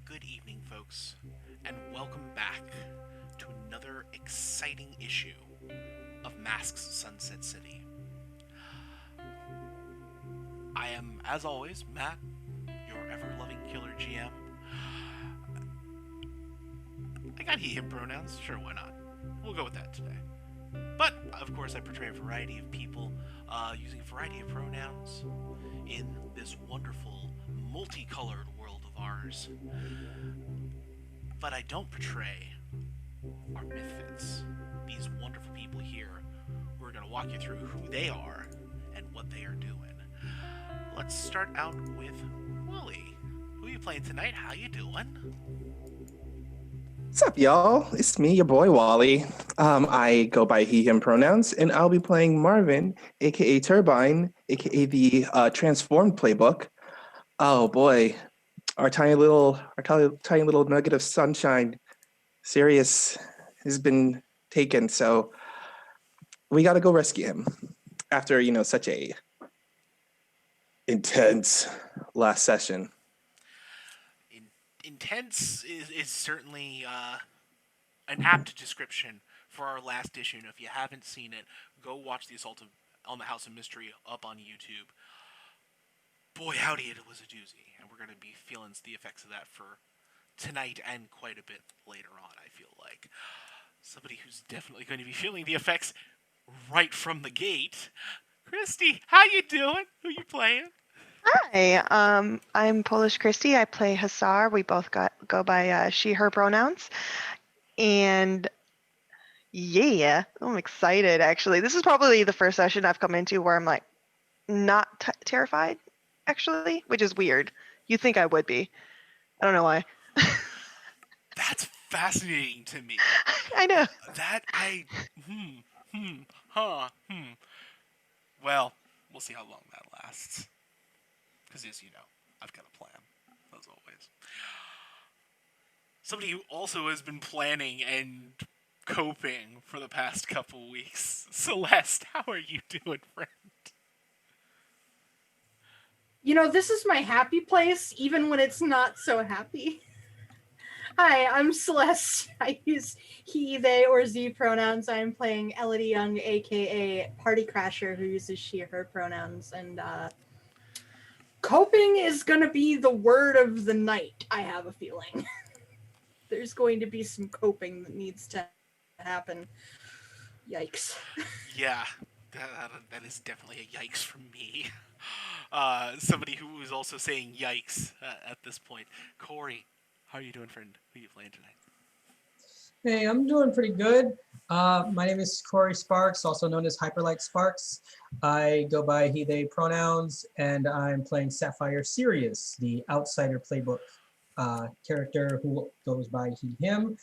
Good evening, folks, and welcome back to another exciting issue of Masks Sunset City. I am, as always, Matt, your ever-loving killer GM. I got he, him pronouns, sure, why not? We'll go with that today. But, of course, I portray a variety of people using a variety of pronouns in this wonderful, multicolored world of ours. But I don't portray our Mythfits, these wonderful people here who are going to walk you through who they are and what they are doing. Let's start out with Wooly. Who are you playing tonight? How you doing? What's up, y'all? It's me, your boy Wally. I go by he, him pronouns, and I'll be playing Marvin, aka Turbine, aka the Transformed Playbook. Oh boy, our tiny little nugget of sunshine, Sirius, has been taken. So we got to go rescue him after such a intense last session. Intense is certainly an apt description for our last issue. And if you haven't seen it, go watch the Assault on the House of Mystery up on YouTube. Boy, howdy, it was a doozy. And we're going to be feeling the effects of that for tonight and quite a bit later on, I feel like. Somebody who's definitely going to be feeling the effects right from the gate. Christy, how you doing? Who you playing? Hi, I'm Polish Christy. I play Hussar. We both go by she, her pronouns. And yeah, I'm excited, actually. This is probably the first session I've come into where I'm like not terrified, actually, which is weird. You'd think I would be. I don't know why. That's fascinating to me. I know. Well, we'll see how long that lasts. Because as you know, I've got a plan, as always. Somebody who also has been planning and coping for the past couple weeks. Celeste, how are you doing, friend? This is my happy place, even when it's not so happy. Hi, I'm Celeste. I use he, they, or ze pronouns. I'm playing Elodie Young, aka Party Crasher, who uses she, her pronouns. And coping is going to be the word of the night, I have a feeling. There's going to be some coping that needs to happen. Yikes. Yeah, that is definitely a yikes from me. Somebody who is also saying yikes at this point. Corey, how are you doing, friend? Who are you playing tonight? Hey, I'm doing pretty good. My name is Corey Sparks, also known as Hyperlight Sparks. I go by he, they pronouns, and I'm playing Sapphire Sirius, the Outsider Playbook character who goes by he, him.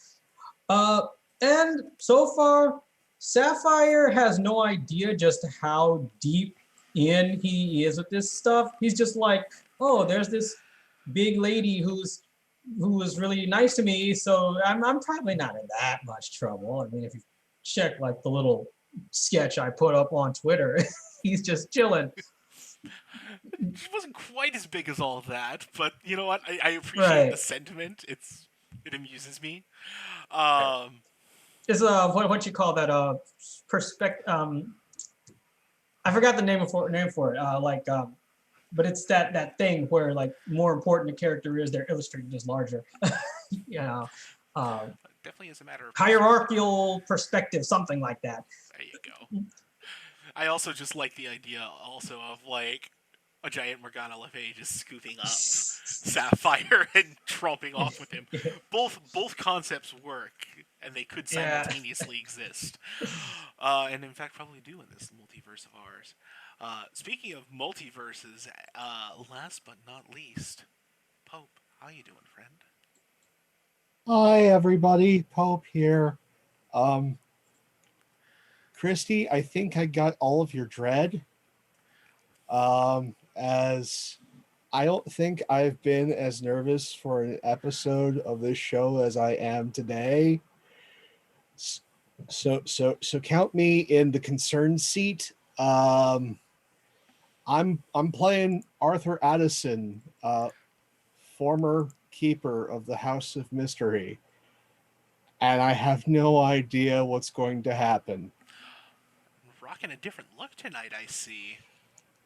And so far, Sapphire has no idea just how deep in he is with this stuff. He's just like, oh, there's this big lady who was really nice to me, so I'm probably not in that much trouble. I mean, if you check like the little sketch I put up on Twitter, he's just chilling. She wasn't quite as big as all of that, but you know what? I appreciate Right. the sentiment. It amuses me. Um, Is what you call that perspective? I forgot the name for it. But it's that thing where like more important the character is, they're illustrated as larger. you know, uh, definitely is a matter of hierarchical perspective, something like that. There you go. I also just like the idea also of like a giant Morgana Le Fey just scooping up Sapphire and tromping off with him. Both concepts work, and they could Yeah. simultaneously exist. And in fact, probably do in this multiverse of ours. Speaking of multiverses, last but not least, Pope, how you doing, friend? Hi, everybody. Pope here. Christy, I think I got all of your dread. As I don't think I've been as nervous for an episode of this show as I am today. So count me in the concerned seat. I'm playing Arthur Addison, former keeper of the House of Mystery, and I have no idea what's going to happen. Rocking a different look tonight, I see.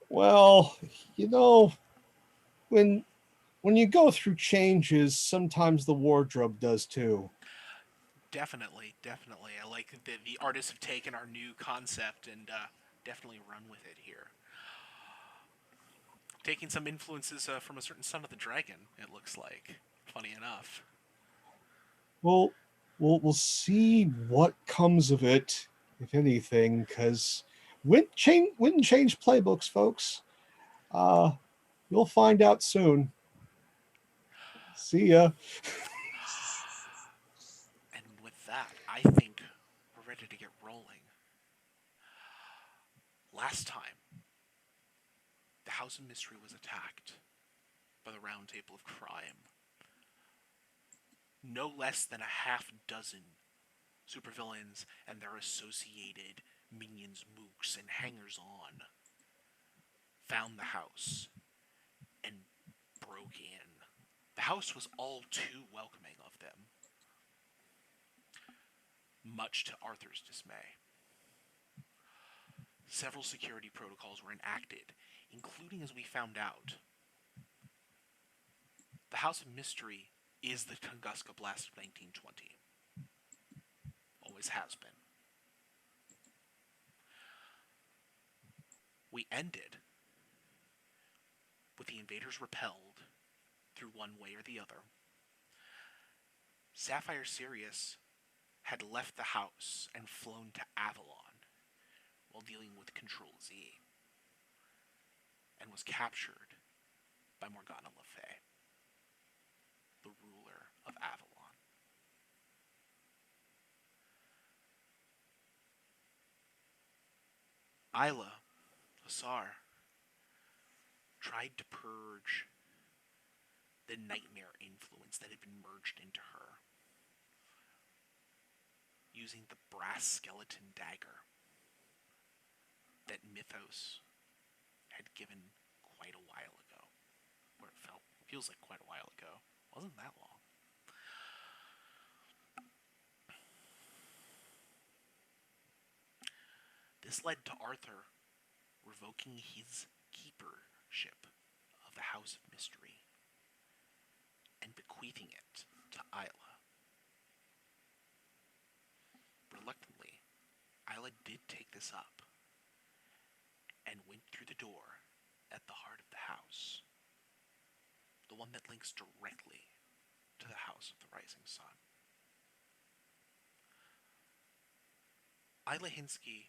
Well, you know, when you go through changes, sometimes the wardrobe does too. Definitely. I like that the artists have taken our new concept and definitely run with it here. Taking some influences from a certain Son of the Dragon, it looks like. Funny enough. Well, we'll see what comes of it, if anything, because wouldn't change playbooks, folks. You'll find out soon. See ya. And with that, I think we're ready to get rolling. Last time, the House of Mystery was attacked by the Round Table of Crime. No less than a half dozen supervillains and their associated minions, mooks, and hangers-on found the house and broke in. The house was all too welcoming of them, much to Arthur's dismay. Several security protocols were enacted, including, as we found out, the House of Mystery is the Tunguska Blast of 1920. Always has been. We ended with the invaders repelled through one way or the other. Sapphire Sirius had left the house and flown to Avalon while dealing with Control Z, and was captured by Morgana Le Fey, the ruler of Avalon. Isla, Hussar, tried to purge the nightmare influence that had been merged into her, using the brass skeleton dagger that Mythos had given quite a while ago. Or it feels like quite a while ago. Wasn't that long. This led to Arthur revoking his keepership of the House of Mystery and bequeathing it to Isla. Reluctantly, Isla did take this up and went through the door at the heart of the house, the one that links directly to the House of the Rising Sun. Isla Hinsky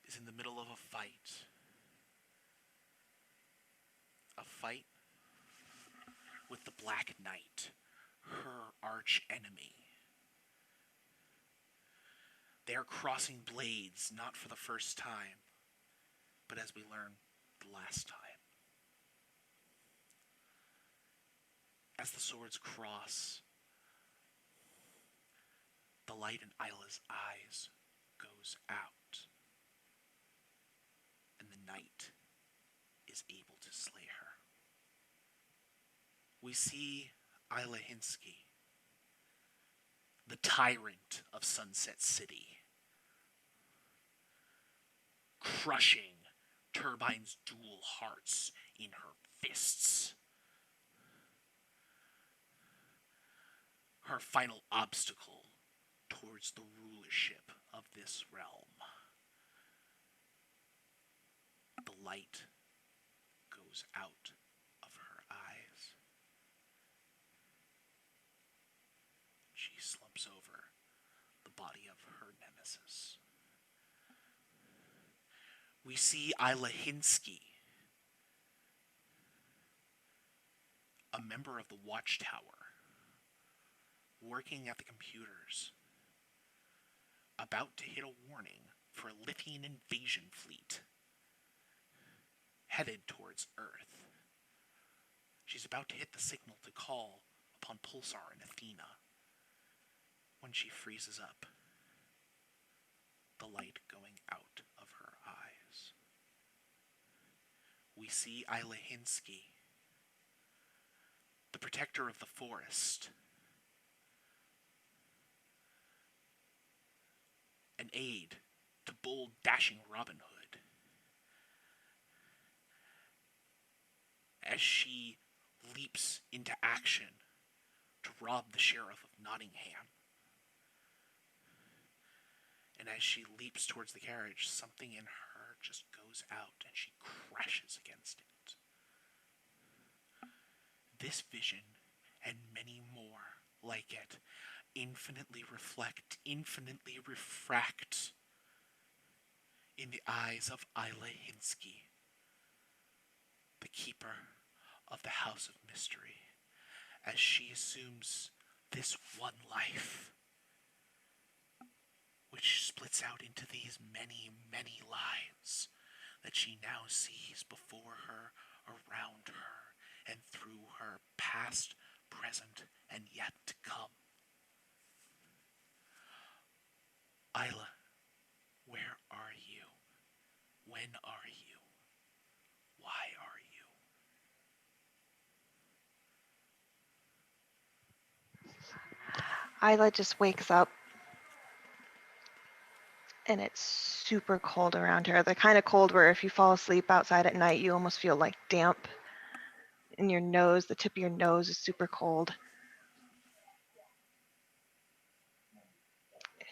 is in the middle of a fight. A fight with the Black Knight, her arch enemy. They are crossing blades, not for the first time, but as we learn, the last time. As the swords cross, the light in Isla's eyes goes out, and the night is able to slay her. We see Isla Hinsky, the tyrant of Sunset City, crushing Turbine's dual hearts in her fists. Her final obstacle towards the rulership of this realm. The light goes out of her eyes. She slumps over the body of her nemesis. We see Isla Hinsky, a member of the Watchtower, working at the computers, about to hit a warning for a Lithian invasion fleet headed towards Earth. She's about to hit the signal to call upon Pulsar and Athena when she freezes up, the light going out of her eyes. We see Isla Hinsky, the protector of the forest, an aide to bold, dashing Robin Hood, as she leaps into action to rob the sheriff of Nottingham. And as she leaps towards the carriage, something in her just goes out and she crashes against it. This vision, and many more like it, infinitely reflect, infinitely refract in the eyes of Isla Hinsky, the keeper of the House of Mystery, as she assumes this one life, which splits out into these many, many lives that she now sees before her, around her, and through her, past, present, and yet to come. Isla, where are you? When are you? Why are you? Isla just wakes up and it's super cold around her. The kind of cold where if you fall asleep outside at night, you almost feel like damp in your nose. The tip of your nose is super cold.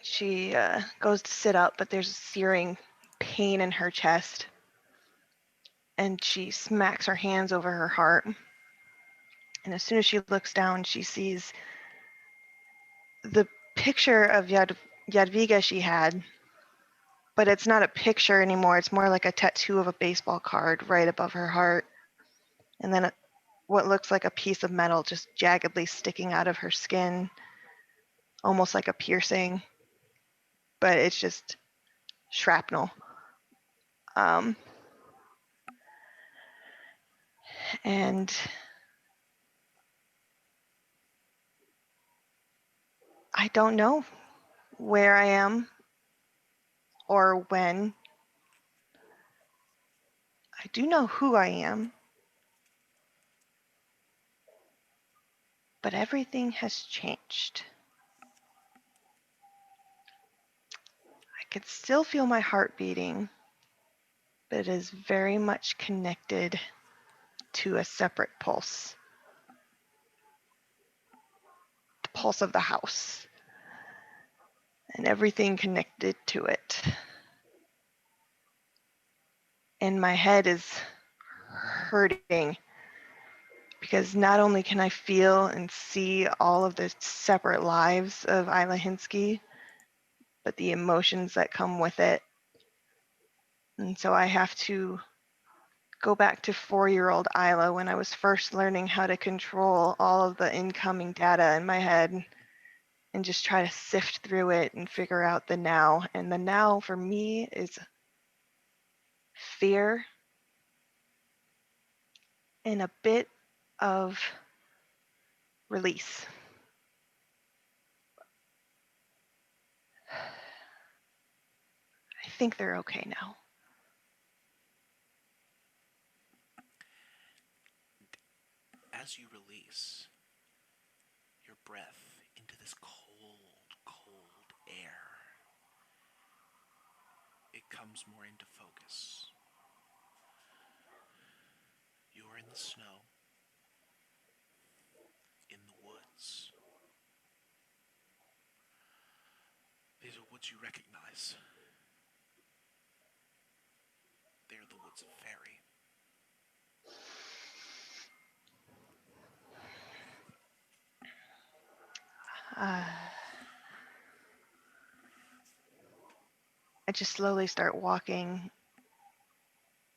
She goes to sit up, but there's a searing pain in her chest. And she smacks her hands over her heart. And as soon as she looks down, she sees the picture of Jadwiga she had, but it's not a picture anymore. It's more like a tattoo of a baseball card right above her heart. And then what looks like a piece of metal just jaggedly sticking out of her skin, almost like a piercing, but it's just shrapnel. And I don't know where I am or when. I do know who I am, but everything has changed. I could still feel my heart beating, but it is very much connected to a separate pulse. The pulse of the house. And everything connected to it. And my head is hurting because not only can I feel and see all of the separate lives of Isla Hinsky, but the emotions that come with it. And so I have to go back to 4-year-old Isla when I was first learning how to control all of the incoming data in my head and just try to sift through it and figure out the now. And the now for me is fear and a bit of release. I think they're okay now. as you release your breath into this cold, cold air, it comes more into focus. You're in the snow, in the woods. These are woods you recognize. They are the woods of Fairy. I just slowly start walking.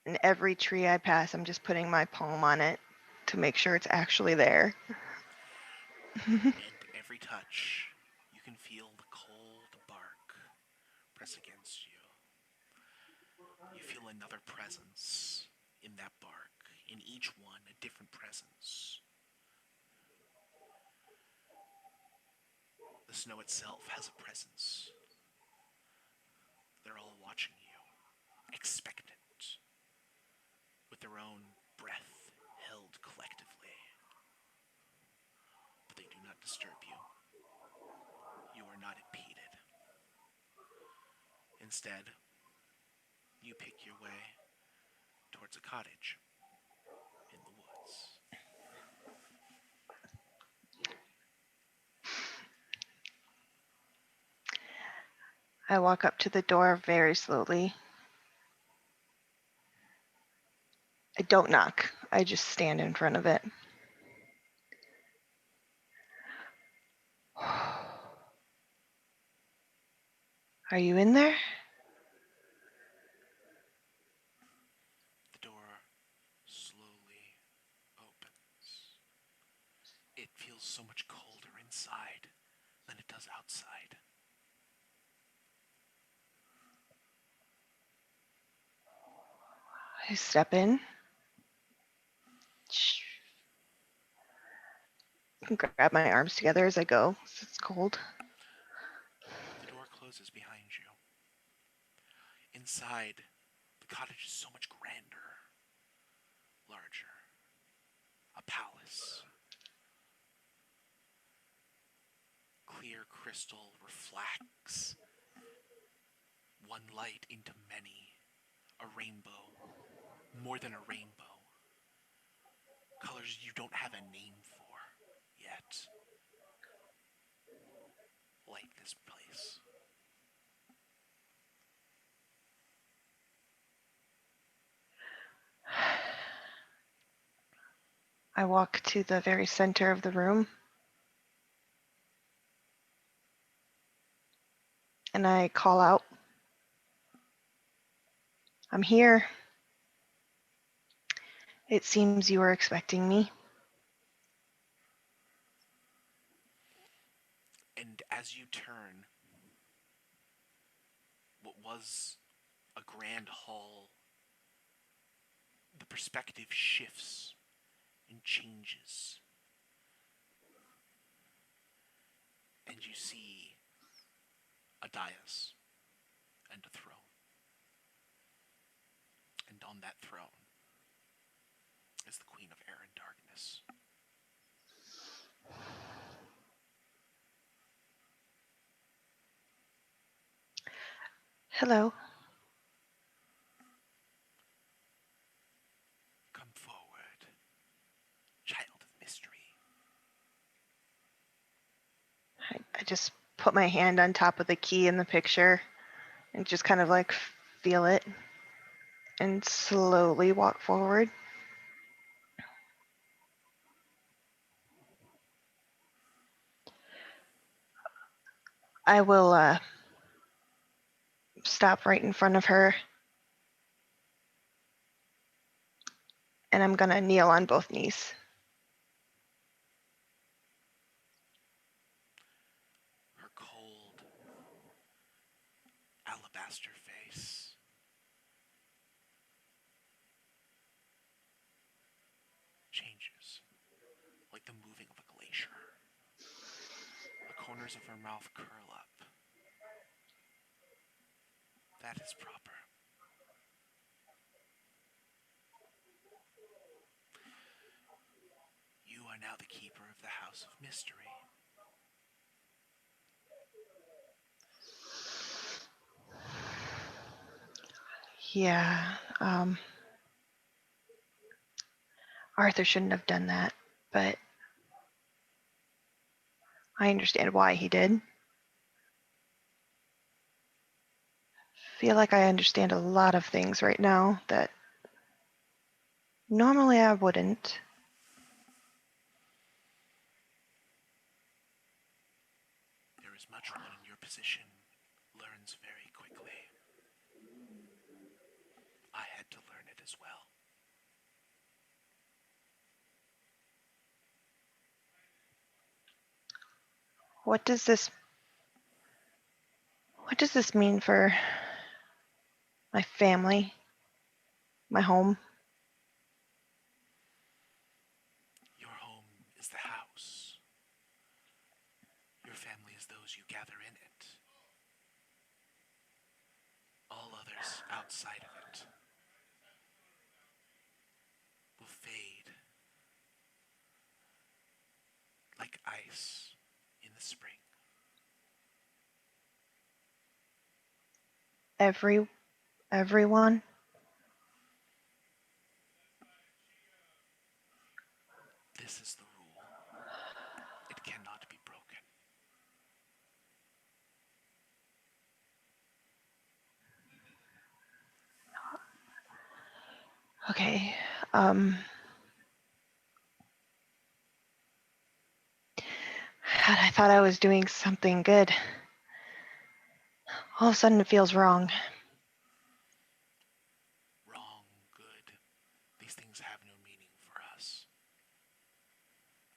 And every tree I pass, I'm just putting my palm on it to make sure it's actually there. And every touch, you can feel the cold bark press against you. You feel another presence in that bark. In each one, a different presence. The snow itself has a presence. They're all watching you, expectant, with their own breath held collectively. But they do not disturb you. You are not impeded. Instead, you pick your way towards a cottage in the woods. I walk up to the door very slowly. I don't knock. I just stand in front of it. Are you in there? The door slowly opens. It feels so much colder inside than it does outside. I step in. Grab my arms together as I go. It's cold. The door closes behind you. Inside, the cottage is so much grander, larger. A palace. Clear crystal reflects one light into many. A rainbow. More than a rainbow. Colors you don't have a name for yet. Like this place. I walk to the very center of the room. And I call out, I'm here. It seems you were expecting me. And as you turn, what was a grand hall, the perspective shifts and changes. And you see a dais and a throne. And on that throne is the Queen of Air and Darkness. Hello. Come forward, child of mystery. I just put my hand on top of the key in the picture and just kind of like feel it and slowly walk forward. I will stop right in front of her and I'm gonna kneel on both knees. Her cold, alabaster face changes like the moving of a glacier. The corners of her mouth curl up. That is proper. You are now the keeper of the House of Mystery. Yeah, Arthur shouldn't have done that, but I understand why he did. Feel like I understand a lot of things right now that normally I wouldn't. There is much one in your position learns very quickly. I had to learn it as well. What does this mean for my family, my home? Your home is the house. Your family is those you gather in it. All others outside of it will fade like ice in the spring. Everyone? This is the rule. It cannot be broken. Okay. God, I thought I was doing something good. All of a sudden it feels wrong. Wrong, good. These things have no meaning for us.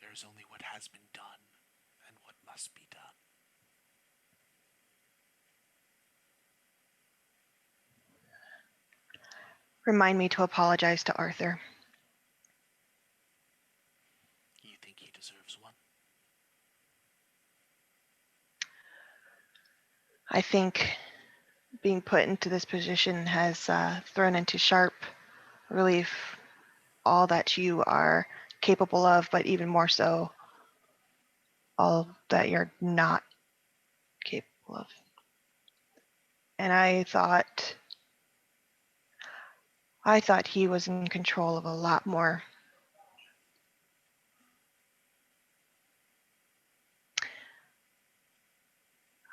There is only what has been done and what must be done. Remind me to apologize to Arthur. You think he deserves one? I think being put into this position has thrown into sharp relief all that you are capable of, but even more so, all that you're not capable of. And I thought he was in control of a lot more.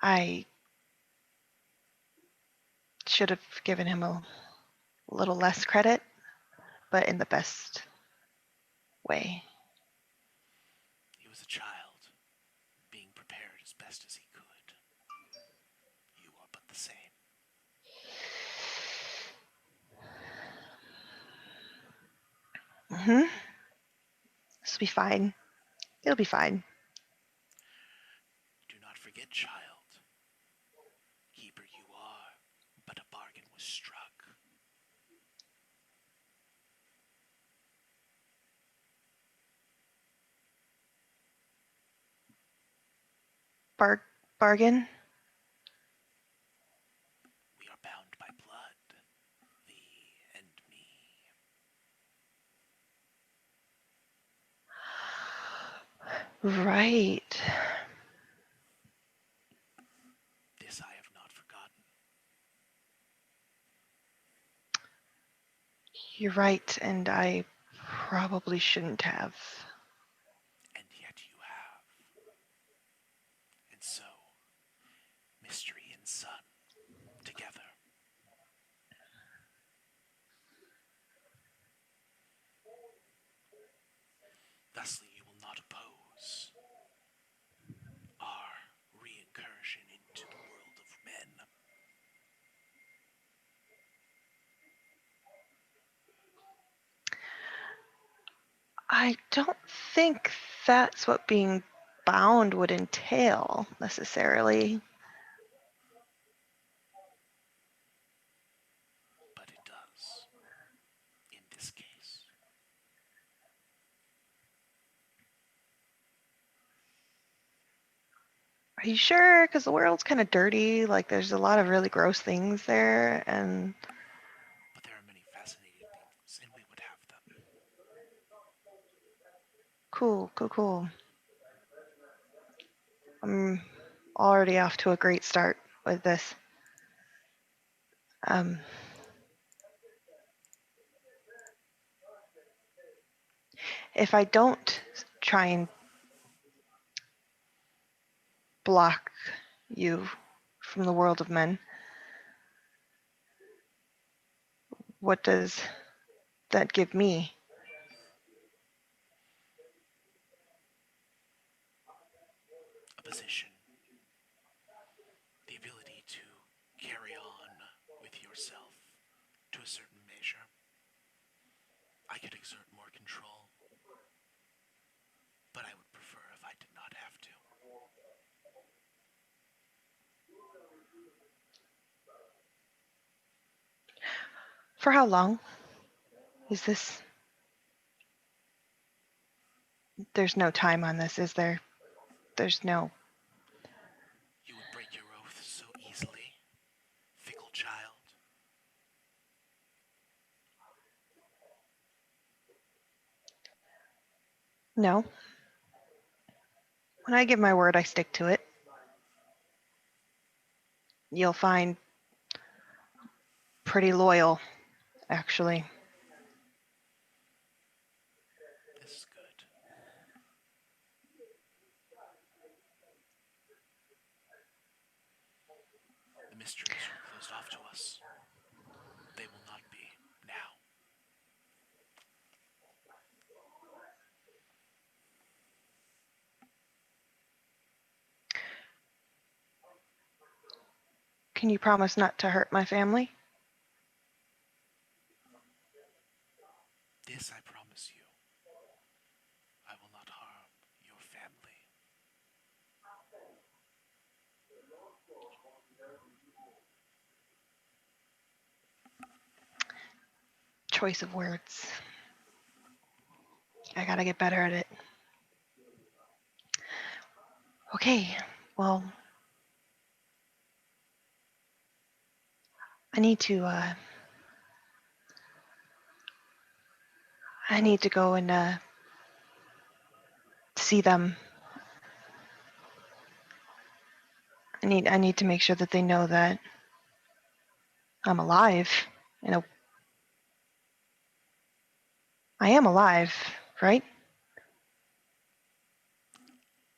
I should have given him a little less credit, but in the best way. He was a child, being prepared as best as he could. You are but the same. This will be fine. It'll be fine. Do not forget, child. Keeper you are, but a bargain was struck. Bargain? We are bound by blood, thee and me. Right. This I have not forgotten. You're right, and I probably shouldn't have. And yet you have. And so, mystery and sun, together. Thusly you will not oppose our reincursion into the world of men. I don't think that's what being bound would entail necessarily. But it does. In this case. Are you sure? Because the world's kind of dirty. Like, there's a lot of really gross things there, and But there are many fascinating things, and we would have them. Cool. I'm already off to a great start with this. If I don't try and block you from the world of men, what does that give me? A position. The ability to carry on with yourself to a certain measure. I could exert more control, but I would prefer if I did not have to. For how long is this? There's no time on this, is there? There's no. You would break your oath so easily, fickle child. No. When I give my word, I stick to it. You'll find pretty loyal, actually. This is good. The mysteries were closed off to us. They will not be now. Can you promise not to hurt my family? This I promise you. I will not harm your family. Choice of words. I gotta get better at it. Okay, well, I need to go and see them. I need to make sure that they know that I'm alive. I am alive, right?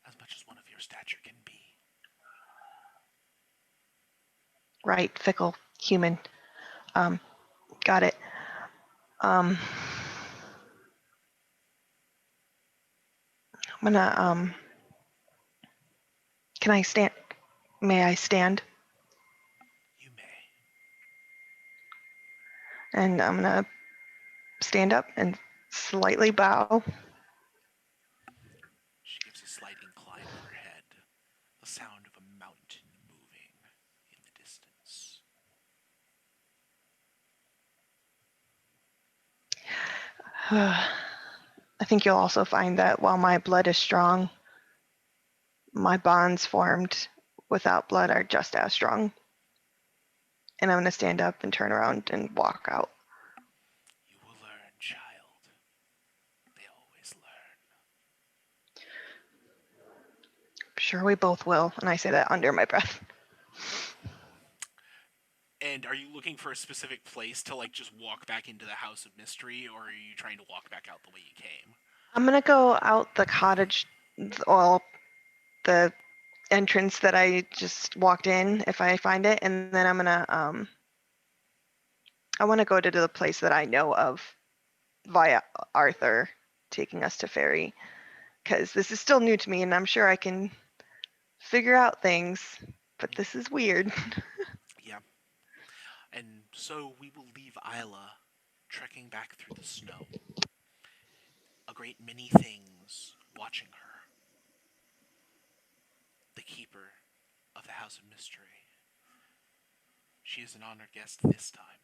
As much as one of your stature can be. Right, fickle human. Got it. I'm gonna can I stand? May I stand? You may. And I'm gonna stand up and slightly bow. She gives a slight incline of her head. The sound of a mountain moving in the distance. I think you'll also find that while my blood is strong, my bonds formed without blood are just as strong. And I'm going to stand up and turn around and walk out. You will learn, child. They always learn. Sure, we both will. And I say that under my breath. And are you looking for a specific place to, like, just walk back into the House of Mystery, or are you trying to walk back out the way you came? I'm going to go out the cottage, well, the entrance that I just walked in, if I find it. And then I'm going to, I want to go to the place that I know of via Arthur taking us to Fairy. Because this is still new to me, and I'm sure I can figure out things, but this is weird. Yeah. And so we will leave Isla trekking back through the snow. A great many things watching her. The keeper of the House of Mystery. She is an honored guest this time,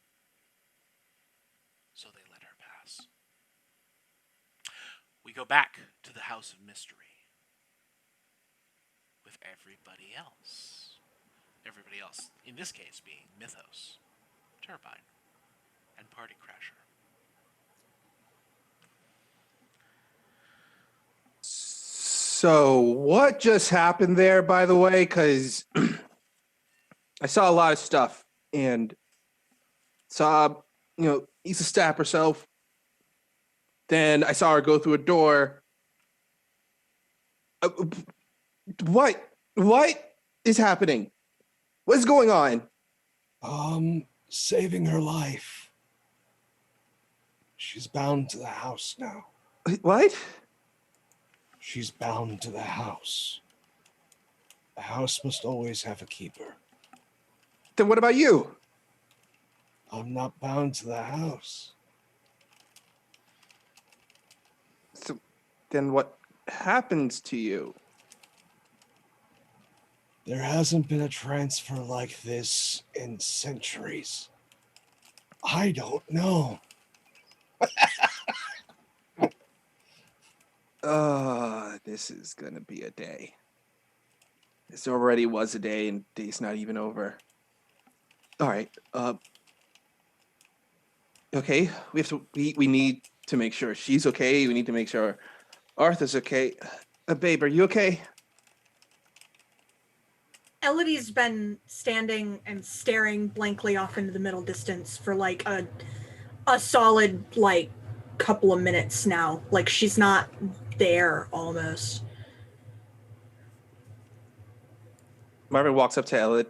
so they let her pass. We go back to the House of Mystery with everybody else. Everybody else, in this case, being Mythos, Turbine, and Party Crasher. So what just happened there, by the way? Because I saw a lot of stuff and saw, Issa stab herself. Then I saw her go through a door. Uh, what? What is happening? What's going on? Saving her life. She's bound to the house now. What? She's bound to the house. The house must always have a keeper. Then what about you? I'm not bound to the house. So then what happens to you? There hasn't been a transfer like this in centuries. I don't know. This is gonna be a day. This already was a day, and day's not even over. All right. Okay. We need to make sure she's okay. We need to make sure Arthur's okay. Babe, are you okay? Elodie's been standing and staring blankly off into the middle distance for like a solid like couple of minutes now. Like she's not there almost. Marvin walks up to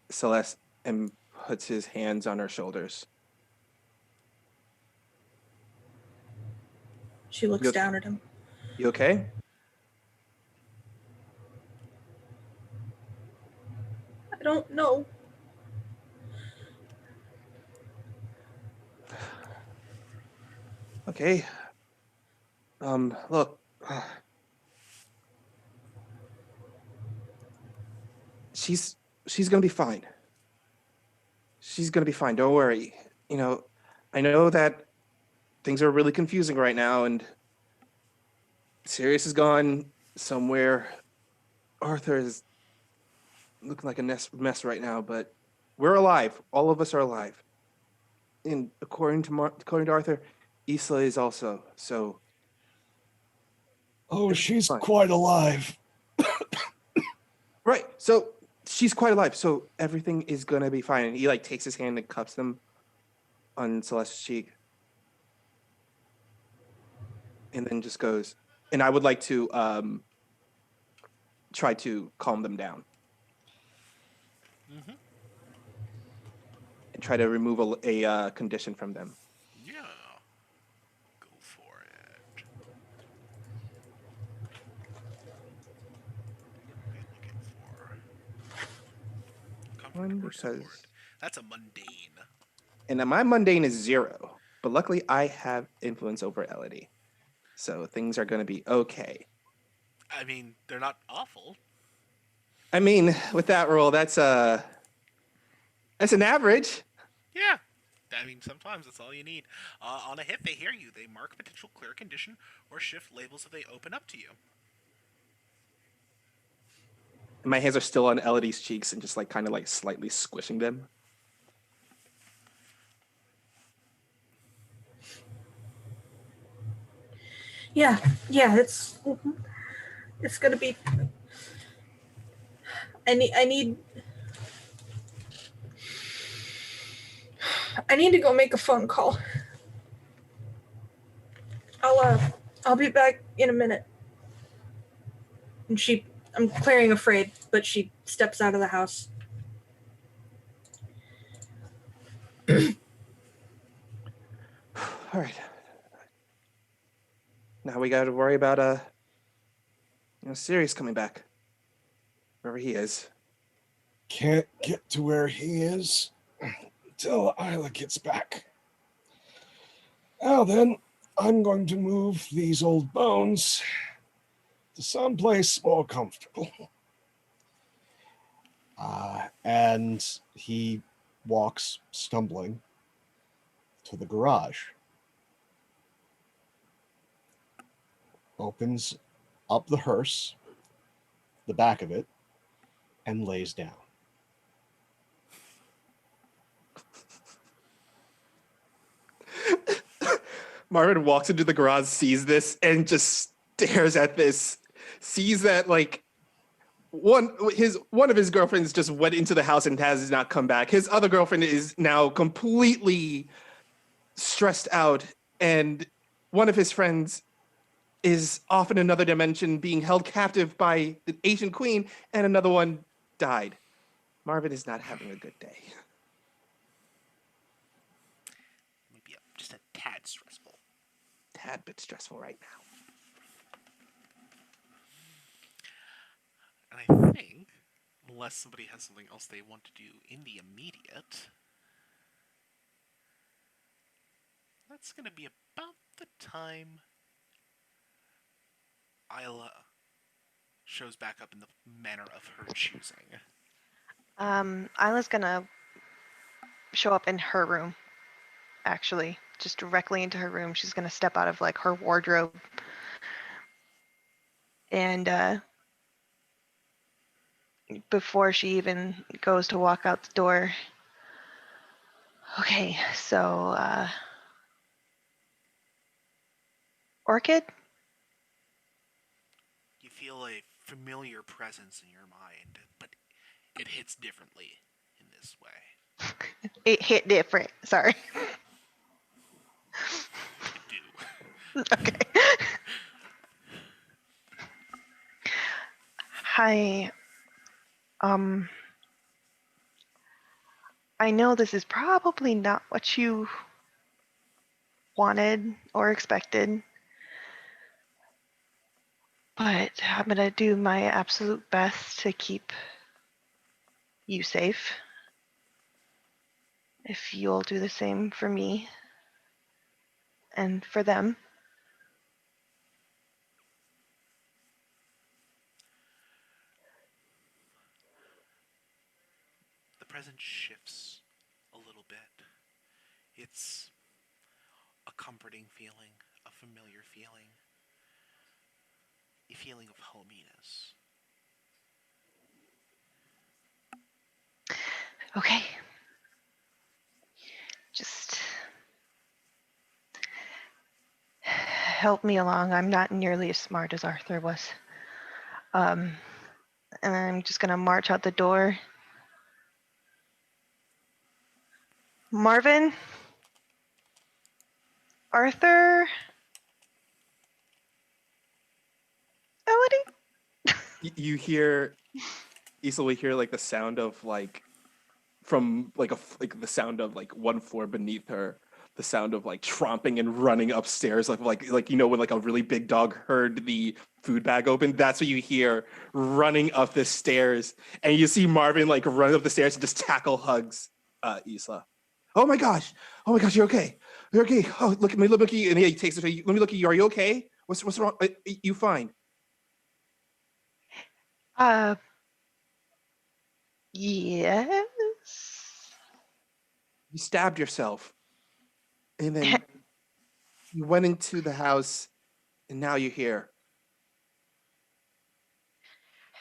Celeste and puts his hands on her shoulders. She looks down at him. You okay? I don't know. Okay. Look. She's gonna be fine. She's gonna be fine. Don't worry. I know that things are really confusing right now, and Sirius is gone somewhere. Arthur is looking like a mess right now, but we're alive. All of us are alive. And according to Arthur, Isla is also. So. Oh, she's fine. quite alive. Right. So she's quite alive. So everything is gonna be fine. And he takes his hand and cups them on Celeste's cheek, and then just goes. And I would like to try to calm them down. Mm-hmm. And try to remove a condition from them. Yeah. Go for it. What are you looking for? Comfort or support? That's a mundane. And my mundane is 0. But luckily I have influence over Elodie. So things are going to be okay. I mean, they're not awful. I mean, with that roll, that's an average. Yeah. I mean, sometimes that's all you need. On a hit, they hear you. They mark a potential clear condition or shift labels if they open up to you. And my hands are still on Elodie's cheeks and just kind of slightly squishing them. Yeah, it's gonna be. I need to go make a phone call. I'll be back in a minute. And I'm clearing afraid, but she steps out of the house. All right. Now we got to worry about Sirius coming back, wherever he is. Can't get to where he is until Isla gets back. Now then, I'm going to move these old bones to someplace more comfortable. And he walks, stumbling, to the garage. Opens up the hearse, the back of it, and lays down. Marvin walks into the garage, sees this, and just stares at this sees that like one of his girlfriends just went into the house and has not come back. His other girlfriend is now completely stressed out, and one of his friends is off in another dimension being held captive by the ancient queen, and another one died. Marvin is not having a good day. Maybe just a tad stressful. Tad bit stressful right now. And I think, unless somebody has something else they want to do in the immediate, that's going to be about the time Isla shows back up in the manner of her choosing. Isla's gonna show up in her room, actually, just directly into her room. She's gonna step out of like her wardrobe and before she even goes to walk out the door. Okay, so Orchid? You feel a familiar presence in your mind, but it hits differently in this way. It hit different. Sorry. Do. Okay. Hi. I know this is probably not what you wanted or expected, but I'm gonna do my absolute best to keep you safe. If you'll do the same for me and for them. The present shifts a little bit. It's a comforting feeling, a familiar feeling, a feeling of hominess. Okay. Just help me along. I'm not nearly as smart as Arthur was. And I'm just gonna march out the door. Marvin? Arthur? Elodie? You hear, Issa will hear like the sound of like from like like the sound of like one floor beneath her, the sound of like tromping and running upstairs, like you know when like a really big dog heard the food bag open. That's what you hear running up the stairs, and you see Marvin like run up the stairs and just tackle hugs Issa. Oh my gosh! Oh my gosh! You're okay. You're okay. Oh look at me, look at you. And he takes it. Let me look at you. Are you okay? What's wrong? You fine? Uh, yes. You stabbed yourself, and then you went into the house, and now you're here.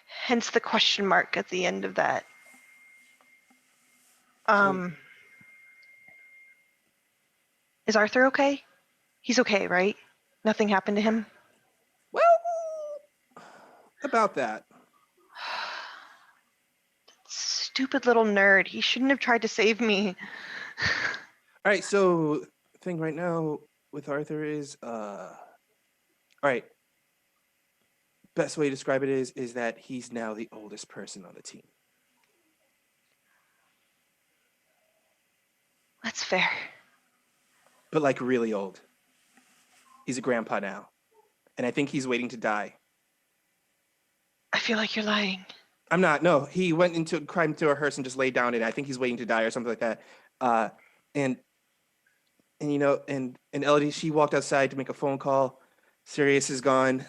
Hence the question mark at the end of that. Is Arthur okay? He's okay, right? Nothing happened to him? Well, about that. Stupid little nerd. He shouldn't have tried to save me. All right, so the thing right now with Arthur is all right. Best way to describe it is that he's now the oldest person on the team. That's fair. But like really old. He's a grandpa now. And I think he's waiting to die. I feel like you're lying. I'm not. No, he went into climbed to a hearse and just laid down, and I think he's waiting to die or something like that. And you know, and Elodie, she walked outside to make a phone call. Sirius is gone,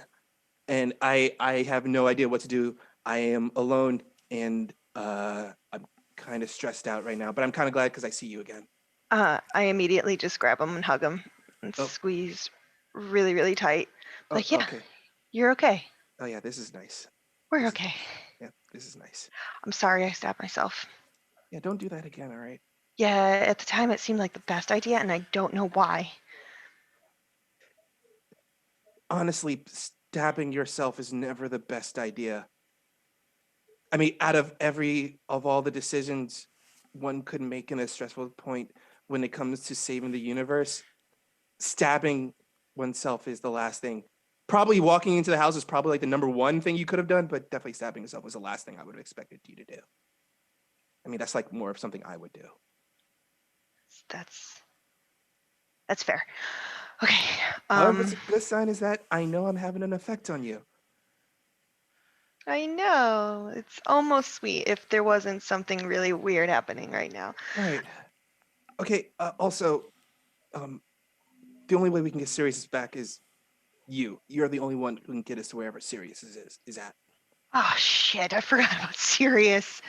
and I have no idea what to do. I am alone, and I'm kind of stressed out right now. But I'm kind of glad because I see you again. I immediately just grab him and hug him and squeeze really, really tight. Like, yeah, okay. You're okay. Oh yeah, this is nice. We're okay. Yeah, this is nice. I'm sorry I stabbed myself. Yeah, don't do that again, all right? Yeah, at the time it seemed like the best idea, and I don't know why. Honestly, stabbing yourself is never the best idea. I mean, out of all the decisions one could make in a stressful point when it comes to saving the universe, stabbing oneself is the last thing. Probably walking into the house is probably like the number one thing you could have done, but definitely stabbing yourself was the last thing I would have expected you to do. I mean, that's like more of something I would do. That's fair. Okay. However, it's a good sign is that I know I'm having an effect on you. I know. It's almost sweet if there wasn't something really weird happening right now. Right. Okay, also, the only way we can get Sirius back is you. You're the only one who can get us to wherever Sirius is at. Oh, shit. I forgot about Sirius.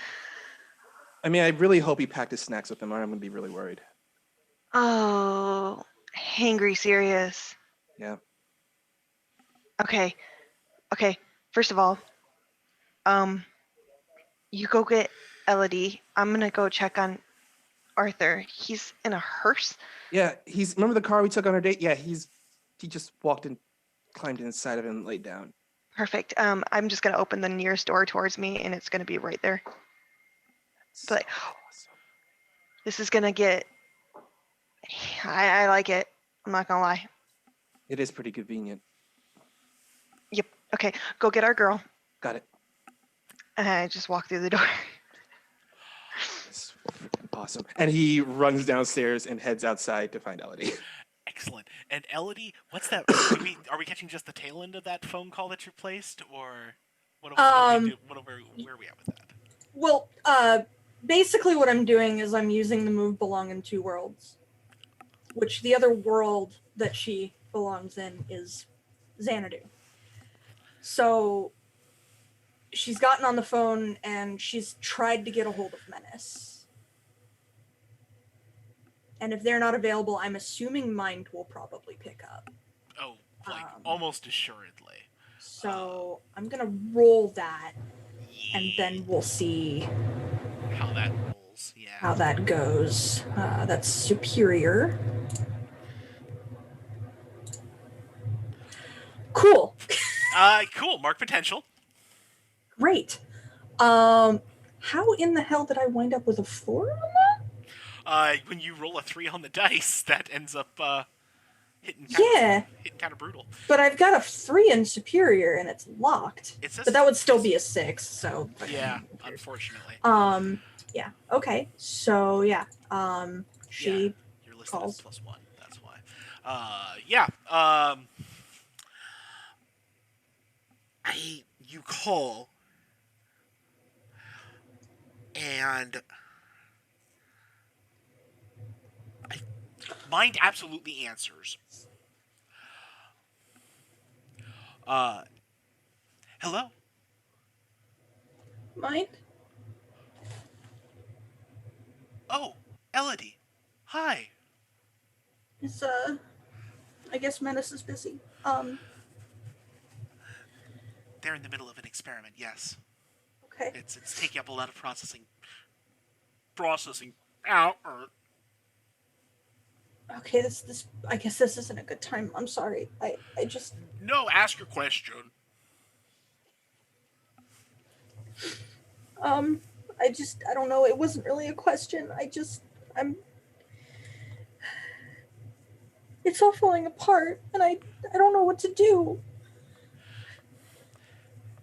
I mean, I really hope he packed his snacks with him, or I'm going to be really worried. Oh, hangry Sirius. Yeah. Okay. First of all, you go get Elodie. I'm going to go check on Arthur. He's in a hearse. Yeah, remember the car we took on our date? Yeah, he just walked and climbed inside of it and laid down. Perfect. I'm just going to open the nearest door towards me, and it's going to be right there. But awesome. This is going to get... I like it. I'm not going to lie. It is pretty convenient. Yep. Okay, go get our girl. Got it. And I just walk through the door. It's awesome. And he runs downstairs and heads outside to find Elodie. Excellent. And Elodie, what's that? Are we catching just the tail end of that phone call that you placed, or where are we at with that? Well, basically what I'm doing is I'm using the move belong in two worlds, which the other world that she belongs in is Xanadu. So she's gotten on the phone and she's tried to get a hold of Menace. And if they're not available, I'm assuming Mind will probably pick up. Oh, almost assuredly. So I'm going to roll that, and then we'll see how that rolls. Yeah. How that goes. That's superior. Cool. Cool. Mark potential. Great. How in the hell did I wind up with a 4 on that? When you roll a 3 on the dice, that ends up hitting kind of brutal. But I've got a 3 in superior, and it's locked. But that would still be a 6. So yeah, unfortunately. Yeah. Okay. So yeah. She your list calls. is +1. That's why. Yeah. You call, and Mind absolutely answers. Hello? Mind? Oh, Elodie. Hi. It's I guess Menace is busy. They're in the middle of an experiment, yes. Okay. It's taking up a lot of processing out. Okay, this I guess this isn't a good time. I'm sorry. I just No, ask your question. I don't know. It wasn't really a question. It's all falling apart, and I don't know what to do.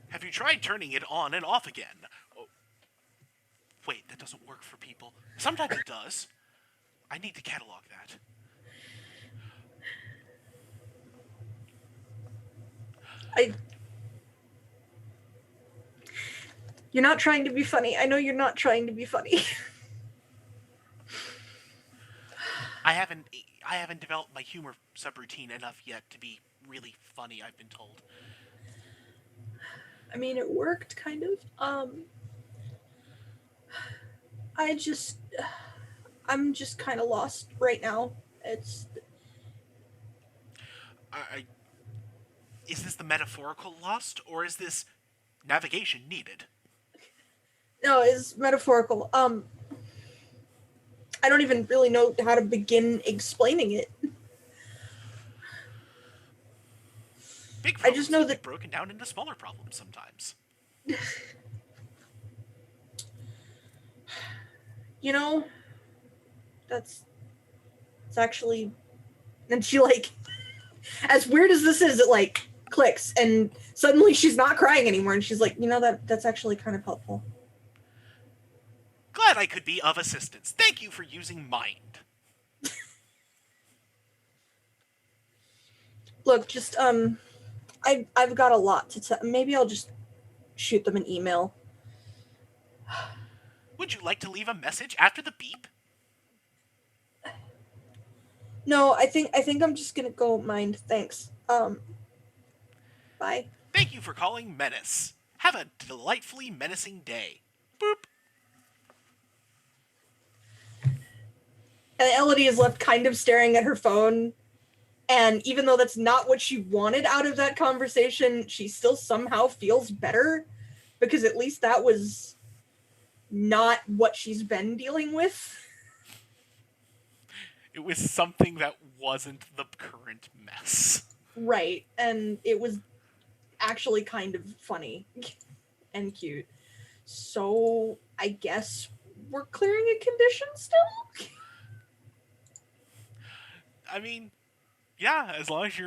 Have you tried turning it on and off again? Oh, wait, that doesn't work for people. Sometimes it does. I need to catalog that. You're not trying to be funny. I know you're not trying to be funny. I haven't developed my humor subroutine enough yet to be really funny, I've been told. I mean, it worked, kind of. I'm just kind of lost right now. It's... Is this the metaphorical lost, or is this navigation needed? No, it's metaphorical. I don't even really know how to begin explaining it. Big I problems just know can that be broken down into smaller problems sometimes. you know that's it's actually, and she like, as weird as this is, it like clicks and suddenly she's not crying anymore and she's like, that's actually kind of helpful. Glad I could be of assistance. Thank you for using mind. Look, just I've got a lot to tell. Maybe I'll just shoot them an email. Would you like to leave a message after the beep? No, I think I'm just gonna go mind. Thanks. Bye. Thank you for calling Menace. Have a delightfully menacing day. Boop. And Elodie is left kind of staring at her phone. And even though that's not what she wanted out of that conversation, she still somehow feels better because at least that was not what she's been dealing with. It was something that wasn't the current mess. Right. And it was actually kind of funny and cute. So I guess we're clearing a condition still? I mean, yeah, as long as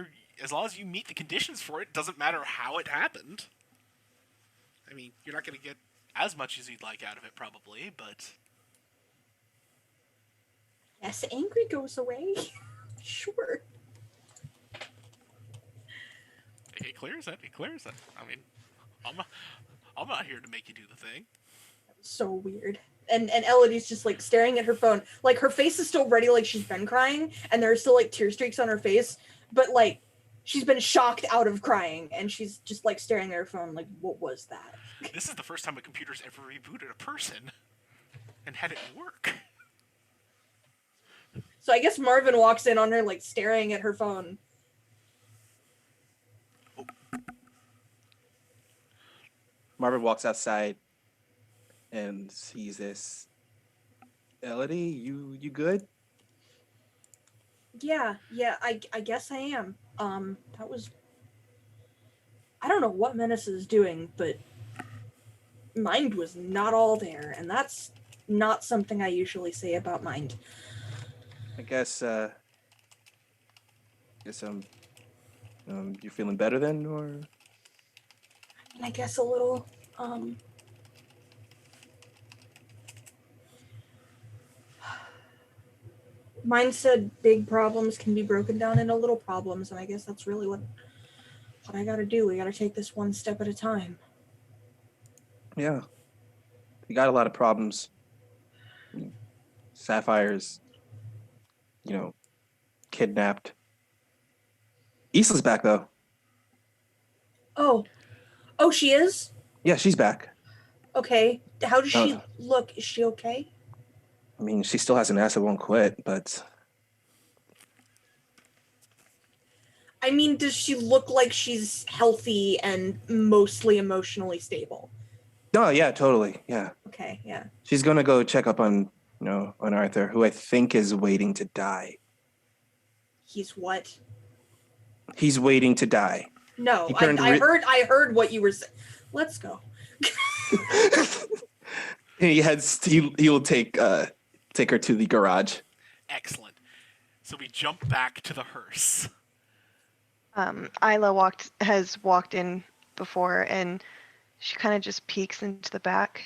you meet the conditions for it, doesn't matter how it happened. I mean, you're not going to get as much as you'd like out of it, probably, but Yes, angry goes away. Sure. it clears it. It clears it. I mean, I'm not here to make you do the thing. So weird. And Elodie's just like staring at her phone. Like her face is still ready, like she's been crying, and there are still like tear streaks on her face, but like she's been shocked out of crying, and she's just like staring at her phone, like, what was that? This is the first time a computer's ever rebooted a person and had it work. So I guess Marvin walks in on her, like staring at her phone. Marvin walks outside and sees this. Elodie, you good? Yeah, I guess I am. That was, I don't know what Menace is doing, but mind was not all there, and that's not something I usually say about mind. I guess you're feeling better then, or And I guess a little, Mine said big problems can be broken down into little problems, and I guess that's really what I gotta do. We gotta take this one step at a time. yeah, you got a lot of problems. Sapphire's, kidnapped. Issa's back though. Oh, she is? Yeah, she's back. Okay. How does she Oh. look? Is she okay? I mean, she still has an ass that won't quit, but I mean, does she look like she's healthy and mostly emotionally stable? no, yeah, totally, yeah. Okay, yeah. She's gonna go check up on Arthur, who I think is waiting to die. He's what? He's waiting to die. No, He turned I heard what you were saying. Let's go. He'll take her to the garage. Excellent. So we jump back to the hearse. Isla has walked in before, and she kind of just peeks into the back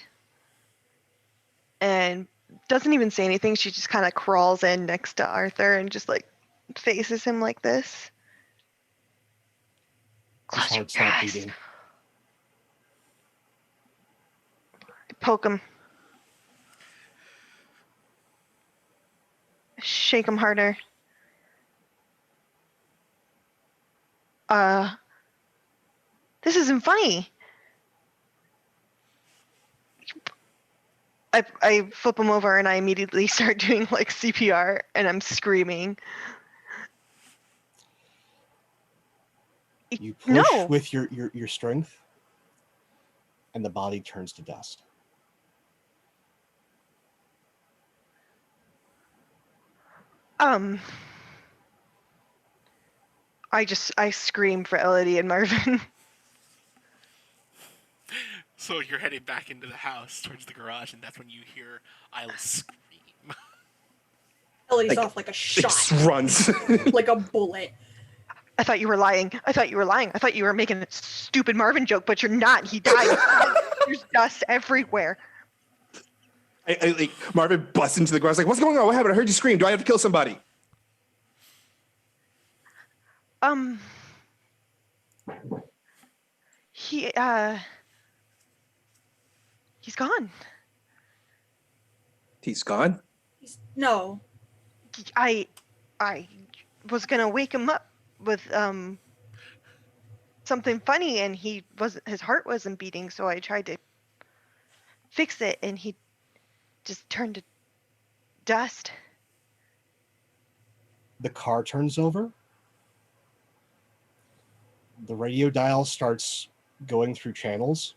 and doesn't even say anything. She just kind of crawls in next to Arthur and just like faces him like this. His Close your heart's not eyes. beating. Poke him. Shake him harder. This isn't funny. I flip him over and I immediately start doing like CPR and I'm screaming. You push No. with your strength, and the body turns to dust. I scream for Elodie and Marvin. So you're heading back into the house towards the garage, and that's when you hear Isla scream. Elodie's Like, off like a It shot, just runs. like a bullet. I thought you were lying. I thought you were making a stupid Marvin joke, but you're not. He died. There's dust everywhere. Like Marvin busts into the garage. Like, what's going on? What happened? I heard you scream. Do I have to kill somebody? He he's gone. He's gone. No. I was gonna wake him up with something funny, and his heart wasn't beating, so I tried to fix it, and he just turned to dust. The car turns over. The radio dial starts going through channels.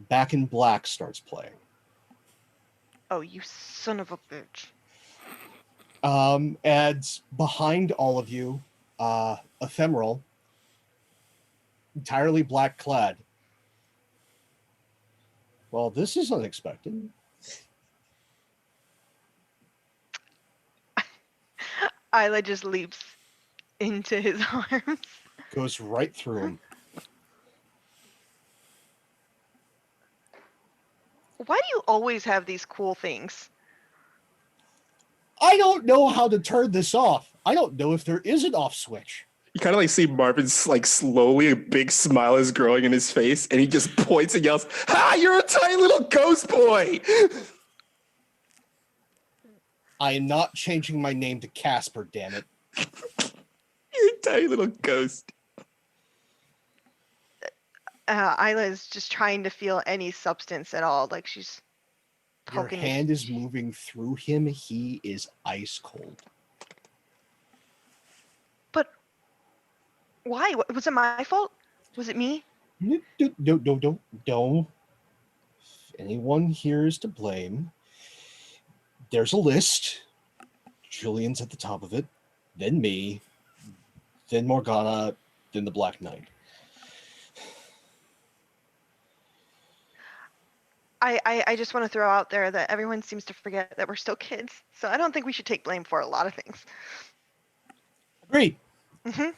Back in Black starts playing. Oh, you son of a bitch. And behind all of you, Ephemeral, entirely black clad. Well, this is unexpected. Isla just leaps into his arms. Goes right through him. Why do you always have these cool things? I don't know how to turn this off. I don't know if there is an off switch. You kind of like see Marvin's like slowly a big smile is growing in his face, and he just points and yells, "Ha! You're a tiny little ghost boy!" I am not changing my name to Casper, damn it. You're a tiny little ghost. Isla is just trying to feel any substance at all, like she's Your poking. hand is moving through him. He is ice cold. But why? Was it my fault? Was it me? No. If anyone here is to blame, there's a list. Julian's at the top of it, then me, then Morgana, then the Black Knight. I just want to throw out there that everyone seems to forget that we're still kids, so I don't think we should take blame for a lot of things. Agreed. Mm-hmm.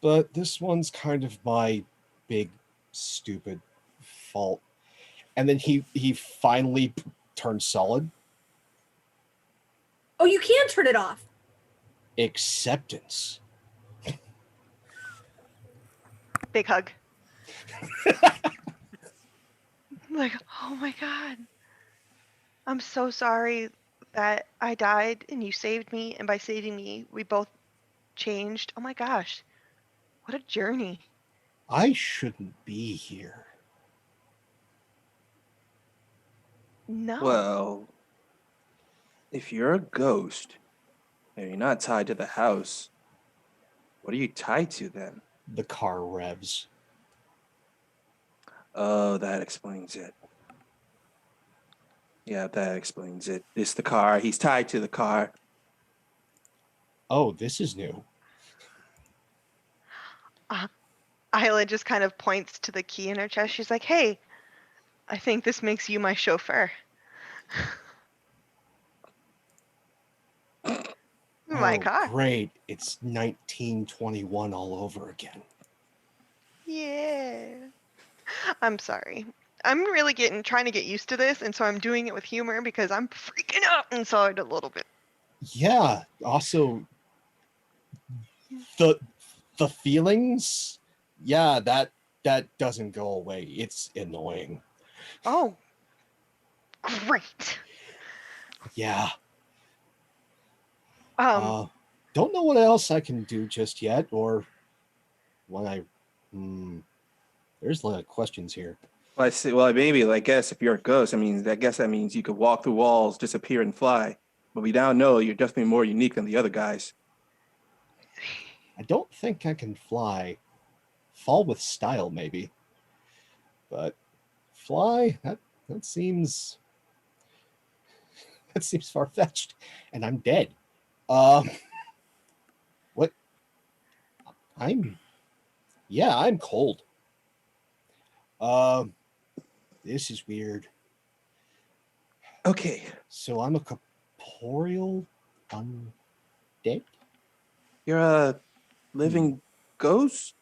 But this one's kind of my big, stupid fault. And then he finally turns solid. Oh, you can turn it off. Acceptance. Big hug. Like, oh my God. I'm so sorry that I died and you saved me, and by saving me, we both changed. Oh my gosh. What a journey. I shouldn't be here. No. Well, if you're a ghost and you're not tied to the house, what are you tied to then? The car revs. Oh, that explains it. Yeah, that explains it. It's the car. He's tied to the car. Oh, this is new. Isla just kind of points to the key in her chest. She's like, hey, I think this makes you my chauffeur. My Oh, car. Great. It's 1921 all over again. Yeah. I'm sorry. I'm really trying to get used to this, and so I'm doing it with humor because I'm freaking out inside a little bit. Yeah. Also, the feelings, yeah, that doesn't go away. It's annoying. Oh, great. Yeah. Um, Don't know what else I can do just yet, or when I. There's a lot of questions here. Well, I see. Well, maybe. I guess if you're a ghost, I guess that means you could walk through walls, disappear, and fly. But we now know you're definitely more unique than the other guys. I don't think I can fly. Fall with style, maybe. But fly, that seems far-fetched. And I'm dead. What I'm cold. This is weird. Okay, So I'm a corporeal undead? you're a living ghost?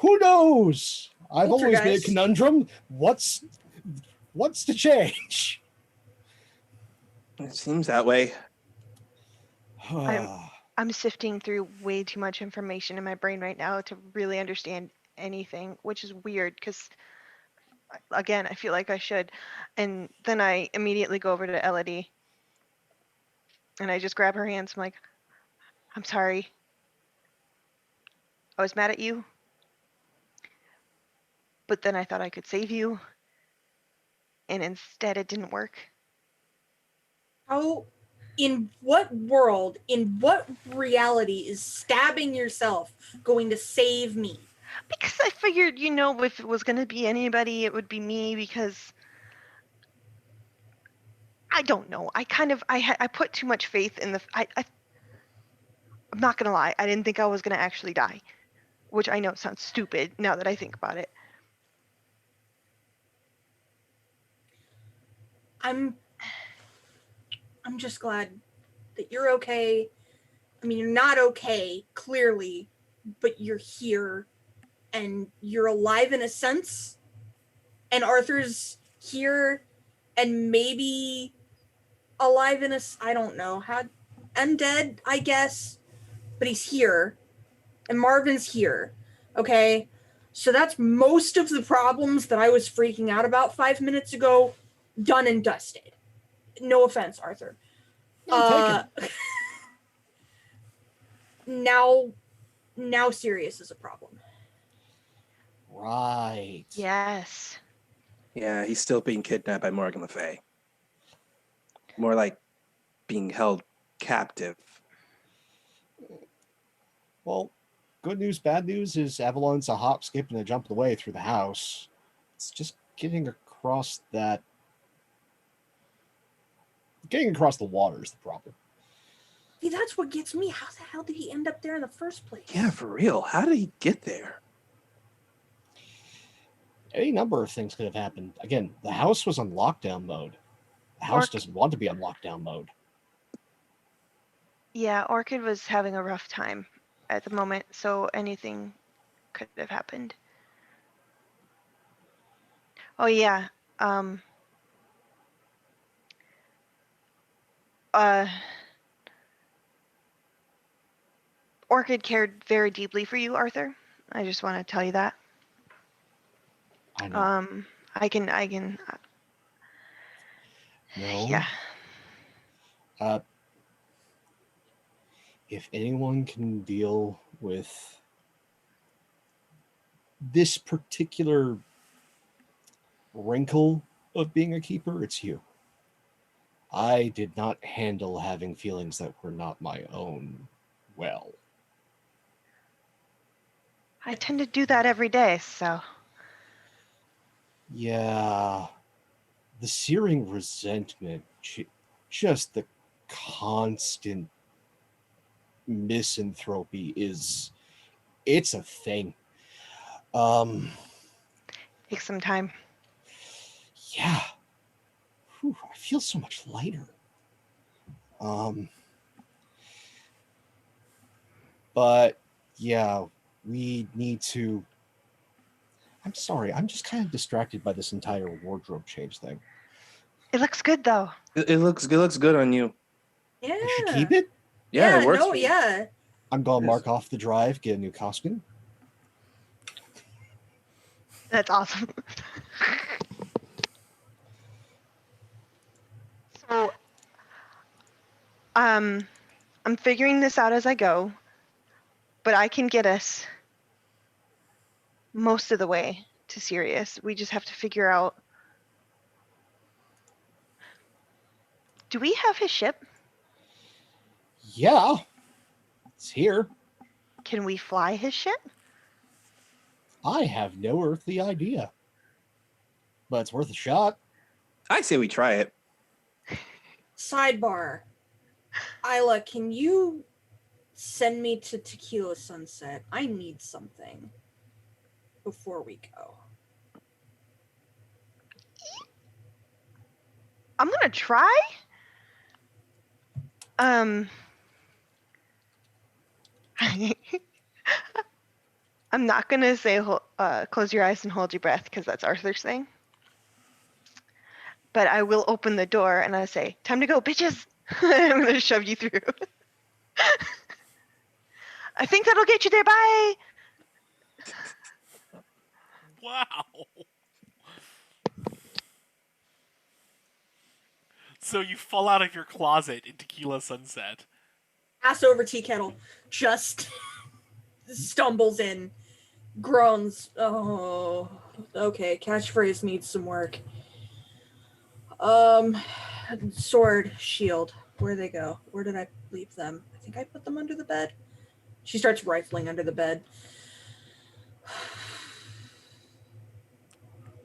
Who knows? I've always been a Poltergeist. conundrum. What's the change? It seems that way. I'm sifting through way too much information in my brain right now to really understand anything, which is weird because, again, I feel like I should. And then I immediately go over to Elodie and I just grab her hands. I'm like, I'm sorry. I was mad at you. But then I thought I could save you. And instead it didn't work. How, in what world, in what reality is stabbing yourself going to save me? Because I figured, if it was going to be anybody, it would be me because I don't know. I put too much faith in I'm not going to lie. I didn't think I was going to actually die, which I know sounds stupid now that I think about it. I'm just glad that you're okay. I mean, you're not okay, clearly, but you're here and you're alive in a sense. And Arthur's here and maybe alive in a, I don't know, how undead, I guess, but he's here. And Marvin's here. Okay? So that's most of the problems that I was freaking out about 5 minutes ago, done and dusted. No offense, Arthur. Now Sirius is a problem. Right. Yes. Yeah, he's still being kidnapped by Morgana Le Fey. More like being held captive. Well, good news, bad news is Avalon's a hop, skip, and a jump away through the house. It's just getting across the water is the problem. See, that's what gets me. How the hell did he end up there in the first place? Yeah, for real. How did he get there? Any number of things could have happened. Again, the house was on lockdown mode. The house doesn't want to be on lockdown mode. Yeah, Orchid was having a rough time at the moment, so anything could have happened. Oh yeah. Orchid cared very deeply for you, Arthur. I just want to tell you that. I know. I can. No. Yeah. If anyone can deal with this particular wrinkle of being a keeper, it's you. I did not handle having feelings that were not my own well. I tend to do that every day, so. Yeah. The searing resentment, just the constant misanthropy it's a thing. Take some time. Yeah. Whew, I feel so much lighter. But yeah, we need to. I'm sorry, I'm just kind of distracted by this entire wardrobe change thing. It looks good though. It looks good on you. Yeah. I should keep it. Yeah, it works. No, yeah. I'm gonna mark off the drive, get a new costume. That's awesome. So, I'm figuring this out as I go, but I can get us most of the way to Sirius. We just have to figure out. Do we have his ship? Yeah, it's here. Can we fly his ship? I have no earthly idea, but it's worth a shot. I say we try it. Sidebar. Isla, can you send me to Tequila Sunset. I need something before we go. I'm gonna try. I'm not gonna say close your eyes and hold your breath because that's Arthur's thing. But I will open the door and I say, "Time to go, bitches!" I'm gonna shove you through. I think that'll get you there. Bye. Wow. So you fall out of your closet in Tequila Sunset. Ass over tea kettle, just stumbles in, groans. Oh, okay. Catchphrase needs some work. Sword, shield. Where'd they go? Where did I leave them? I think I put them under the bed. She starts rifling under the bed.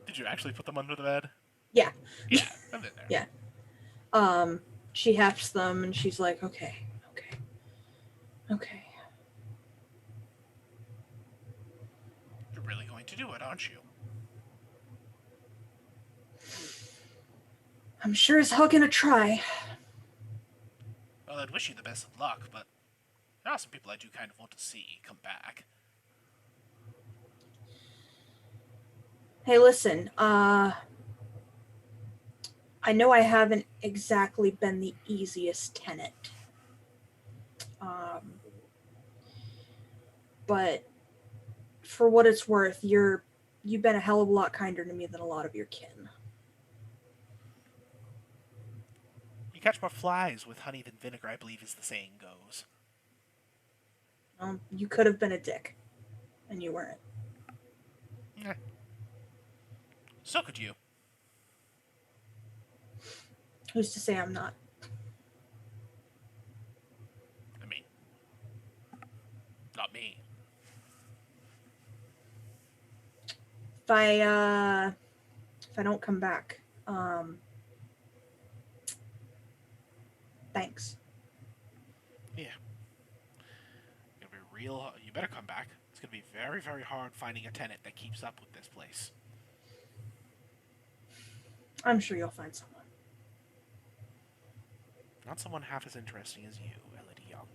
Did you actually put them under the bed? Yeah. Yeah, I've been there. Yeah. She hefts them and she's like, okay. You're really going to do it, aren't you? I'm sure as hell gonna try. Well, I'd wish you the best of luck, but there are some people I do kind of want to see come back. Hey, listen, I know I haven't exactly been the easiest tenant. But for what it's worth, you've been a hell of a lot kinder to me than a lot of your kin. You catch more flies with honey than vinegar, I believe is the saying goes. You could have been a dick, and you weren't. So could you. Who's to say I'm not? I mean, not me. If I don't come back, thanks. Yeah. It'll be real. You better come back. It's going to be very, very hard finding a tenant that keeps up with this place. I'm sure you'll find someone. Not someone half as interesting as you, Elodie Young.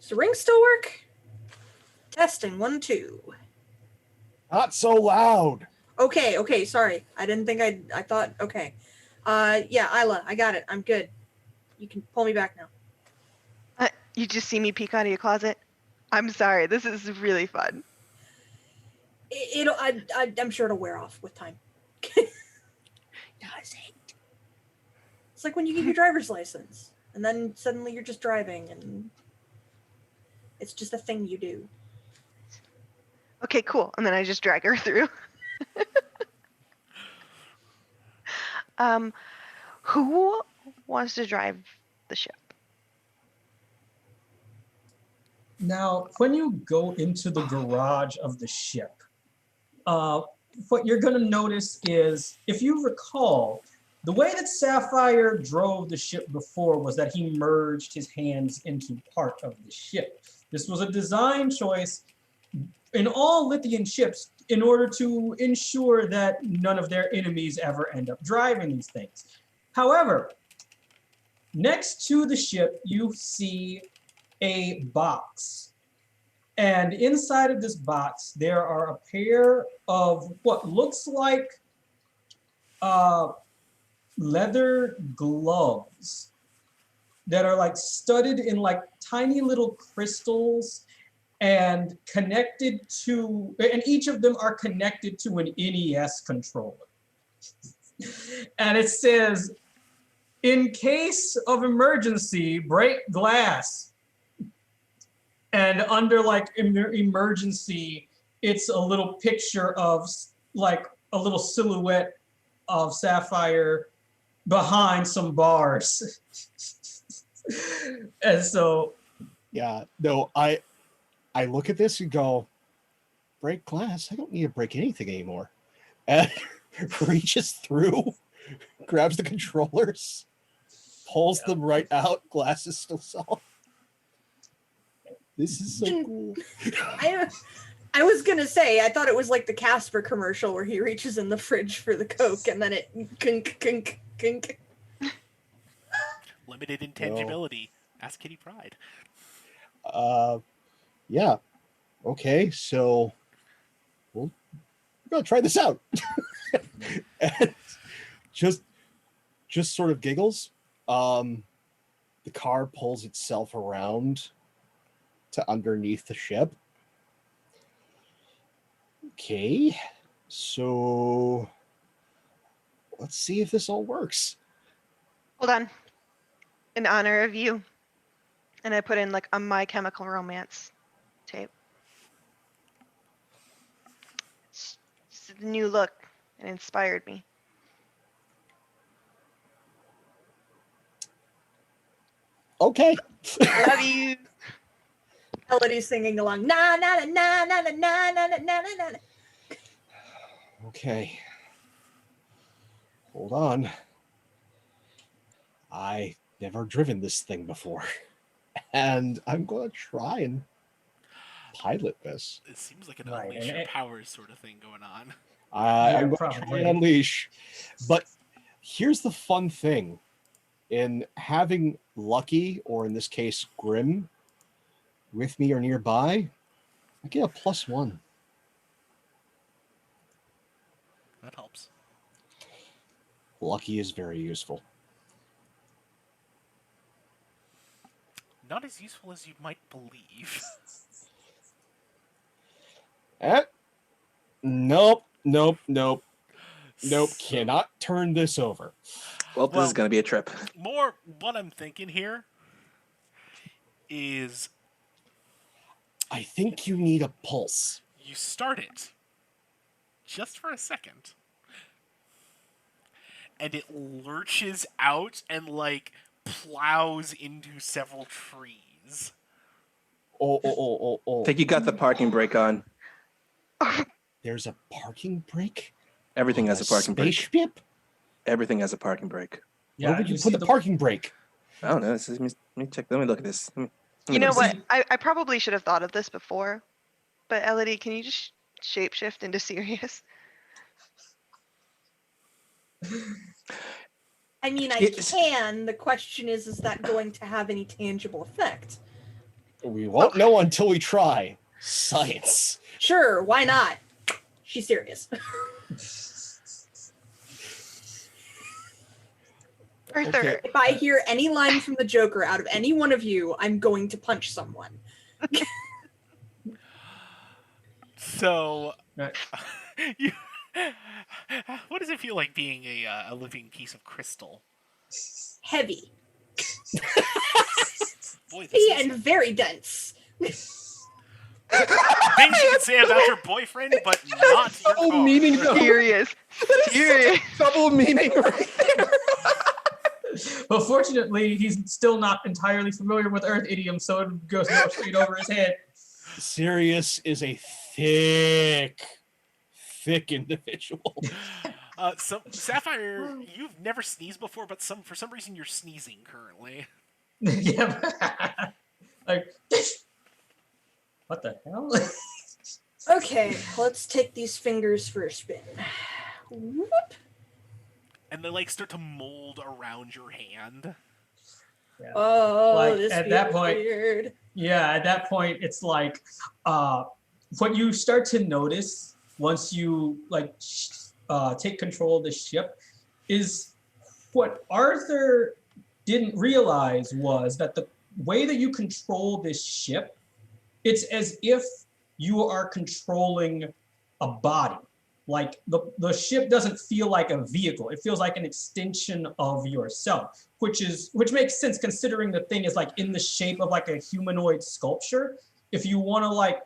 Does the ring still work? Testing 1, 2. Not so loud. Okay, sorry. I didn't think I thought, okay. Yeah, Isla, I got it. I'm good. You can pull me back now. You just see me peek out of your closet? I'm sorry. This is really fun. I'm sure it'll wear off with time. Does it? It's like when you get your driver's license and then suddenly you're just driving and it's just a thing you do. Okay, cool. And then I just drag her through. Who wants to drive the ship? Now, when you go into the garage of the ship, what you're going to notice is, if you recall, the way that Sapphire drove the ship before was that he merged his hands into part of the ship. This was a design choice in all Lithian ships in order to ensure that none of their enemies ever end up driving these things. However, next to the ship, you see a box. And inside of this box, there are a pair of what looks like leather gloves that are like studded in like tiny little crystals and connected to, and each of them are connected to an NES controller. And it says, in case of emergency, break glass. And under like emergency, it's a little picture of like a little silhouette of Sapphire behind some bars. And so, yeah, no, I look at this and go, break glass? I don't need to break anything anymore. And reaches through, grabs the controllers, pulls them right out. Glasses still soft. This is so cool. I was gonna say, I thought it was like the Casper commercial where he reaches in the fridge for the Coke and then it kink, kink, kink. Limited intangibility. Ask Kitty Pryde. Yeah. Okay, so we're gonna try this out. And just sort of giggles. The car pulls itself around to underneath the ship. Okay, so let's see if this all works. Hold on. In honor of you. And I put in like a My Chemical Romance tape. It's a new look. It inspired me. Okay. Love you. Melody's singing along. Na na na na na na na na na na na. Okay. Hold on. I never driven this thing before. And I'm going to try and pilot this. It seems like an Right, unleash and your it- powers sort of thing going on. I'm going to try probably. and unleash. But here's the fun thing. In having Lucky, or in this case, Grim, with me or nearby, I get a +1. That helps. Lucky is very useful. Not as useful as you might believe. Nope. So- Cannot turn this over. Well, this is going to be a trip. More what I'm thinking here is I think you need a pulse. you start it just for a second, and it lurches out and like plows into several trees. Oh. I think you got the parking brake on. There's a parking brake? Everything on has a parking brake. spaceship? Everything has a parking brake. Where would you see put the parking brake? I don't know. Let me check. Let me look at this. Let me You know look at what? I probably should have thought of this before. But Elodie, can you just shapeshift into Sirius? I mean, I Yes. can. The question is that going to have any tangible effect? We won't know until we try. Science. Sure, why not? She's serious. Arthur, Okay. If I hear any line from the Joker out of any one of you, I'm going to punch someone. So, Right. you, what does it feel like being a living piece of crystal? Heavy. Boy, this Heavy is and very dense. things you can say about your boyfriend, but not your Double car. meaning, though. Sirius. Sirius. Double meaning right there. But fortunately, he's still not entirely familiar with Earth idiom, so it goes more straight over his head. Sirius is a thick individual. So Sapphire, you've never sneezed before, but for some reason you're sneezing currently. Yeah. Like, what the hell? Okay, let's take these fingers for a spin. Whoop. And they like start to mold around your hand. Oh, Like, this at that feels point- weird. Yeah, at that point, it's like what you start to notice once you like take control of the ship is what Arthur didn't realize was that the way that you control this ship, it's as if you are controlling a body. Like the ship doesn't feel like a vehicle. It feels like an extension of yourself, which makes sense considering the thing is like in the shape of like a humanoid sculpture. If you want to like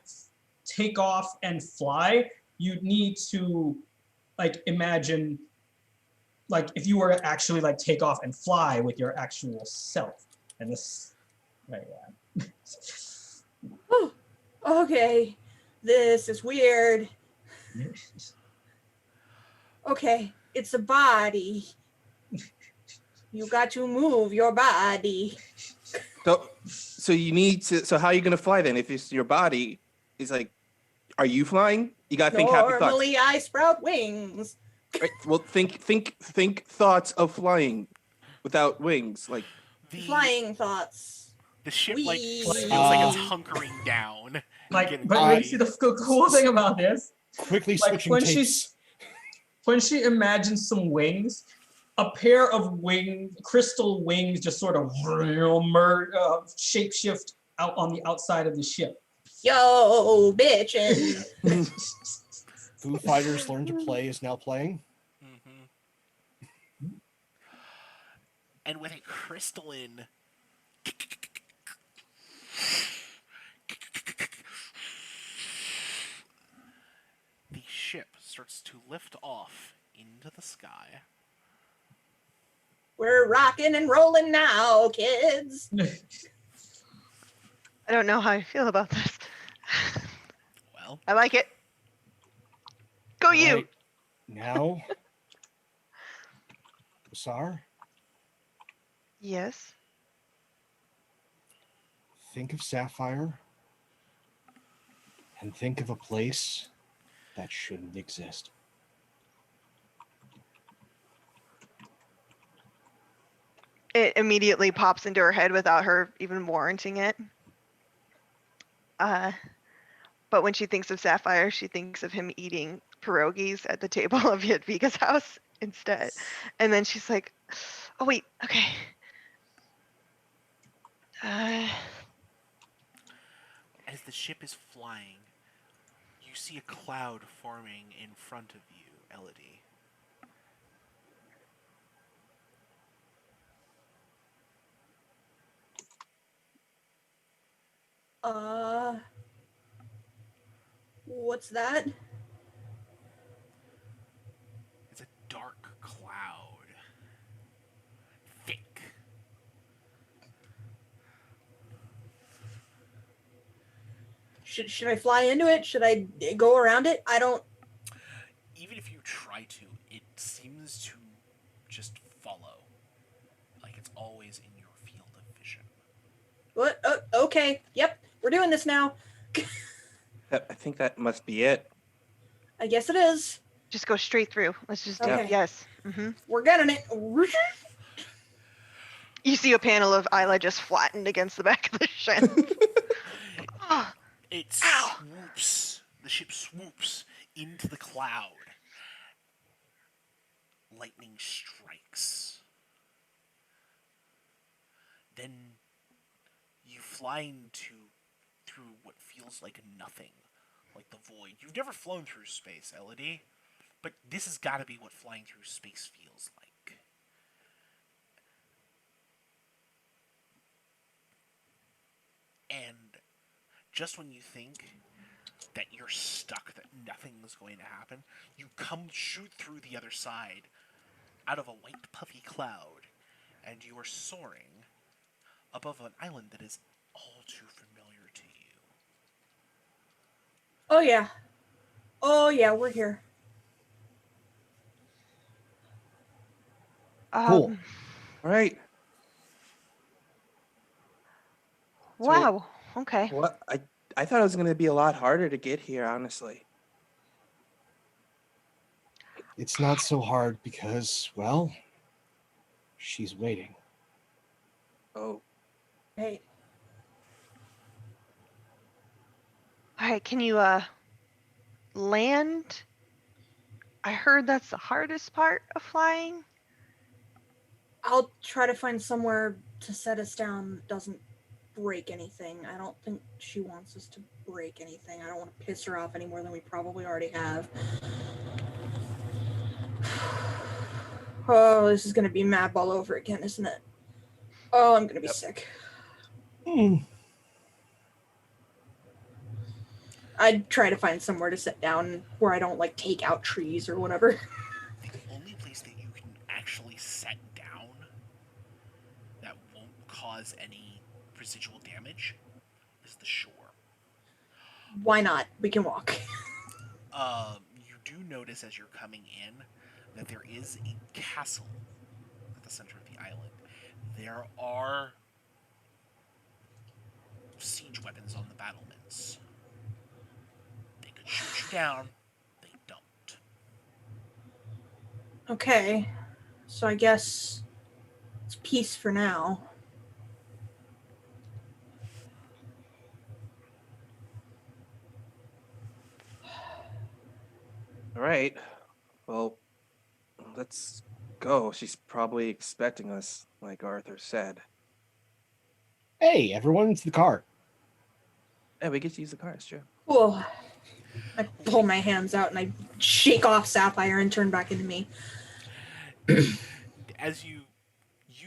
take off and fly, you'd need to like imagine like if you were to actually like take off and fly with your actual self. And this, right, yeah. Oh, okay, this is weird. Okay, it's a body. You got to move your body. So you need to. So how are you gonna fly then? If it's your body, is like, are you flying? You gotta think happy thoughts. Normally, I sprout wings. Right. Well, think thoughts of flying without wings. Like, The Flying thoughts. the ship Whee! feels like it's hunkering down. Like, getting but ready. see, the cool thing about this, Quickly like switching when tapes. she imagines some wings, a pair of crystal wings just sort of shapeshift out on the outside of the ship. Yo, bitchin'. Foo Fighters Learn to Play is now playing. And with a crystalline the ship starts to lift off into the sky. We're rocking and rolling now, kids. I don't know how I feel about this. Well, I like it. Go you. Right. Now, Sar, Yes. think of Sapphire and think of a place that shouldn't exist. It immediately pops into her head without her even warranting it. But when she thinks of Sapphire, she thinks of him eating pierogies at the table of Yadviga's house instead. And then she's like, oh, wait, okay. as the ship is flying, you see a cloud forming in front of you, Elodie. What's that? It's a dark cloud. Thick. Should I fly into it? Should I go around it? I don't. Even if you try to, it seems to just follow. Like it's always in your field of vision. What? Okay. Yep. We're doing this now. I think that must be it. I guess it is. Just go straight through. Let's just do Okay. it. Yes. Mm-hmm. We're getting it. You see a panel of Isla just flattened against the back of the ship. It Ow. swoops. The ship swoops into the cloud. Lightning strikes. Then you fly through what feels like nothing, like the void. You've never flown through space, Elodie, but this has got to be what flying through space feels like. And just when you think that you're stuck, that nothing is going to happen, you shoot through the other side out of a white puffy cloud, and you are soaring above an island that is all too familiar to you. Oh yeah. Oh yeah. We're here. Cool. All right. Wow. Okay. What I thought it was going to be a lot harder to get here, honestly. It's not so hard because, well, she's waiting. Oh, Hey. All right. Can you land? I heard that's the hardest part of flying. I'll try to find somewhere to set us down that doesn't break anything. I don't think she wants us to break anything. I don't want to piss her off any more than we probably already have. Oh, this is going to be map all over again, isn't it? Oh, I'm going to be sick. I'd try to find somewhere to sit down where I don't, like, take out trees or whatever. The only place that you can actually set down that won't cause any residual damage is the shore. Why not? We can walk. You do notice as you're coming in that there is a castle at the center of the island. There are siege weapons on the battlements. They could shoot you down. They don't. Okay. So I guess it's peace for now. All right. Well, let's go. She's probably expecting us, like Arthur said. Hey, everyone, to the car. Yeah, we get to use the car. It's true. Cool. I pull my hands out and I shake off Sapphire and turn back into me. As you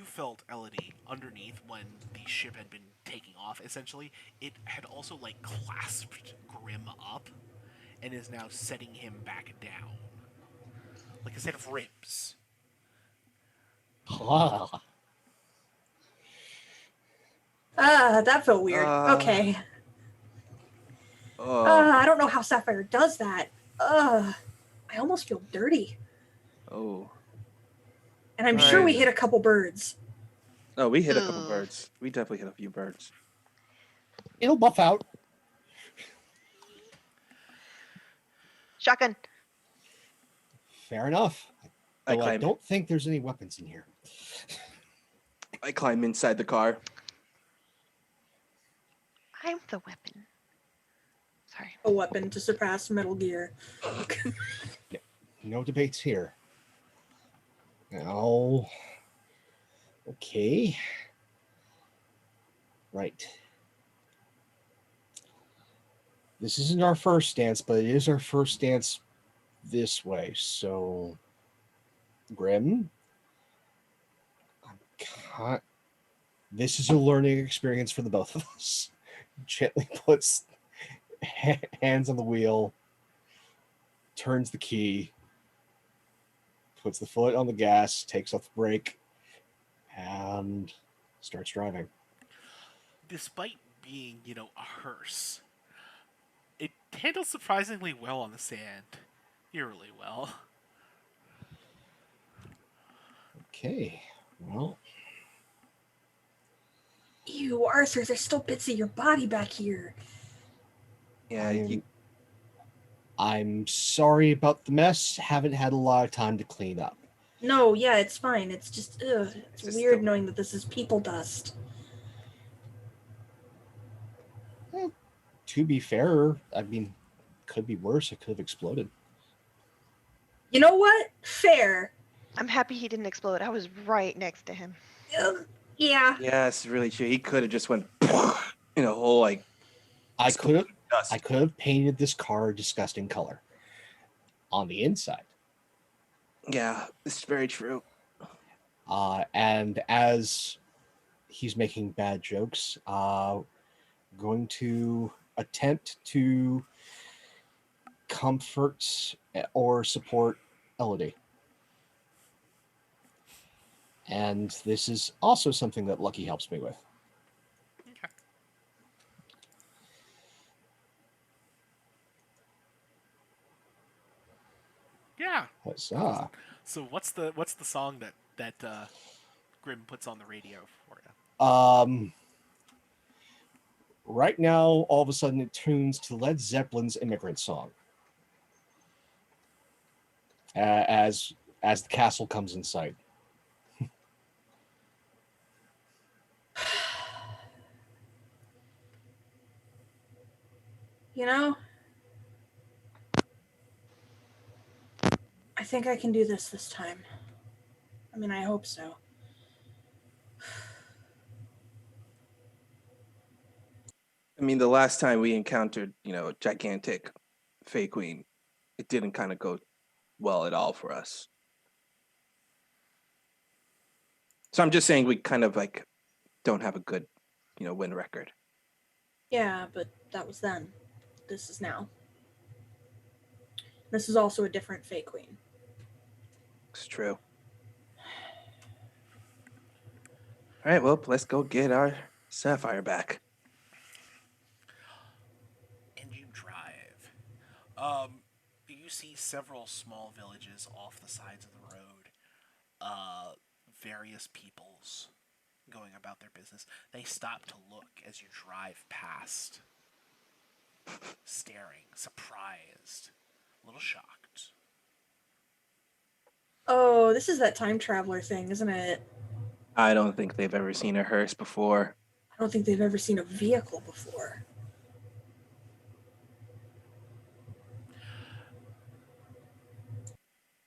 felt Elodie underneath when the ship had been taking off, essentially, it had also like clasped Grim up and is now setting him back down. Like a set of ribs. Ah, That felt weird. Okay. I don't know how Sapphire does that. I almost feel dirty. Oh. And I'm sure we Right. hit a couple birds. Oh, we hit a couple Ugh. birds. We definitely hit a few birds. it'll buff out. Shotgun. Fair enough. I Though I climb. don't think there's any weapons in here. I climb inside the car. I'm the weapon. Sorry. A weapon to surpass Metal Gear. No debates here. Now, okay. Right. This isn't our first dance, but it is our first dance this way. So, Grim, this is a learning experience for the both of us. Gently puts hands on the wheel, turns the key, puts the foot on the gas, takes off the brake, and starts driving. Despite being, a hearse, it handles surprisingly well on the sand. Eerily well. Okay, well, Ew, Arthur, there's still bits of your body back here. Yeah, I'm sorry about the mess. Haven't had a lot of time to clean up. No, yeah, it's fine. It's just, it's Just weird the- knowing that this is people dust. To be fair, I mean, could be worse. It could have exploded. You know what? Fair. I'm happy he didn't explode. I was right next to him. Yeah. yeah, it's really true. He could have just went in a whole like I could have dust. painted this car a disgusting color on the inside. Yeah, it's very true. And as he's making bad jokes, going to attempt to comfort or support Elodie. And this is also something that Lucky helps me with. Okay. Yeah. Huzzah. So what's the song that Grim puts on the radio for you? Right now, all of a sudden, it tunes to Led Zeppelin's "Immigrant Song" as the castle comes in sight. You know, I think I can do this time. I mean, I hope so. I mean, the last time we encountered, a gigantic Fey Queen, it didn't kind of go well at all for us. So I'm just saying we kind of like don't have a good, win record. Yeah, but that was then. This is now. This is also a different Fey Queen. It's true. All right, well, let's go get our Sapphire back. And you drive. You see several small villages off the sides of the road. various peoples going about their business. They stop to look as you drive past, staring, surprised, a little shocked. Oh, this is that time traveler thing, isn't it? I don't think they've ever seen a hearse before. I don't think they've ever seen a vehicle before.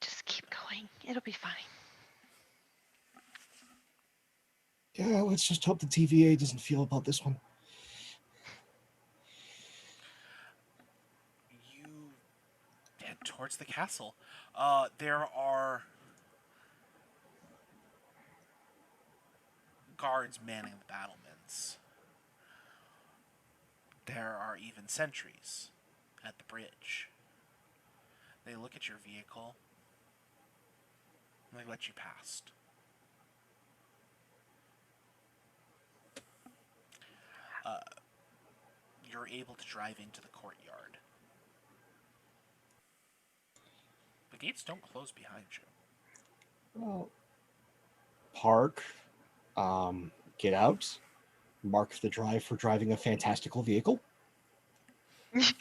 Just keep going. It'll be fine. Yeah, let's just hope the TVA doesn't feel about this one. You head towards the castle. There are guards manning the battlements. There are even sentries at the bridge. They look at your vehicle and they let you past. You're able to drive into the courtyard. The gates don't close behind you. Well, park, get out, mark the drive for driving a fantastical vehicle. Just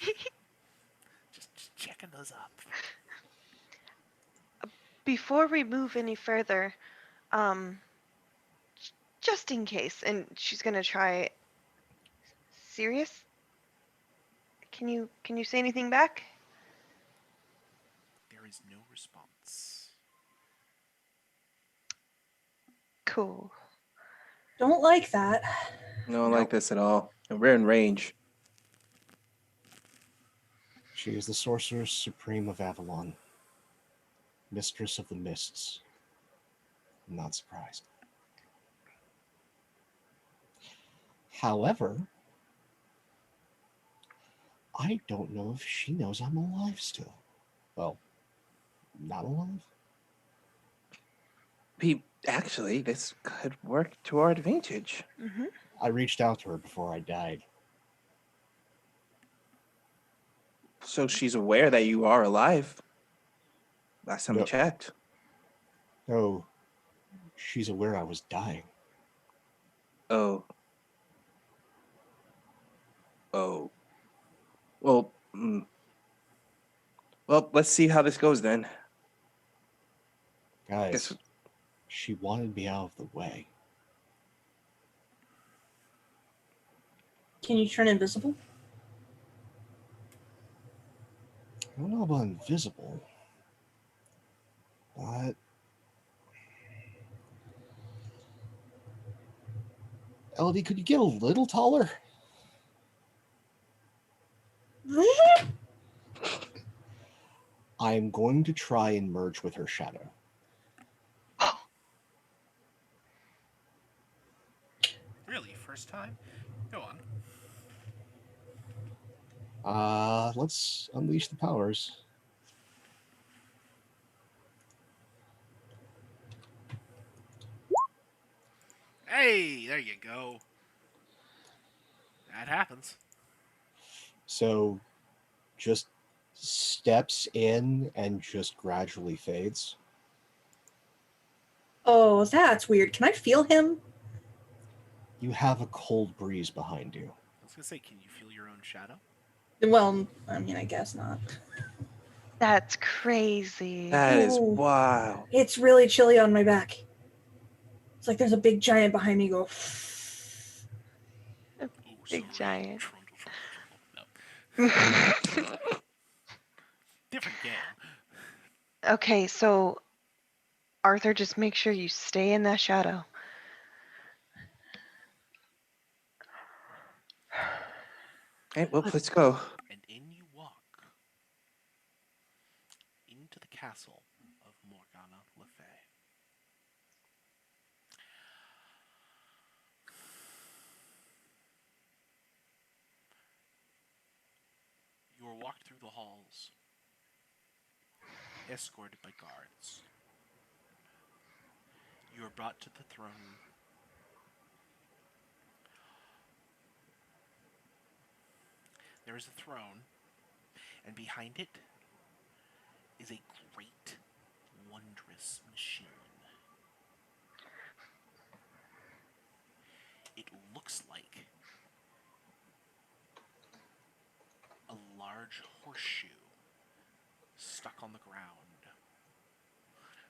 checking those up. Before we move any further, just in case, and she's gonna try. Sirius, can you say anything back? There is no response. Cool. Don't like that. No, like this at all. And we're in range. She is the Sorceress Supreme of Avalon, Mistress of the Mists. I'm not surprised. However, I don't know if she knows I'm alive still. Well, not alive? Actually, this could work to our advantage. Mm-hmm. I reached out to her before I died. So she's aware that you are alive. Last time we No. checked. No, she's aware I was dying. Oh. Well, well, let's see how this goes then. Guys, Guess- she wanted me out of the way. Can you turn invisible? I don't know about invisible, but Elodie, could you get a little taller? I'm going to try and merge with her shadow. Really? First time? Go on. Let's unleash the powers. Hey, there you go. That happens. So just steps in and just gradually fades. Oh, that's weird. Can I feel him? You have a cold breeze behind you. I was gonna say, can you feel your own shadow? Well, I mean, I guess not. That's crazy. That is Ooh. wow. It's really chilly on my back. It's like there's a big giant behind me go. Ooh, Big giant. No. Different game. Okay, so Arthur, just make sure you stay in that shadow. Hey, well, let's go. And in you walk into the castle of Morgana Le Fey. You are walked through the halls, escorted by guards. You are brought to the throne room. There is a throne, and behind it is a great, wondrous machine. it looks like a large horseshoe stuck on the ground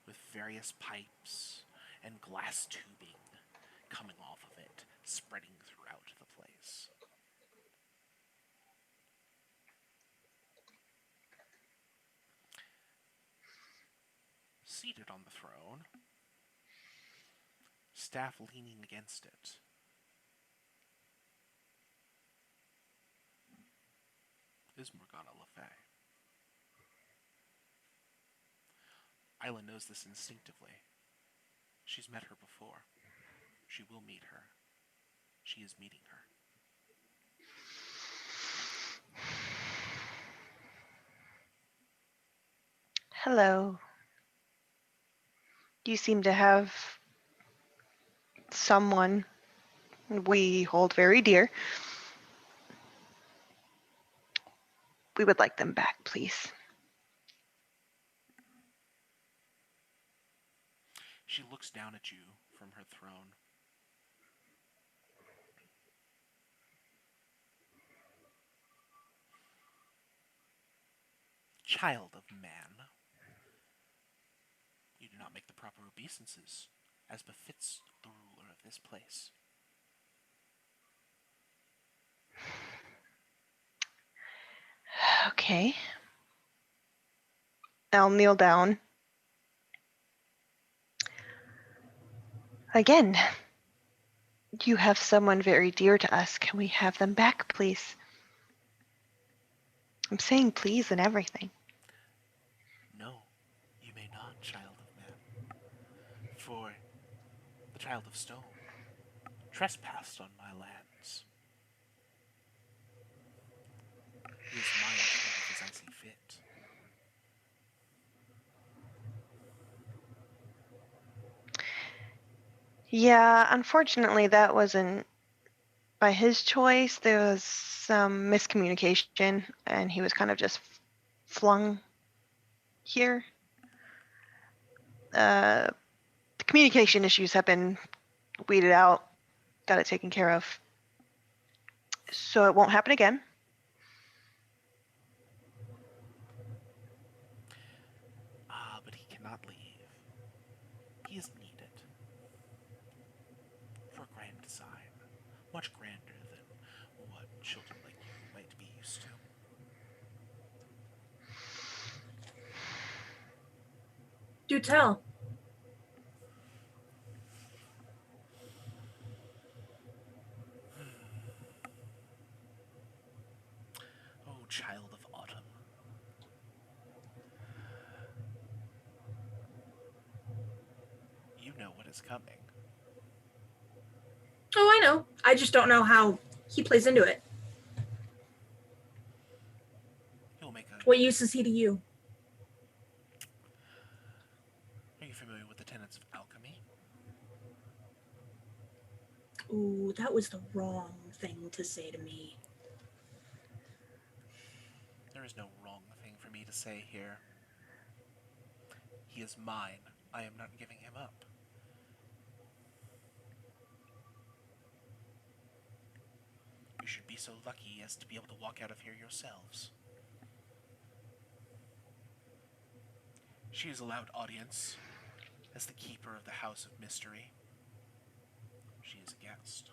with various pipes and glass tubing coming off of it, spreading throughout the place. Seated on the throne, staff leaning against it, is Morgana Le Fey. Isla knows this instinctively. She's met her before. She will meet her. She is meeting her. Hello. You seem to have someone we hold very dear. We would like them back, please. She looks down at you from her throne. Child of man, you do not make the proper obeisances, as befits the ruler of this place. Okay. I'll kneel down. Again, you have someone very dear to us. Can we have them back, please? I'm saying please and everything. No, you may not, child of man, for the child of stone trespassed on my lands. He is mine to do with as I see fit. Yeah, unfortunately, that wasn't by his choice. There was some miscommunication, and he was kind of just flung here. The communication issues have been weeded out, got it taken care of. So it won't happen again. But he cannot leave. He is needed for a grand design, much grander than what children like you might be used to. Do tell. Oh, child of autumn. You know what is coming. Oh, I know. I just don't know how he plays into it. You'll make a... What use is he to you? Are you familiar with the tenets of alchemy? Ooh, that was the wrong thing to say to me. There is no wrong thing for me to say here. He is mine. I am not giving him up. You should be so lucky as to be able to walk out of here yourselves. She is allowed audience as the keeper of the House of Mystery. She is a guest.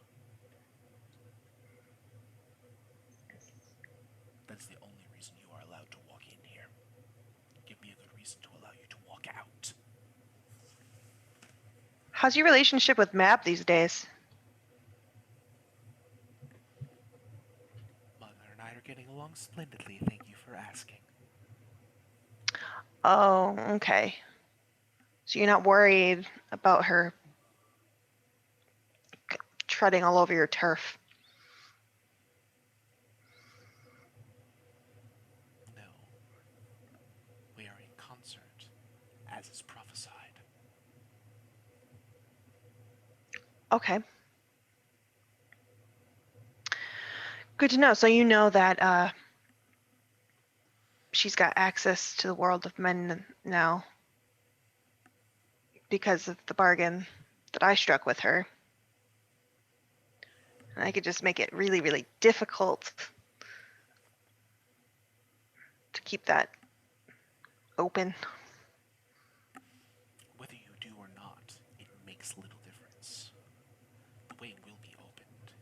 That's the only reason you are allowed to walk in here. Give me a good reason to allow you to walk out. How's your relationship with Mab these days? Mother and I are getting along splendidly, thank you for asking. Oh, okay. So you're not worried about her treading all over your turf? No. We are in concert, as is prophesied. Okay. Good to know. So you know that she's got access to the world of men now because of the bargain that I struck with her. And I could just make it really, really difficult to keep that open. Whether you do or not, it makes little difference. The way will be opened.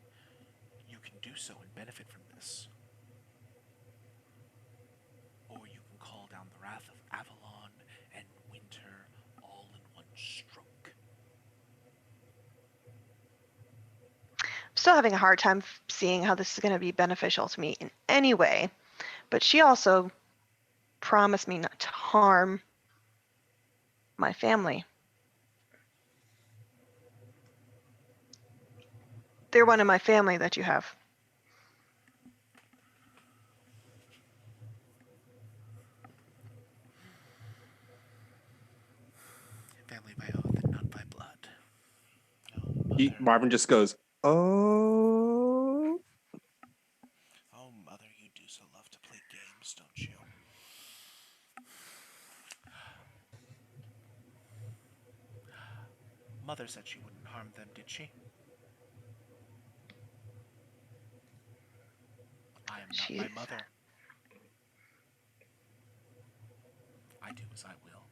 You can do so and benefit from this. Or you can call down the wrath of Avalon and Winter all in one stroke. I'm still having a hard time seeing how this is going to be beneficial to me in any way. But she also promised me not to harm my family. They're one of my family that you have. Family by oath and not by blood. Oh, mother. Marvin just goes, "Oh." Oh, mother, you do so love to play games, don't you? Mother said she wouldn't harm them, did she? I am not my mother. I do as I will.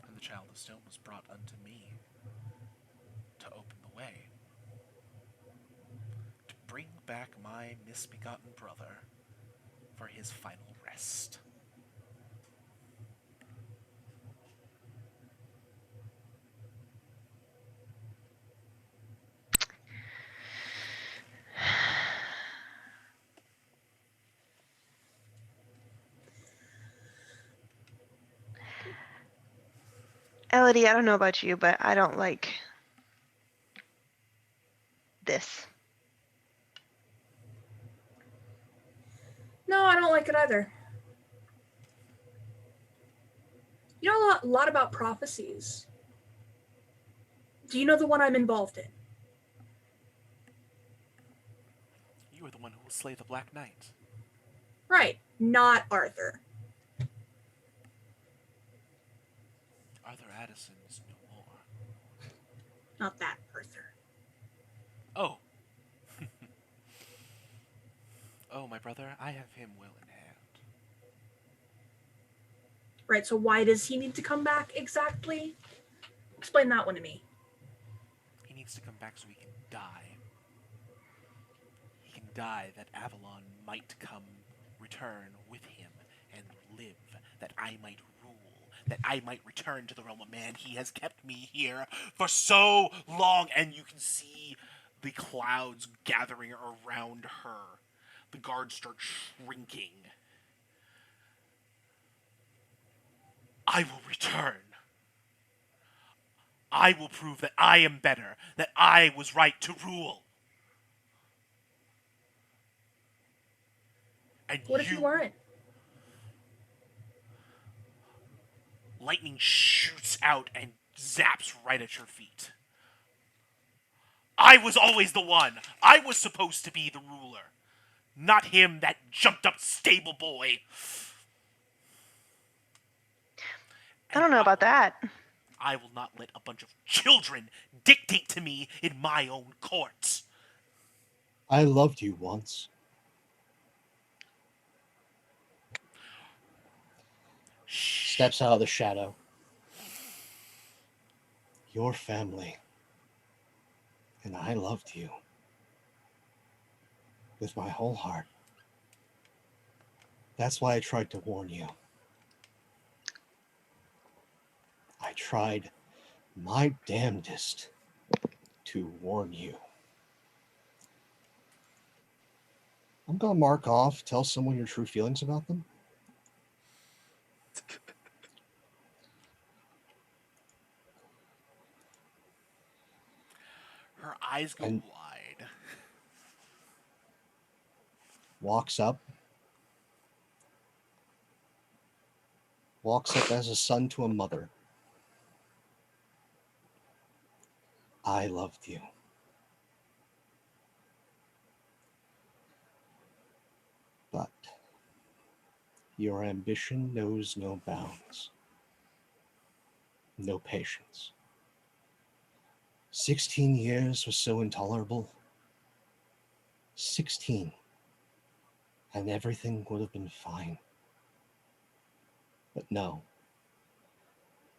And the child of stone was brought unto me to open the way, to bring back my misbegotten brother for his final rest. Elodie, I don't know about you, but I don't like this. No, I don't like it either. You know a lot about prophecies. Do you know the one I'm involved in? You are the one who will slay the Black Knight. Right, not Arthur. Arthur Addison is no more. Not that Arthur. Oh. Oh, my brother, I have him well in hand. Right, so why does he need to come back exactly? Explain that one to me. He needs to come back so he can die. He can die that Avalon might return with him and live, that I might rule, that I might return to the realm of man. He has kept me here for so long, and you can see the clouds gathering around her. The guards start shrinking. I will return. I will prove that I am better, that I was right to rule. And What if you aren't? Lightning shoots out and zaps right at your feet. I was always the one. I was supposed to be the ruler. Not him, that jumped up stable boy. I don't know about that. I will not let a bunch of children dictate to me in my own courts. I loved you once. Steps out of the shadow. Your family. And I loved you. With my whole heart. That's why I tried to warn you. I tried my damnedest to warn you. I'm gonna mark off, tell someone your true feelings about them. Her eyes go wide. Walks up as a son to a mother. I loved you. But your ambition knows no bounds, no patience. 16 years was so intolerable. 16. And everything would have been fine. But no,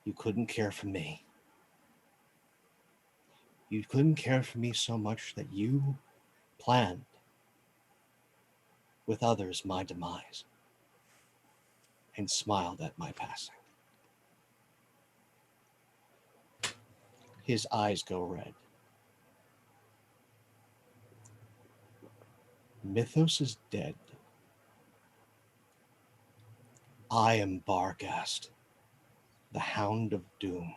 you couldn't care for me. You couldn't care for me so much that you planned with others my demise and smiled at my passing. His eyes go red. Mythos is dead. I am Barghast, the Hound of Doom.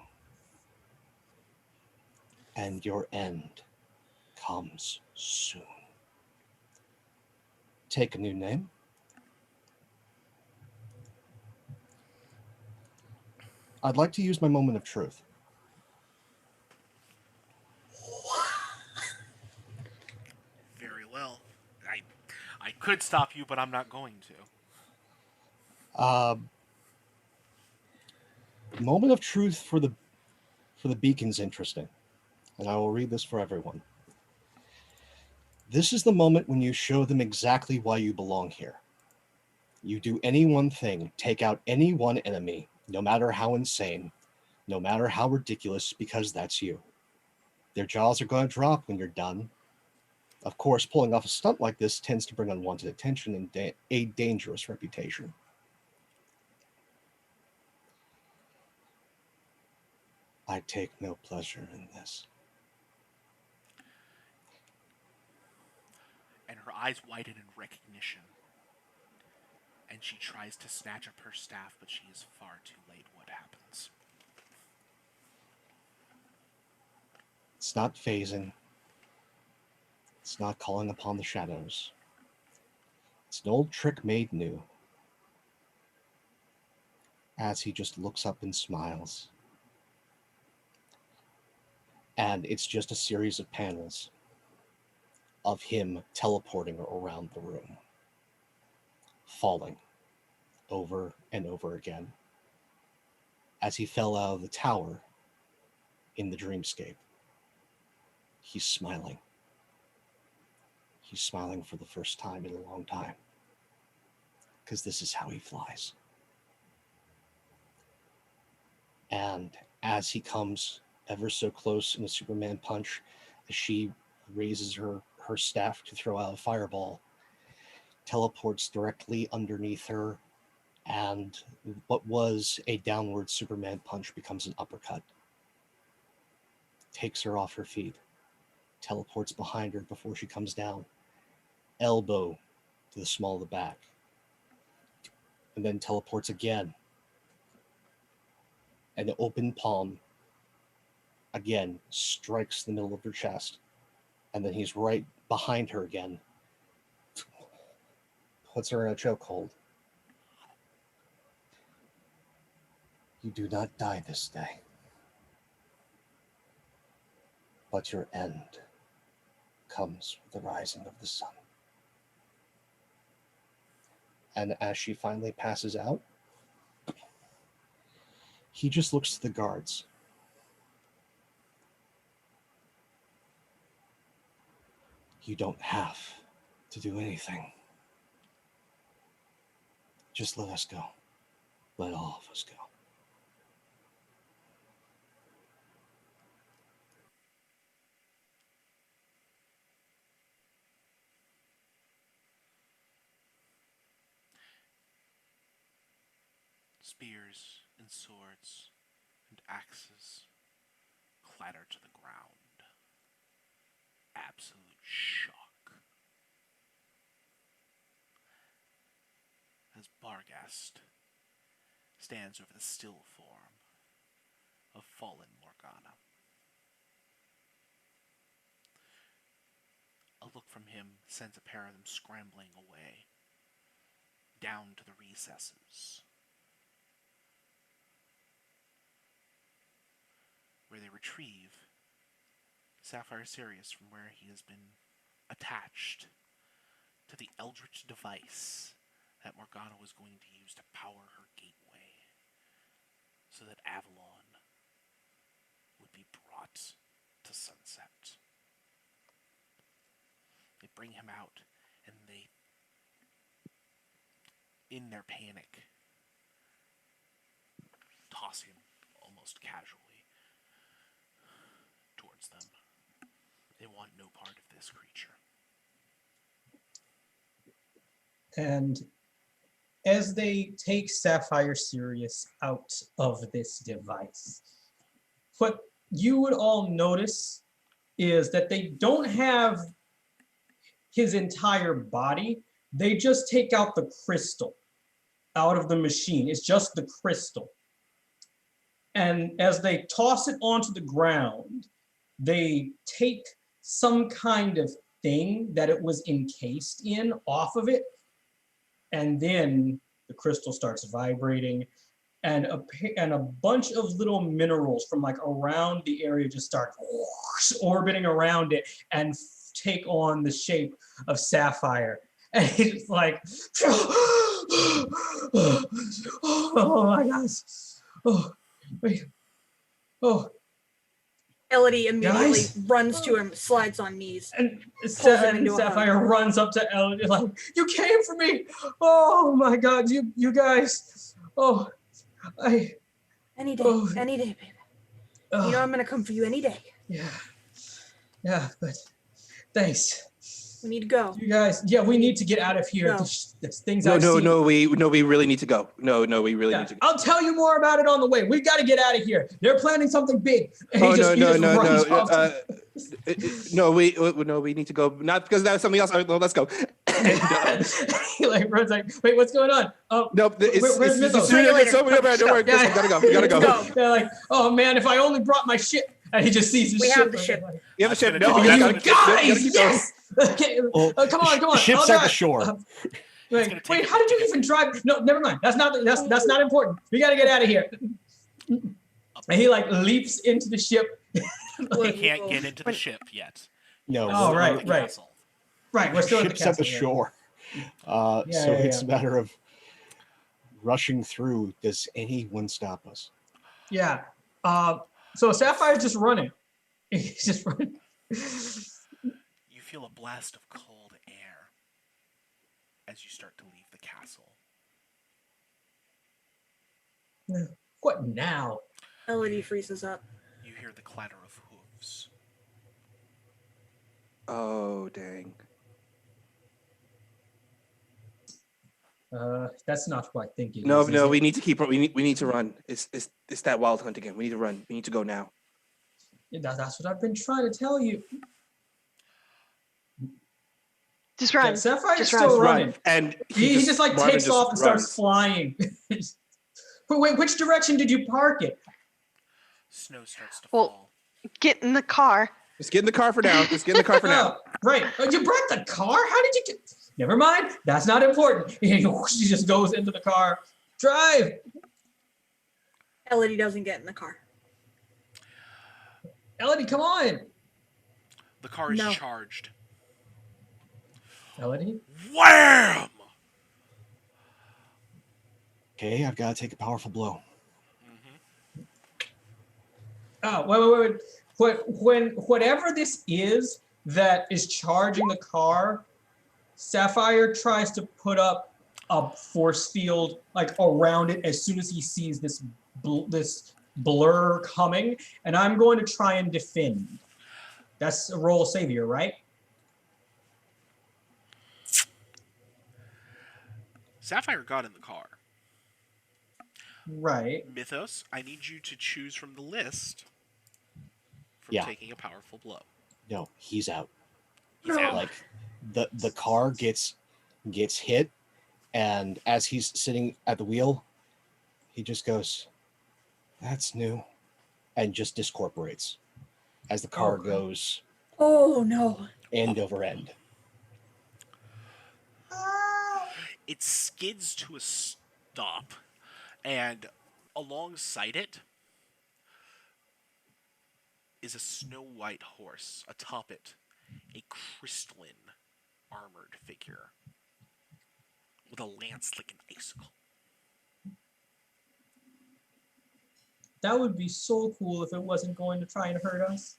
And your end comes soon. Take a new name. I'd like to use my moment of truth. Very well. I could stop you, but I'm not going to. Moment of truth for the beacon's interesting, and I will read this for everyone. This is the moment when you show them exactly why you belong here. You do any one thing, take out any one enemy, no matter how insane, no matter how ridiculous, because that's you. Their jaws are going to drop when you're done. Of course, pulling off a stunt like this tends to bring unwanted attention and a dangerous reputation. I take no pleasure in this. And her eyes widen in recognition. And she tries to snatch up her staff, but she is far too late. What happens? It's not phasing. It's not calling upon the shadows. It's an old trick made new. As he just looks up and smiles. And it's just a series of panels of him teleporting around the room, falling over and over again as he fell out of the tower in the dreamscape. He's smiling. He's smiling for the first time in a long time, because this is how he flies. And as he comes ever so close in a Superman punch, as she raises her staff to throw out a fireball, teleports directly underneath her, and what was a downward Superman punch becomes an uppercut. Takes her off her feet, teleports behind her before she comes down, elbow to the small of the back, and then teleports again. An open palm again strikes the middle of her chest, and then he's right behind her again, puts her in a chokehold. You do not die this day, but your end comes with the rising of the sun. And as she finally passes out, he just looks to the guards. You don't have to do anything. Just let us go. Let all of us go. Spears and swords and axes clatter to the ground. Absolute shock. As Barghast stands over the still form of fallen Morgana. A look from him sends a pair of them scrambling away, down to the recesses, where they retrieve Sapphire Sirius from where he has been attached to the eldritch device that Morgana was going to use to power her gateway, so that Avalon would be brought to sunset. They bring him out, and they, in their panic, toss him almost casually towards them. They want no part of this creature. And as they take Sapphire Sirius out of this device, what you would all notice is that they don't have his entire body. They just take out the crystal out of the machine. It's just the crystal. And as they toss it onto the ground, they take some kind of thing that it was encased in off of it. And then the crystal starts vibrating, and a bunch of little minerals from like around the area just start orbiting around it and take on the shape of Sapphire. And he's like, oh my gosh. Oh, wait. Oh. Elodie immediately Guys? runs to him, slides on knees. And, him into a Sapphire runs up to Elodie like, you came for me. Oh my God, you guys. Oh, Any day, Oh. any day, baby. You know I'm gonna come for you any day. Yeah, but thanks. We need to go. You guys, yeah, we need to get out of here. No. There's things No, I've seen. we really need to go. No, we really Yeah, need to go. I'll tell you more about it on the way. We got to get out of here. They're planning something big. And Oh, he just runs off. no, we need to go. Not because that's something else. All right, well, let's go. He like runs like, wait, what's going on? Oh, No, where's Mythos? Don't worry. Yeah. We gotta go. Go. They're like, oh man, if I only brought my ship. And he just sees the We ship. have the ship. You have a ship. That's No, gonna you do gotta that. keep Guys, going. yes. Okay, Well, come on. Ship's Oh, at God. the shore. gonna Wait, take how did you even drive? No, never mind. That's not important. We got to get out of here. And he like leaps into the ship. We can't get into the ship yet. No. Oh, We're right, at the right. castle. Right, we're still Ship's at at the the castle. shore. So it's a matter of rushing through. Does anyone stop us? Yeah. So Sapphire's just running. He's just running. You feel a blast of cold air as you start to leave the castle. What now? Elodie freezes up. You hear the clatter of hooves. Oh, dang. That's not what I think it is. No, is it? we need to keep. We need to run. It's that wild hunt again. We need to run. We need to go now. Yeah, that's what I've been trying to tell you. Just run. Sapphire's Just still run. running. And He just like Marvin takes just off and starts runs. flying. But wait, which direction did you park it? Snow starts to Well- fall. Get in the car. Let's get in the car for now. Oh, right. Oh, you brought the car? How did you get? Never mind. That's not important. He just goes into the car. Drive. Elodie doesn't get in the car. Elodie, come on. The car is No. charged. Elodie? Wham! Okay, I've got to take a powerful blow. Oh, wait. Whatever this is that is charging the car, Sapphire tries to put up a force field like around it as soon as he sees this blur coming, and I'm going to try and defend. That's a roll of savior, right? Sapphire got in the car. Right. Mythos, I need you to choose from the list from Yeah. taking a powerful blow. No, he's out. He's out. Like the car gets hit, and as he's sitting at the wheel, he just goes, "That's new," and just discorporates as the car Oh. goes Oh no. end over end. It skids to a stop, and alongside it is a snow white horse. Atop it, a crystalline armored figure with a lance like an icicle. That would be so cool if it wasn't going to try and hurt us.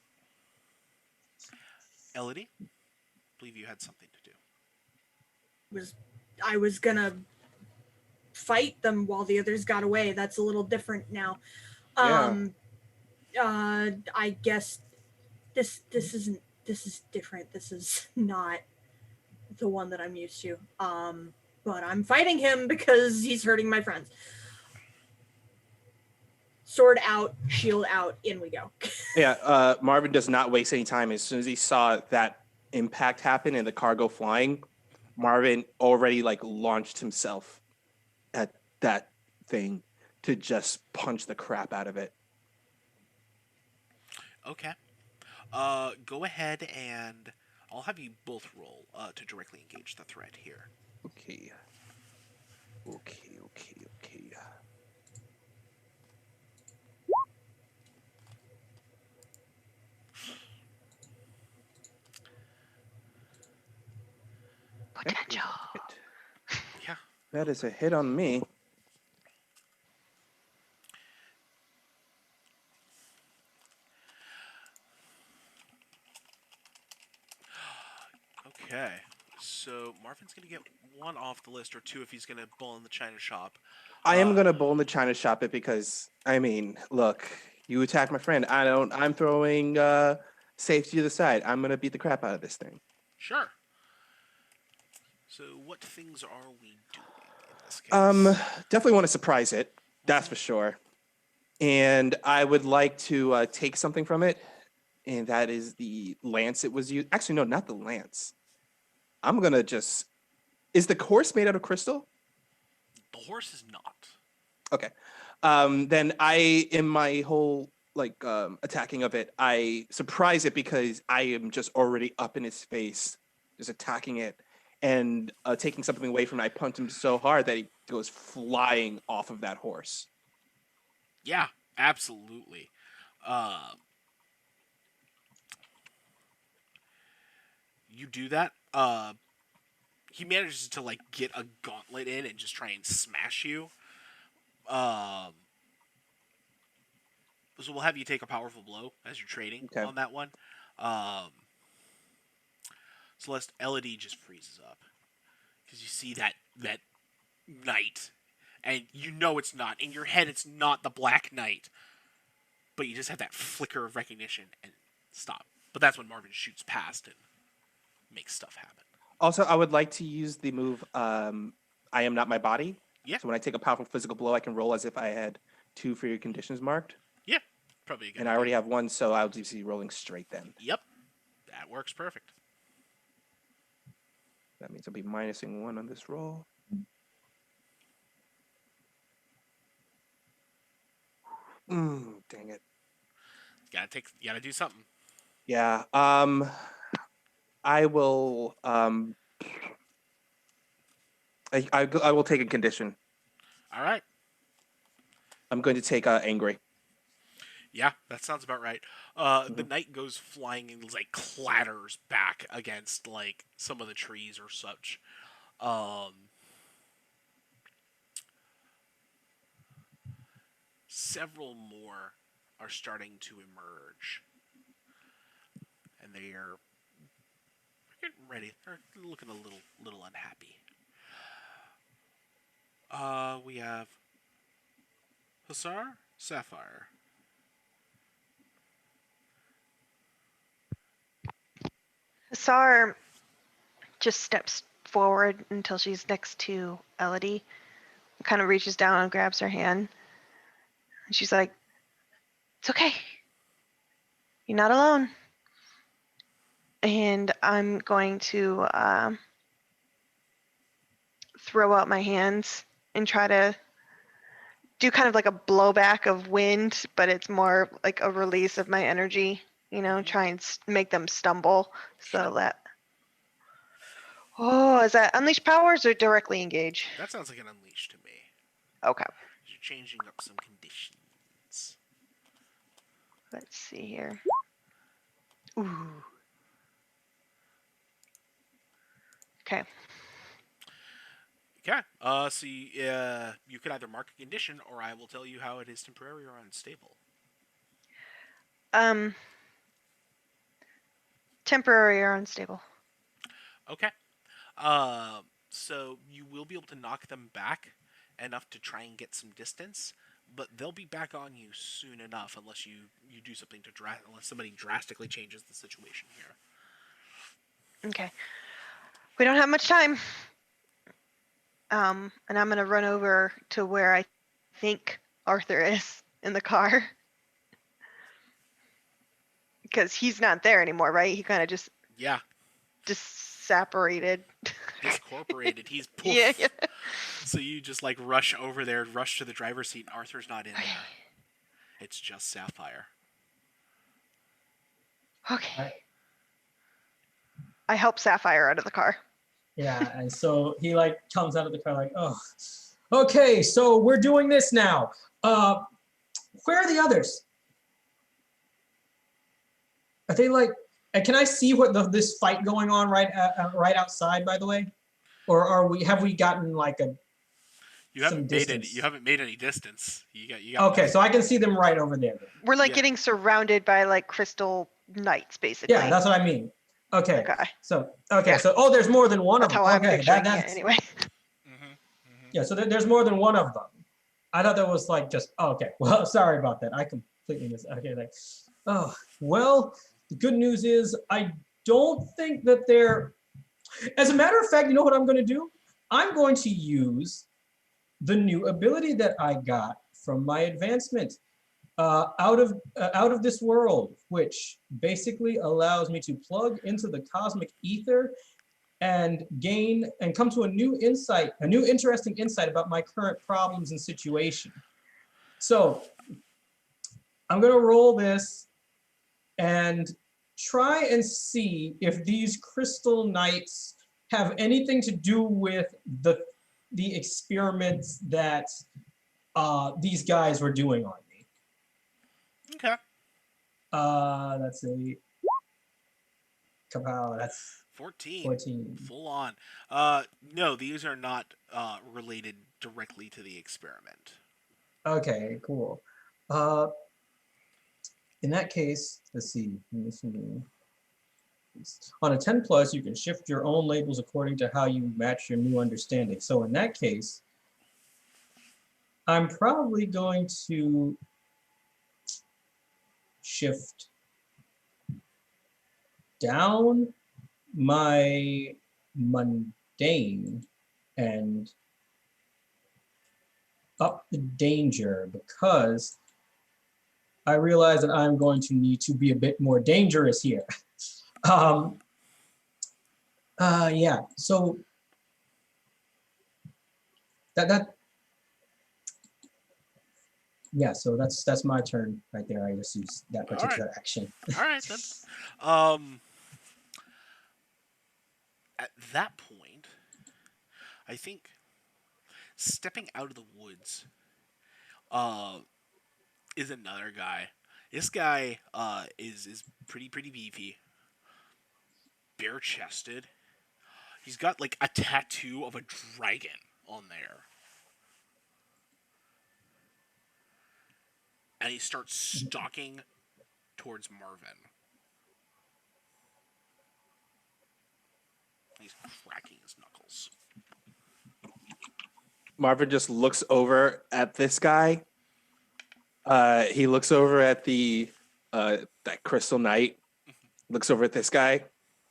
Elodie, I believe you had something to do. Was I was gonna fight them while the others got away. That's a little different now. Yeah. I guess this is different. This is not the one that I'm used to. But I'm fighting him because he's hurting my friends. Sword out, shield out, in we go. Yeah, Marvin does not waste any time. As soon as he saw that impact happen and the car go flying, Marvin already like launched himself at that thing to just punch the crap out of it. Okay. Go ahead and I'll have you both roll to directly engage the threat here. Okay. Okay. Potential. Yeah. That is a hit on me. Okay. So Marvin's gonna get one off the list, or two if he's gonna bull in the china shop. I am gonna bowl in the China shop it because I mean, look, you attack my friend. I'm throwing safety to the side. I'm gonna beat the crap out of this thing. Sure. So what things are we doing in this case? Definitely want to surprise it. That's for sure. And I would like to take something from it, and that is the lance it was used. Actually, no, not the lance. I'm gonna just. Is the horse made out of crystal? The horse is not. Okay. Then in my whole like attacking of it, I surprise it because I am just already up in his face, just attacking it and taking something away from it. I punch him so hard that he goes flying off of that horse. Yeah, absolutely. You do that. He manages to like get a gauntlet in and just try and smash you. Um, so we'll have you take a powerful blow as you're trading Okay. on that one. Celeste Elodie just freezes up because you see that knight, and you know it's not in your head. It's not the Black Knight, but you just have that flicker of recognition and stop. But that's when Marvin shoots past and makes stuff happen. Also, I would like to use the move I am not my body. Yeah. So when I take a powerful physical blow, I can roll as if I had 2 for your conditions marked. Yeah, probably a good And I already have 1, so I'll just be rolling straight then. Yep, that works perfect. That means I'll be minusing 1 on this roll. Dang it. You gotta do something. Yeah. I will. I will take a condition. All right. I'm going to take angry. Yeah, that sounds about right. The knight goes flying and like clatters back against like some of the trees or such. Several more are starting to emerge, and they're getting ready. They're looking a little unhappy. We have Hussar, Sapphire. Hussar just steps forward until she's next to Elodie, kind of reaches down and grabs her hand. And she's like, "It's okay. You're not alone." And I'm going to throw out my hands and try to do kind of like a blowback of wind, but it's more like a release of my energy, try and make them stumble so that. Oh, is that unleash powers or directly engage? That sounds like an unleash to me. Okay. You're changing up some conditions. Let's see here. Ooh. Okay. Okay. So you could either mark a condition, or I will tell you how it is temporary or unstable. Temporary or unstable. Okay. So you will be able to knock them back enough to try and get some distance, but they'll be back on you soon enough unless you do something to unless somebody drastically changes the situation here. Okay. We don't have much time. And I'm gonna run over to where I think Arthur is in the car. Because he's not there anymore, right? He kind of just Yeah, separated. discorporated. He's poof. Yeah, yeah. So you just like rush over there, rush to the driver's seat, and Arthur's not in there. It's just Sapphire. Okay. I help Sapphire out of the car. Yeah, and so he like comes out of the car like, oh, okay, so we're doing this now. Where are the others? Are they like? And can I see what this fight going on right outside? By the way, or have we gotten like a? You haven't made any distance. You got. Okay, so I can see them right over there. Then. We're like getting surrounded by like crystal knights, basically. Yeah, that's what I mean. Okay. Okay. So there's more than one that's of them. How okay, I'm picturing it anyway. Yeah, so there's more than one of them. I thought that was like just okay. Well, sorry about that. I completely missed. Okay, like, oh well. The good news is I don't think that they're. As a matter of fact, you know what I'm going to do? I'm going to use the new ability that I got from my advancement out of this world, which basically allows me to plug into the cosmic ether and come to a new interesting insight about my current problems and situation. So I'm going to roll this and try and see if these crystal knights have anything to do with the experiments that these guys were doing on me. Okay. That's a kapow. That's 14. Full on. No, these are not related directly to the experiment. Okay, cool. In that case, let's see. On a 10 plus, you can shift your own labels according to how you match your new understanding. So in that case, I'm probably going to shift down my mundane and up the danger, because I realize that I'm going to need to be a bit more dangerous here. Yeah, so yeah, so that's my turn right there. I just use that particular action. All right, then. At that point, I think stepping out of the woods is another guy. This guy is pretty beefy, bare chested. He's got like a tattoo of a dragon on there. And he starts stalking towards Marvin. He's cracking his knuckles. Marvin just looks over at this guy. He looks over at that Crystal Knight. Looks over at this guy.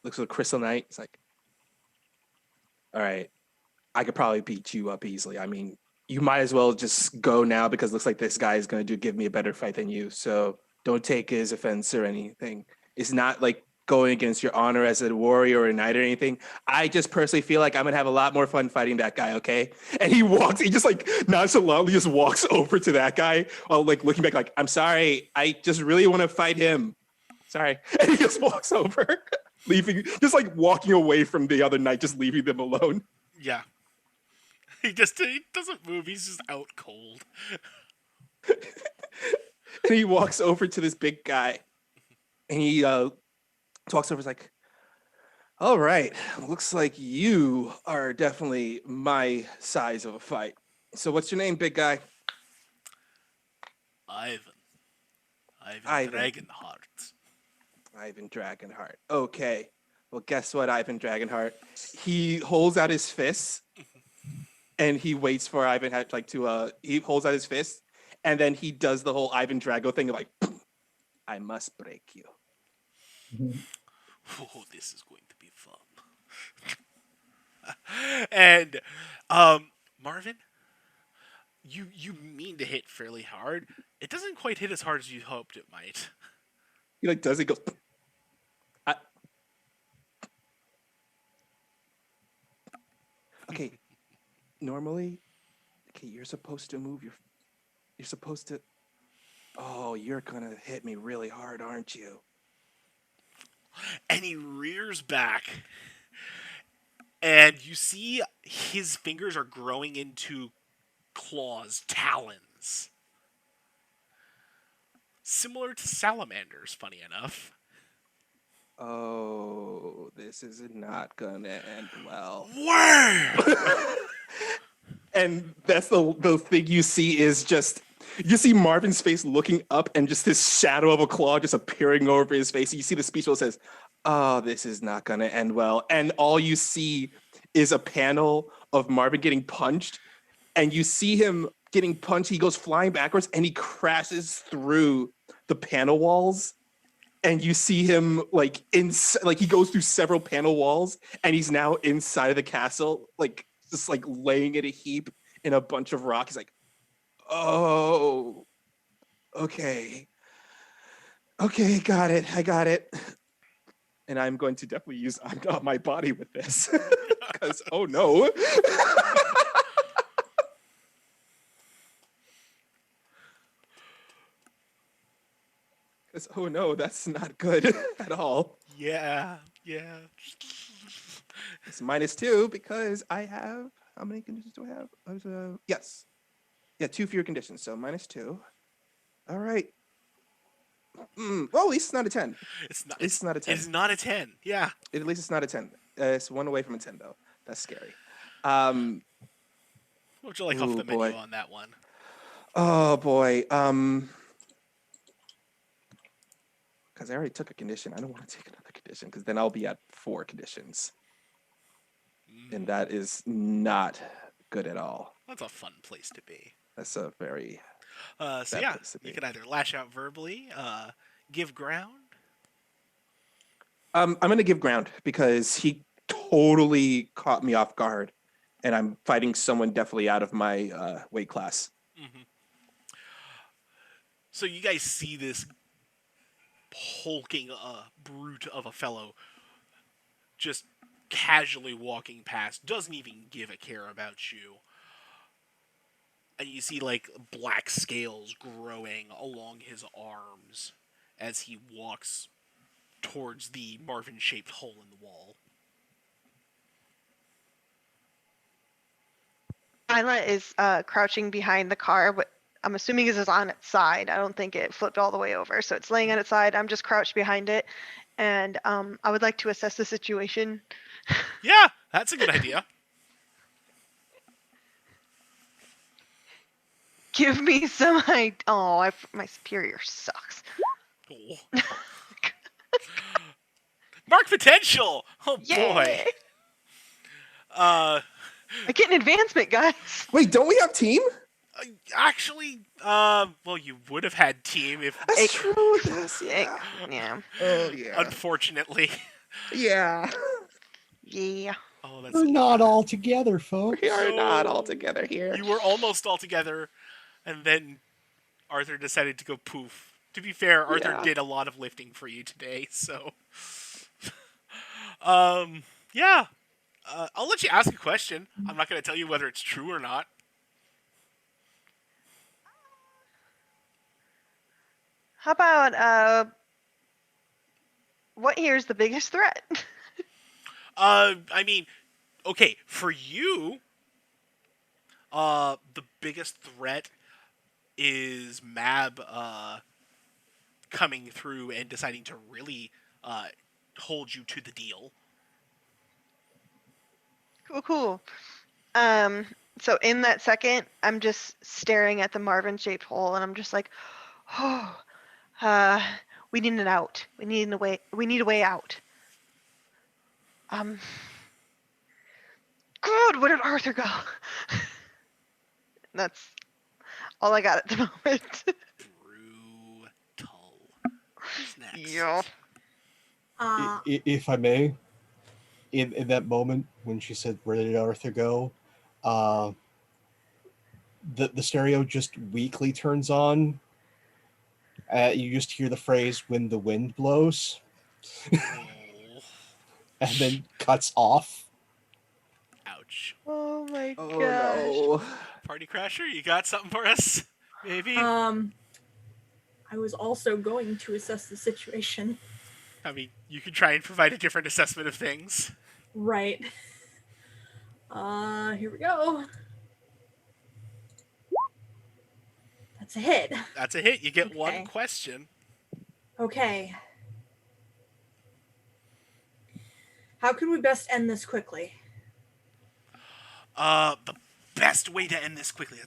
Looks at the Crystal Knight. He's like, all right, I could probably beat you up easily. I mean, you might as well just go now because it looks like this guy is going to give me a better fight than you. So don't take his offense or anything. It's not like going against your honor as a warrior or a knight or anything. I just personally feel like I'm going to have a lot more fun fighting that guy, okay? And he just like nonchalantly just walks over to that guy while like looking back like, I'm sorry, I just really want to fight him. Sorry. And he just walks over, leaving, just like walking away from the other knight, just leaving them alone. Yeah. He doesn't move. He's just out cold. And he walks over to this big guy, and he talks over. He's like, "All right, looks like you are definitely my size of a fight. So, what's your name, big guy?" Ivan Dragonheart. Ivan Dragonheart. Okay. Well, guess what, Ivan Dragonheart? He holds out his fist and he waits for Ivan he holds out his fist and then he does the whole Ivan Drago thing of like, I must break you. Oh, this is going to be fun. And Marvin, you mean to hit fairly hard. It doesn't quite hit as hard as you hoped it might. He like does it goes. I... Okay. Normally, okay, you're supposed to move your. You're supposed to. Oh, you're gonna hit me really hard, aren't you? And he rears back. And you see his fingers are growing into claws, talons. Similar to salamanders, funny enough. Oh, this is not gonna end well. Word! And that's the thing you see is just you see Marvin's face looking up and just this shadow of a claw just appearing over his face. You see the speech that says, "Oh, this is not gonna end well." And all you see is a panel of Marvin getting punched, and you see him getting punched. He goes flying backwards and he crashes through the panel walls. And you see him like he goes through several panel walls and he's now inside of the castle, like just like laying in a heap in a bunch of rock. He's like, oh, okay. Okay, got it. I got it. And I'm going to definitely use my body with this. Because, oh no. Because, oh no, that's not good at all. Yeah. It's -2 because I have, how many conditions do I have? Yes. Yeah, 2 fewer conditions, so -2. All right. Well, at least it's not a 10. It's not. At least it's not a 10. It's not a 10. Yeah. At least it's not a 10. It's 1 away from a 10, though. That's scary. What would you like off ooh, the menu boy. on that one? Oh boy. Because I already took a condition. I don't want to take another condition because then I'll be at 4 conditions. And that is not good at all. That's a fun place to be. That's a very So bad yeah, place to be. you can either lash out verbally, give ground. I'm gonna give ground because he totally caught me off guard, and I'm fighting someone definitely out of my weight class. Mm-hmm. So you guys see this hulking brute of a fellow just casually walking past, doesn't even give a care about you. And you see like black scales growing along his arms as he walks towards the Marvin-shaped hole in the wall. Isla is crouching behind the car, but I'm assuming it is on its side. I don't think it flipped all the way over, so it's laying on its side. I'm just crouched behind it, and I would like to assess the situation. Yeah, that's a good idea. Give me some. My superior sucks. Oh. Mark potential. Oh boy. Yay! I get an advancement, guys. Wait, don't we have team? Actually, well, you would have had team if. That's true. Yes, Yeah. Oh yeah. Unfortunately. Yeah. Yeah. Oh, that's. We're not all together, folks. We are not all together here. You were almost all together, and then Arthur decided to go poof. To be fair, Arthur Yeah. did a lot of lifting for you today, so. Yeah. I'll let you ask a question. I'm not going to tell you whether it's true or not. How about what here is the biggest threat? I mean, okay, for you, the biggest threat is Mab coming through and deciding to really hold you to the deal. Cool. So in that second, I'm just staring at the Marvin-shaped hole, and I'm just like, oh, We need an out. We need a way. We need a way out. Good. Where did Arthur go? That's all I got at the moment. Brutal. Who's next? Yeah. If I may, in that moment when she said, "Where did Arthur go?" Uh, the stereo just weakly turns on. You just hear the phrase "when the wind blows," Oh, and then cuts off. ouch. Oh my Oh gosh. no. Party Crasher, you got something for us? Maybe? I was also going to assess the situation. I mean, you could try and provide a different assessment of things. Right. Here we go. That's a hit. That's a hit. You get Okay. one question. Okay. How can we best end this quickly? The best way to end this quickly.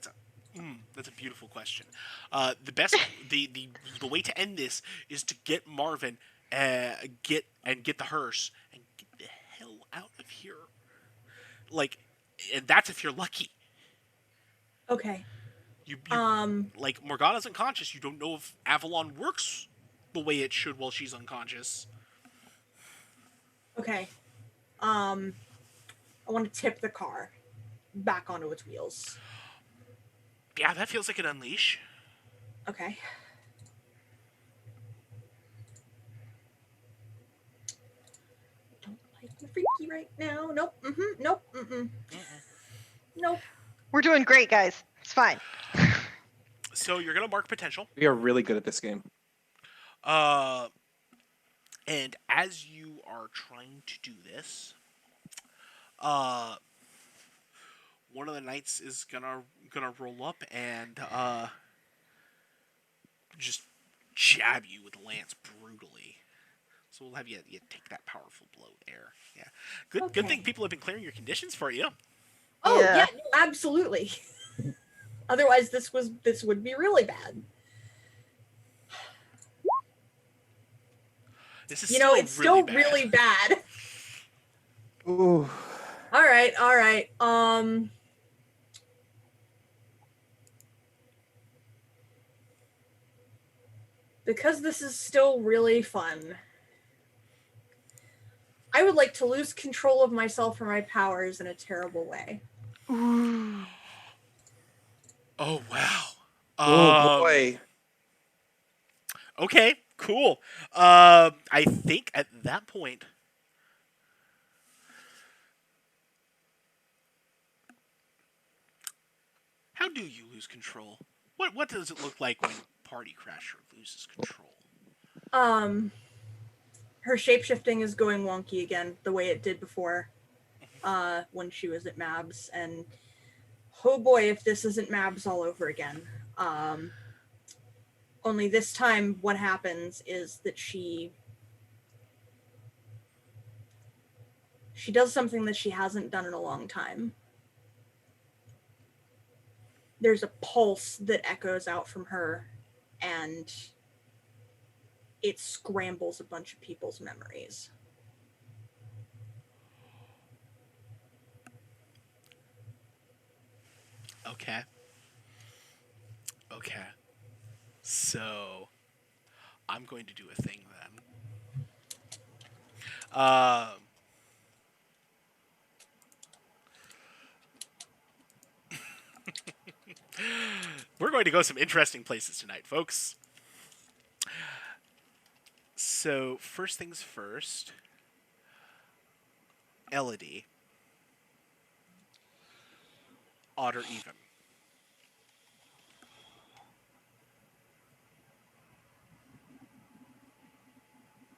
That's a beautiful question. The way to end this is to get Marvin, get the hearse and get the hell out of here. Like, and that's if you're lucky. Okay. You like Morgana's unconscious. You don't know if Avalon works the way it should while she's unconscious. Okay. I want to tip the car back onto its wheels. Yeah, that feels like an unleash. Okay. Don't like the freaky right now. Nope. Nope. Nope. We're doing great, guys. It's fine. So you're gonna mark potential. We are really good at this game. And as you are trying to do this, one of the knights is gonna roll up and just jab you with the lance brutally. So we'll have you take that powerful blow there. Yeah, good Okay. thing people have been clearing your conditions for you. Oh Yeah. yeah, no, absolutely. Otherwise, this would be really bad. This is It's still bad. really bad. Ooh. All right. Because this is still really fun, I would like to lose control of myself or my powers in a terrible way. Ooh. Oh wow. Oh boy. Okay, cool. I think at that point, how do you lose control? What does it look like when Party Crasher loses control? Her shapeshifting is going wonky again, the way it did before, when she was at Mabs, and oh boy, if this isn't Mabs all over again. Only this time, what happens is that she does something that she hasn't done in a long time. There's a pulse that echoes out from her, and it scrambles a bunch of people's memories. Okay. So, I'm going to do a thing then. We're going to go some interesting places tonight, folks. So, first things first, Elodie. Odd or even?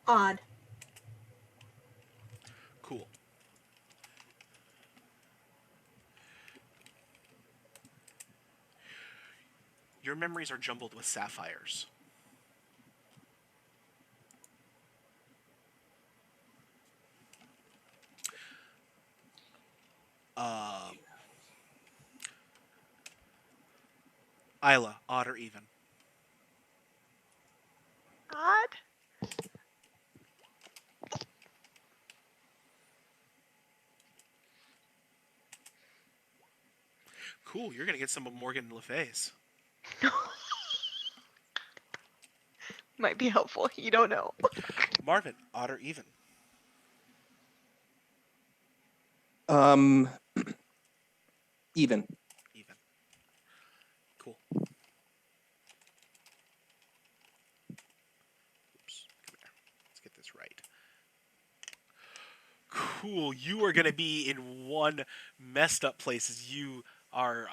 Odd. Cool. Your memories are jumbled with sapphires. Isla, odd or even? Odd? Cool. You're gonna get some of Morgan Le Fay's. Might be helpful. You don't know. Marvin, odd or even? Um, even. Even. Cool. Oops. Come here. Let's get this right. Cool. You are gonna be in one messed up place as you are.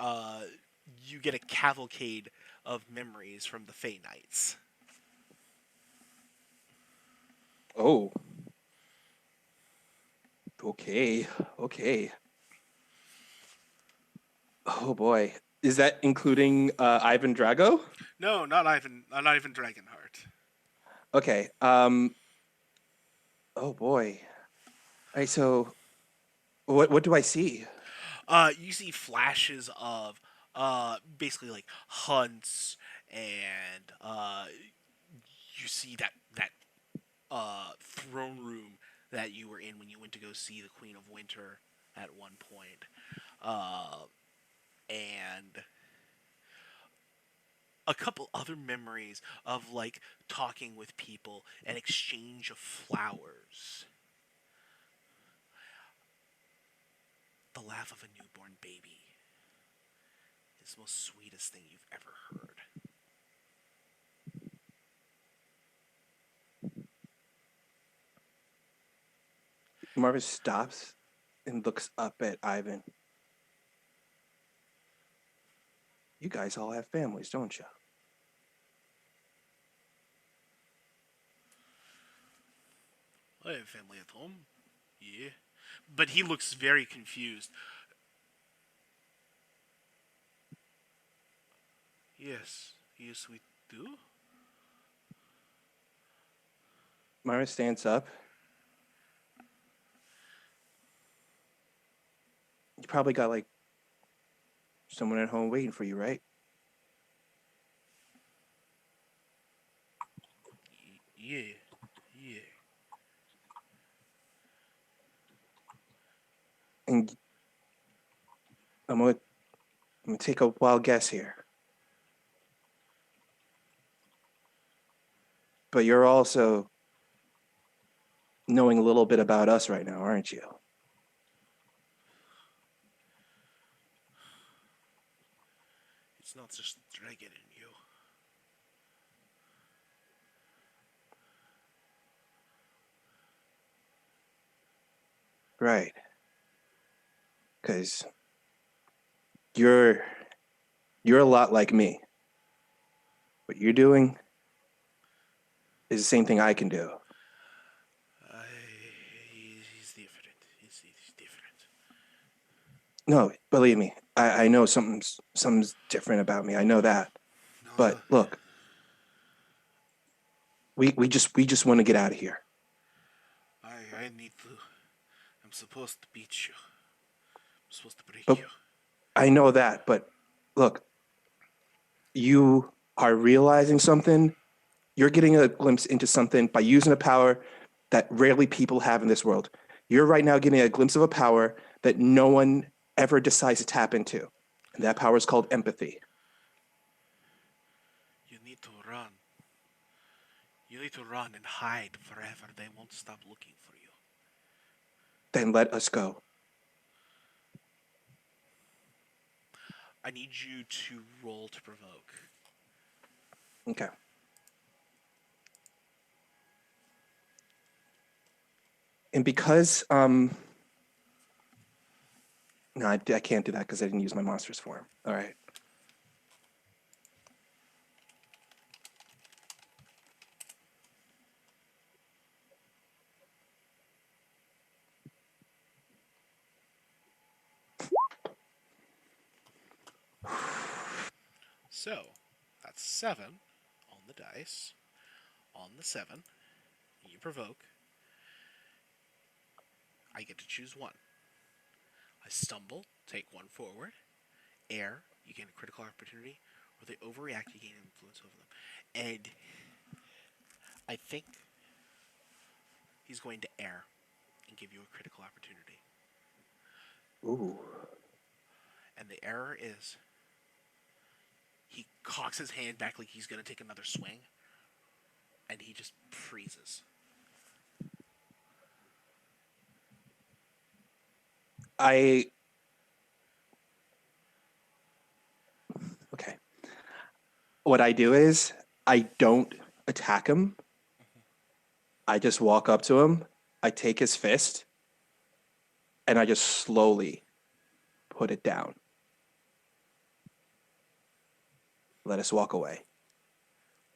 You get a cavalcade of memories from the Fey Nights. Oh. Okay. Okay. Oh boy. Is that including Ivan Drago? No, not Ivan. Not even Dragonheart. Okay. Oh boy. All right. So, what do I see? You see flashes of basically like hunts and you see that throne room that you were in when you went to go see the Queen of Winter at one point. And a couple other memories of like talking with people and exchange of flowers. The laugh of a newborn baby is the most sweetest thing you've ever heard. Marvis stops and looks up at Ivan. You guys all have families, don't you? I have family at home. Yeah. But he looks very confused. Yes. Yes, we do. Marvis stands up. You probably got like someone at home waiting for you, right? Yeah. Yeah. And I'm gonna take a wild guess here. But you're also knowing a little bit about us right now, aren't you? It's not just dragon in you. Right. Because you're a lot like me. What you're doing is the same thing I can do. I, he's different. He's different. No, believe me, I know something's different about me. I know that. No, But look, we just want to get out of here. I need to. I'm supposed to beat you. I'm supposed to break But you. I know that, but look, you are realizing something. You're getting a glimpse into something by using a power that rarely people have in this world. You're right now getting a glimpse of a power that no one ever decides to tap into. And that power is called empathy. You need to run. You need to run and hide forever. They won't stop looking for you. Then let us go. I need you to roll to provoke. Okay. And because no, I can't do that because I didn't use my monster's form. All right. So, that's 7 on the dice. On the 7, you provoke. I get to choose one. I stumble, take one forward. Air, you gain a critical opportunity. Or they overreact, you gain influence over them. And I think he's going to air and give you a critical opportunity. Ooh. And the error is he cocks his hand back like he's going to take another swing, and he just freezes. Okay. What I do is I don't attack him. I just walk up to him. I take his fist, and I just slowly put it down. Let us walk away.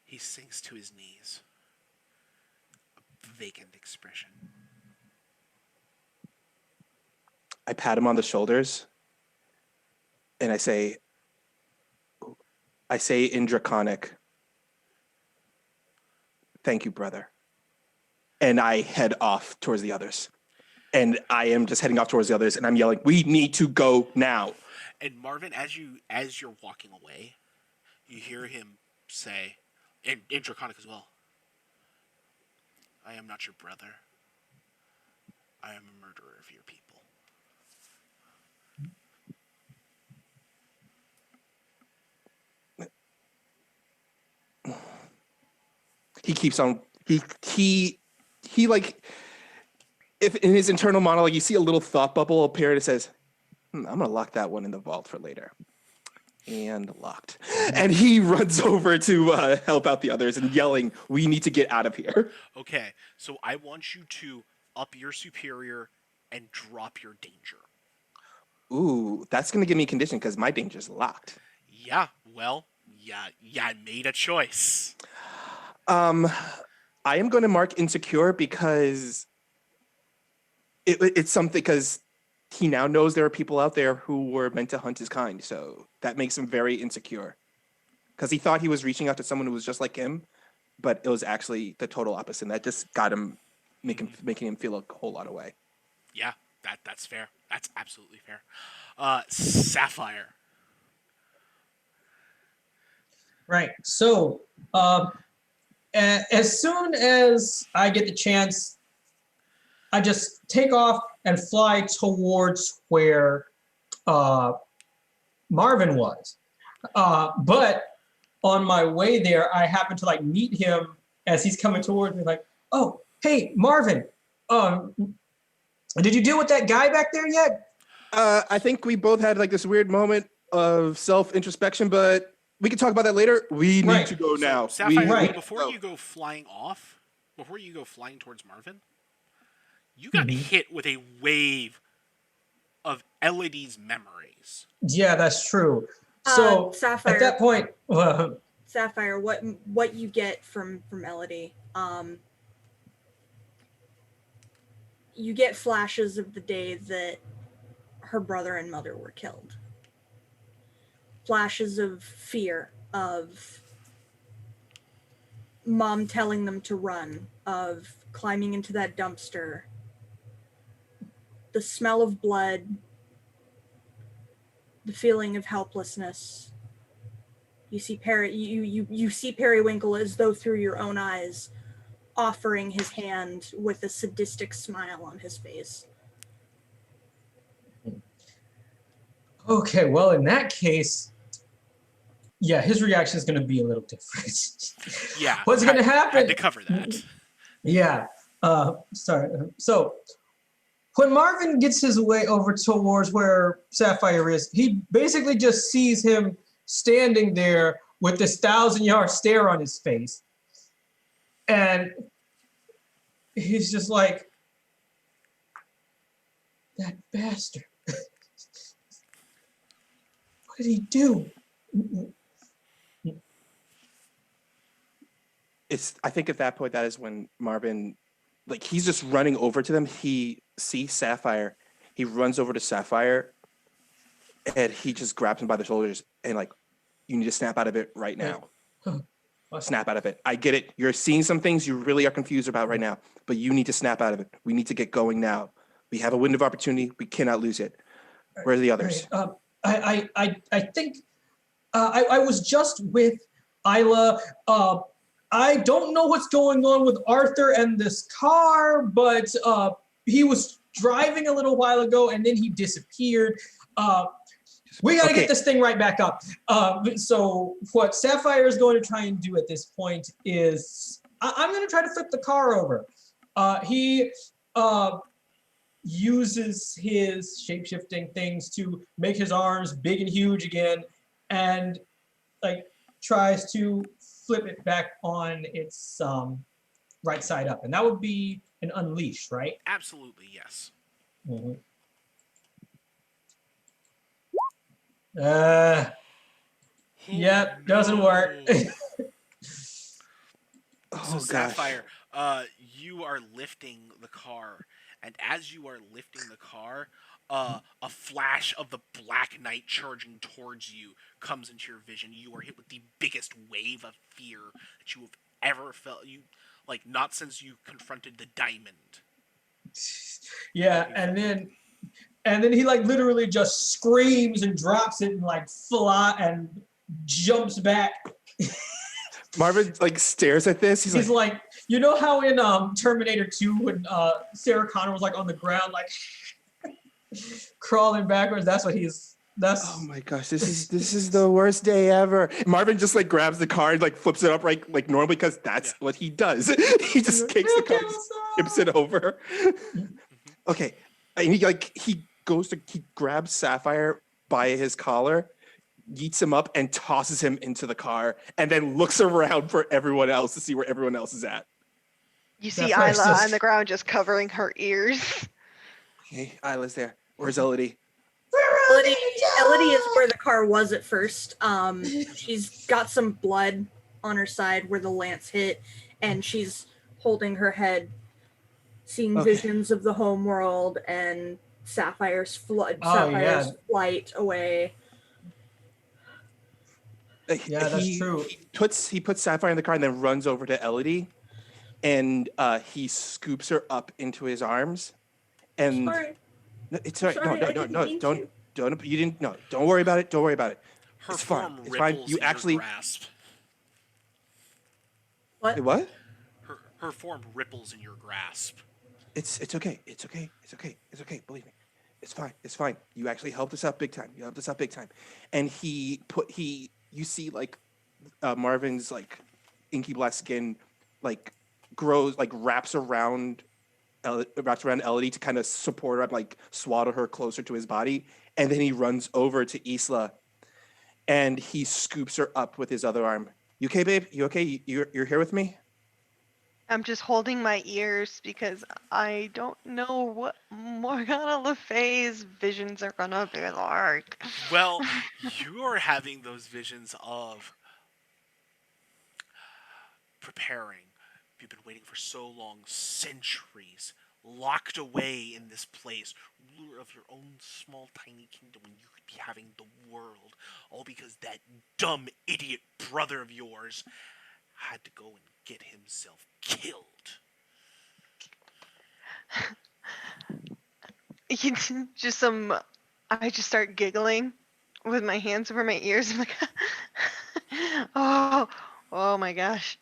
He sinks to his knees. A vacant expression. I pat him on the shoulders, and I say in Draconic, "Thank you, brother." And I head off towards the others. And I am just heading off towards the others, and I'm yelling, "We need to go now." And Marvin, as you're walking away, you hear him say, in Draconic as well, "I am not your brother. I am a murderer of your people." He keeps on, he like, if in his internal monologue, you see a little thought bubble appear and it says, I'm going to lock that one in the vault for later. And locked. And he runs over to help out the others and yelling, "We need to get out of here." Okay, so I want you to up your superior and drop your danger. Ooh, that's going to give me condition because my danger's locked. Yeah, well, yeah, I made a choice. I am going to mark insecure because it's something, because he now knows there are people out there who were meant to hunt his kind. So that makes him very insecure because he thought he was reaching out to someone who was just like him, but it was actually the total opposite. And that just got him, making him feel a whole lot away. Yeah, that's fair. That's absolutely fair. Sapphire. Right. So, as soon as I get the chance, I just take off and fly towards where Marvin was. But on my way there, I happen to meet him as he's coming towards me, "Oh, hey, Marvin, did you deal with that guy back there yet?" I think we both had this weird moment of self-introspection, but we can talk about that later. We need to go now. Sapphire, before you go flying towards Marvin, you got hit with a wave of Elodie's memories. Yeah, that's true. So Sapphire, at that point, Sapphire, what you get from Elodie? You get flashes of the day that her brother and mother were killed. Flashes of fear, of mom telling them to run, of climbing into that dumpster, the smell of blood, the feeling of helplessness. You see you see Periwinkle as though through your own eyes, offering his hand with a sadistic smile on his face. Okay, well, in that case, yeah, his reaction is going to be a little different. Yeah. What's going to happen? Had to cover that. Yeah. Sorry. So when Marvin gets his way over towards where Sapphire is, he basically just sees him standing there with this 1,000-yard stare on his face. And he's just like, that bastard. What did he do? I think at that point, that is when Marvin, he's just running over to them. He sees Sapphire. He runs over to Sapphire, and he just grabs him by the shoulders and you need to snap out of it right now. Snap out of it. I get it. You're seeing some things you really are confused about right now, but you need to snap out of it. We need to get going now. We have a window of opportunity. We cannot lose it. Where are the others? I think I was just with Isla. I don't know what's going on with Arthur and this car, but he was driving a little while ago and then he disappeared. We gotta Okay. get this thing right back up. So what Sapphire is going to try and do at this point is I'm going to try to flip the car over. He uses his shape-shifting things to make his arms big and huge again, and like tries to flip it back on its right side up, and that would be an unleash, right? Absolutely, yes. Mhm. Yep, doesn't work. So Oh, Sapphire, you are lifting the car, and as you are lifting the car, a flash of the Black Knight charging towards you comes into your vision. You are hit with the biggest wave of fear that you have ever felt. You not since you confronted the diamond. Yeah, and then he like literally just screams and drops it and like fly and jumps back. Marvin like stares at this. He's He's like, like, you know how in Terminator 2 when Sarah Connor was like on the ground like crawling backwards? That's what oh my gosh, this is the worst day ever. Marvin just like grabs the car and like flips it up right like normally because that's what he does. He just kicks the car, tips it over. Okay, and he grabs Sapphire by his collar, yeets him up, and tosses him into the car, and then looks around for everyone else to see where everyone else is at. You see Sapphire's Isla just- on the ground just covering her ears. Okay, Isla's there. Where's Elodie? Elodie is where the car was at first. She's got some blood on her side where the lance hit, and she's holding her head, seeing Okay. visions of the home world and Sapphire's flight away. Yeah, that's true. He puts Sapphire in the car and then runs over to Elodie, and he scoops her up into his arms. And Sorry. no, it's all right. Sorry, I No, didn't mean to. don't. You didn't. No, don't worry about it. Don't worry about it. Her It's fine. form It's fine. ripples You in actually your grasp. What? Wait, what? Her form ripples in your grasp. It's okay. It's okay. It's okay. It's okay. Believe me. It's fine. It's fine. You actually helped us out big time. You helped us out big time. And you see like Marvin's like inky black skin like grows like wraps around Elodie to kind of support her up, like swaddle her closer to his body, and then he runs over to Isla and he scoops her up with his other arm. You okay, babe? You okay? You're here with me? I'm just holding my ears because I don't know what Morgana Le Fey's visions are gonna be like. Well, you are having those visions of preparing. You've been waiting for so long, centuries, locked away in this place, ruler of your own small tiny kingdom when you could be having the world, all because that dumb idiot brother of yours had to go and get himself killed. I just start giggling with my hands over my ears. I'm like, oh my gosh,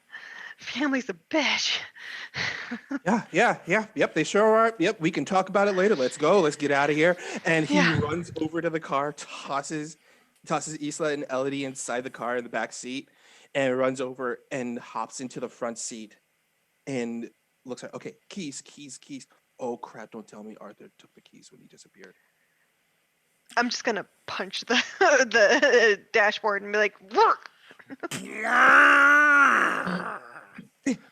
family's a bitch. Yep, they sure are. Yep, we can talk about it later. Let's go. Let's get out of here. And he runs over to the car, tosses Isla and Elodie inside the car in the back seat, and runs over and hops into the front seat and looks like, okay, keys. Oh crap, don't tell me Arthur took the keys when he disappeared. I'm just gonna punch the dashboard and be like, work.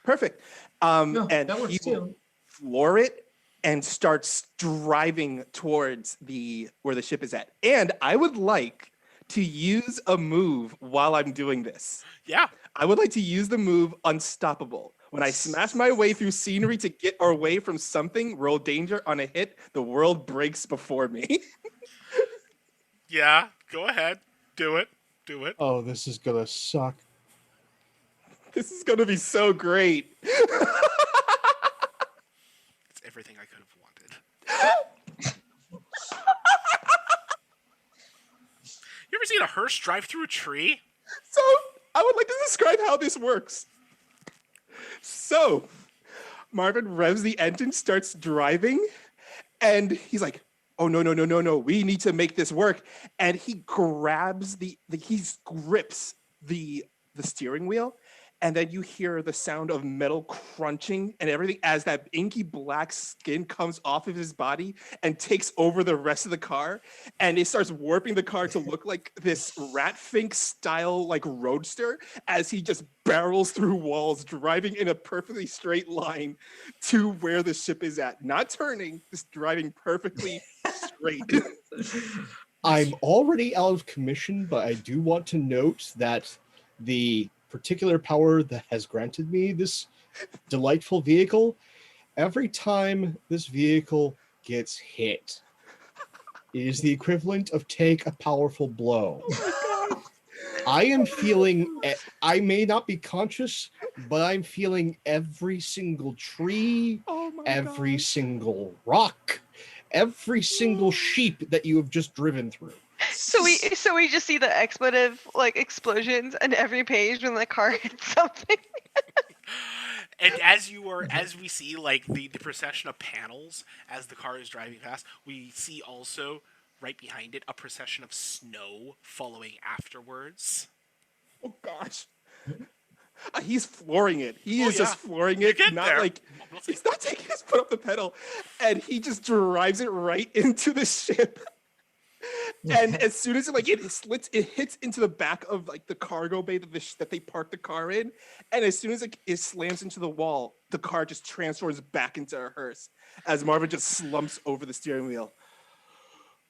Perfect. No, And that works he will too. floor it and starts driving towards where the ship is at. And I would like to use a move while I'm doing this. Yeah. I would like to use the move Unstoppable. When I smash my way through scenery to get away from something, roll danger on a hit, the world breaks before me. Yeah, go ahead. Do it. Oh, this is gonna suck. This is going to be so great. It's everything I could have wanted. You ever seen a hearse drive through a tree? So, I would like to describe how this works. So, Marvin revs the engine, starts driving, and he's like, oh no, no, no, no, no, we need to make this work. And he grabs he grips the steering wheel, and then you hear the sound of metal crunching and everything as that inky black skin comes off of his body and takes over the rest of the car, and it starts warping the car to look like this Ratfink style like roadster as he just barrels through walls, driving in a perfectly straight line to where the ship is at, not turning, just driving perfectly straight. I'm already out of commission, but I do want to note that the particular power that has granted me this delightful vehicle, every time this vehicle gets hit, it is the equivalent of take a powerful blow. I am feeling, I may not be conscious, but I'm feeling every single tree, every single rock, every single sheep that you have just driven through. So we just see the expletive like explosions on every page when the car hits something. And as we see like the procession of panels as the car is driving past, we see also right behind it a procession of snow following afterwards. Oh gosh. He's flooring it. He is just flooring it. Not there. like he's not taking his foot off the pedal, and he just drives it right into the ship. And as soon as it slits, it hits into the back of like the cargo bay that they parked the car in. And as soon as it slams into the wall, the car just transforms back into a hearse as Marvin just slumps over the steering wheel.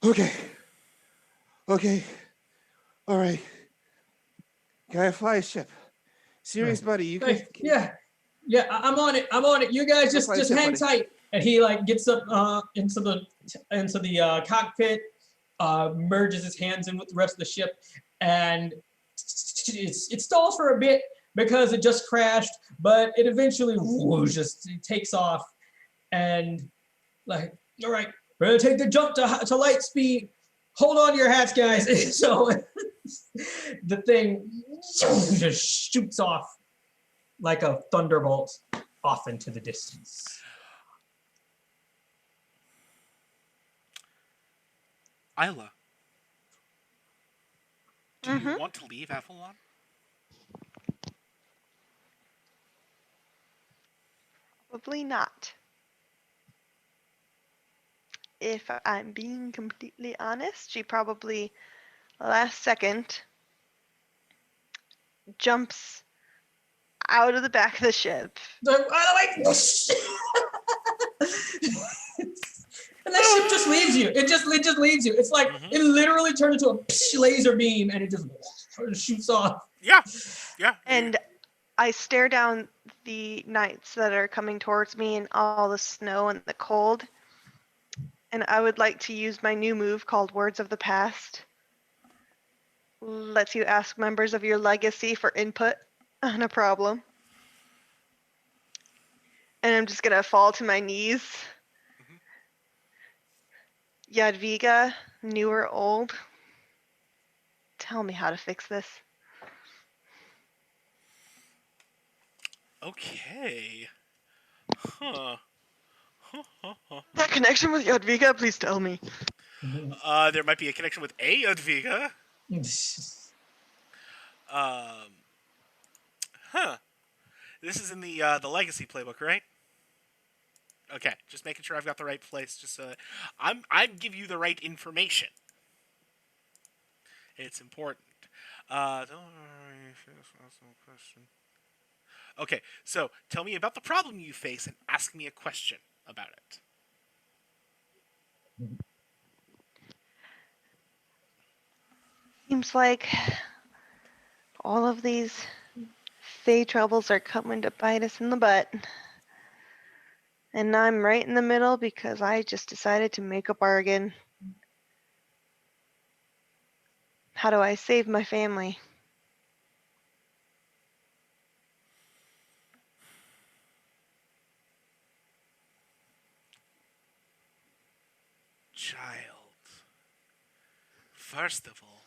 Okay, all right. Can I fly a ship? Serious, buddy, you can. Yeah, I'm on it. You guys just hang tight. And he like gets up into the cockpit. Merges his hands in with the rest of the ship, and it stalls for a bit because it just crashed, but it eventually just takes off, and like, all right, we're gonna take the jump to light speed. Hold on to your hats, guys. So the thing just shoots off like a thunderbolt off into the distance. Isla, do you want to leave Avalon? Probably not. If I'm being completely honest, she probably last second jumps out of the back of the ship. And that ship just leaves you. It just leaves you. It's like it literally turned into a laser beam, and it just shoots off. Yeah. And I stare down the knights that are coming towards me in all the snow and the cold. And I would like to use my new move called Words of the Past. Lets you ask members of your legacy for input on a problem. And I'm just gonna fall to my knees. Yadviga, new or old, tell me how to fix this. Okay. Huh. That connection with Yadviga, please tell me. There might be a connection with a Yadviga. This is in the Legacy playbook, right? Okay, just making sure I've got the right place. Just I'm give you the right information. It's important. Okay, so tell me about the problem you face and ask me a question about it. Seems like all of these Fey troubles are coming to bite us in the butt. And I'm right in the middle because I just decided to make a bargain. How do I save my family? Child, first of all,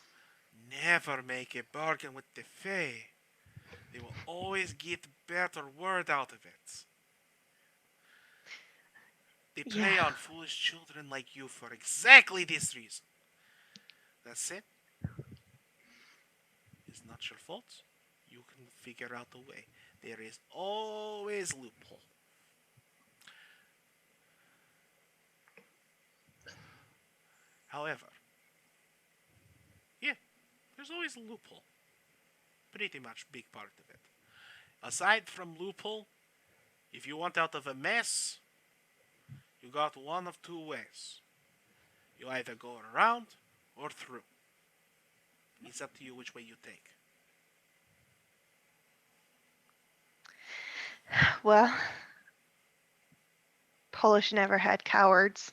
never make a bargain with the Fae. They will always get better word out of it. They prey Yeah. on foolish children like you for exactly this reason. That's it. It's not your fault. You can figure out a way. There is always loophole. However, yeah, there's always a loophole. Pretty much big part of it. Aside from loophole, if you want out of a mess, you got one of two ways. You either go around or through. It's up to you which way you take. Well, Polish never had cowards.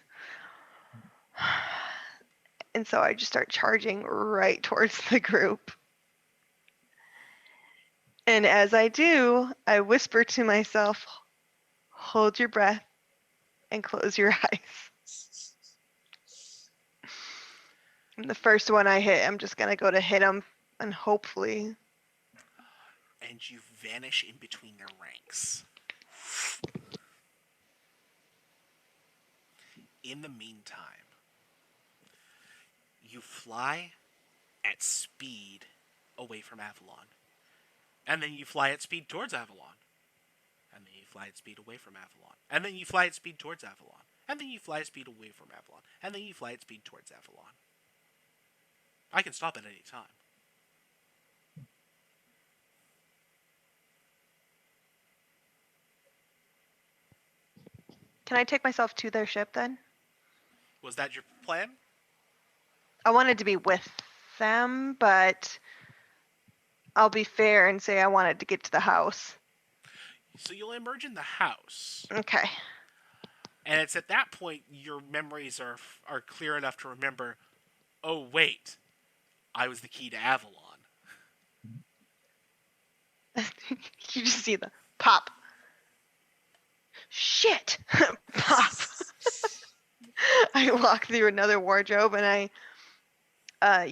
And so I just start charging right towards the group. And as I do, I whisper to myself, hold your breath and close your eyes. And the first one I hit, I'm just going to go to hit him and hopefully. And you vanish in between their ranks. In the meantime, you fly at speed away from Avalon. And then you fly at speed towards Avalon. And then you fly at speed away from Avalon. And then you fly at speed towards Avalon. And then you fly at speed away from Avalon. And then you fly at speed towards Avalon. I can stop at any time. Can I take myself to their ship then? Was that your plan? I wanted to be with them, but I'll be fair and say I wanted to get to the house. So you'll emerge in the house. Okay. And it's at that point your memories are clear enough to remember, oh, wait, I was the key to Avalon. You just see the pop. Shit! Pop. I walk through another wardrobe and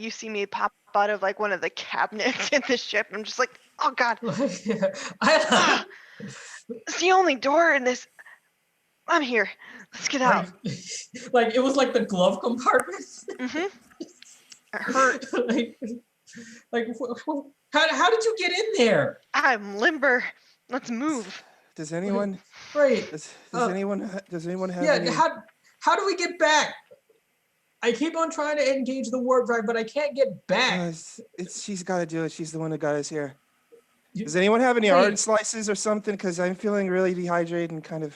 you see me pop out of like one of the cabinets in the ship. And I'm just like, oh God. It's the only door in this. I'm here. Let's get out. Like it was like the glove compartment. Mm-hmm. It hurt. How did you get in there? I'm limber. Let's move. Does anyone? Right. Does anyone have? Yeah. Any... How do we get back? I keep on trying to engage the warp drive, but I can't get back. She's got to do it. She's the one that got us here. Does anyone have any orange slices or something? Because I'm feeling really dehydrated and kind of.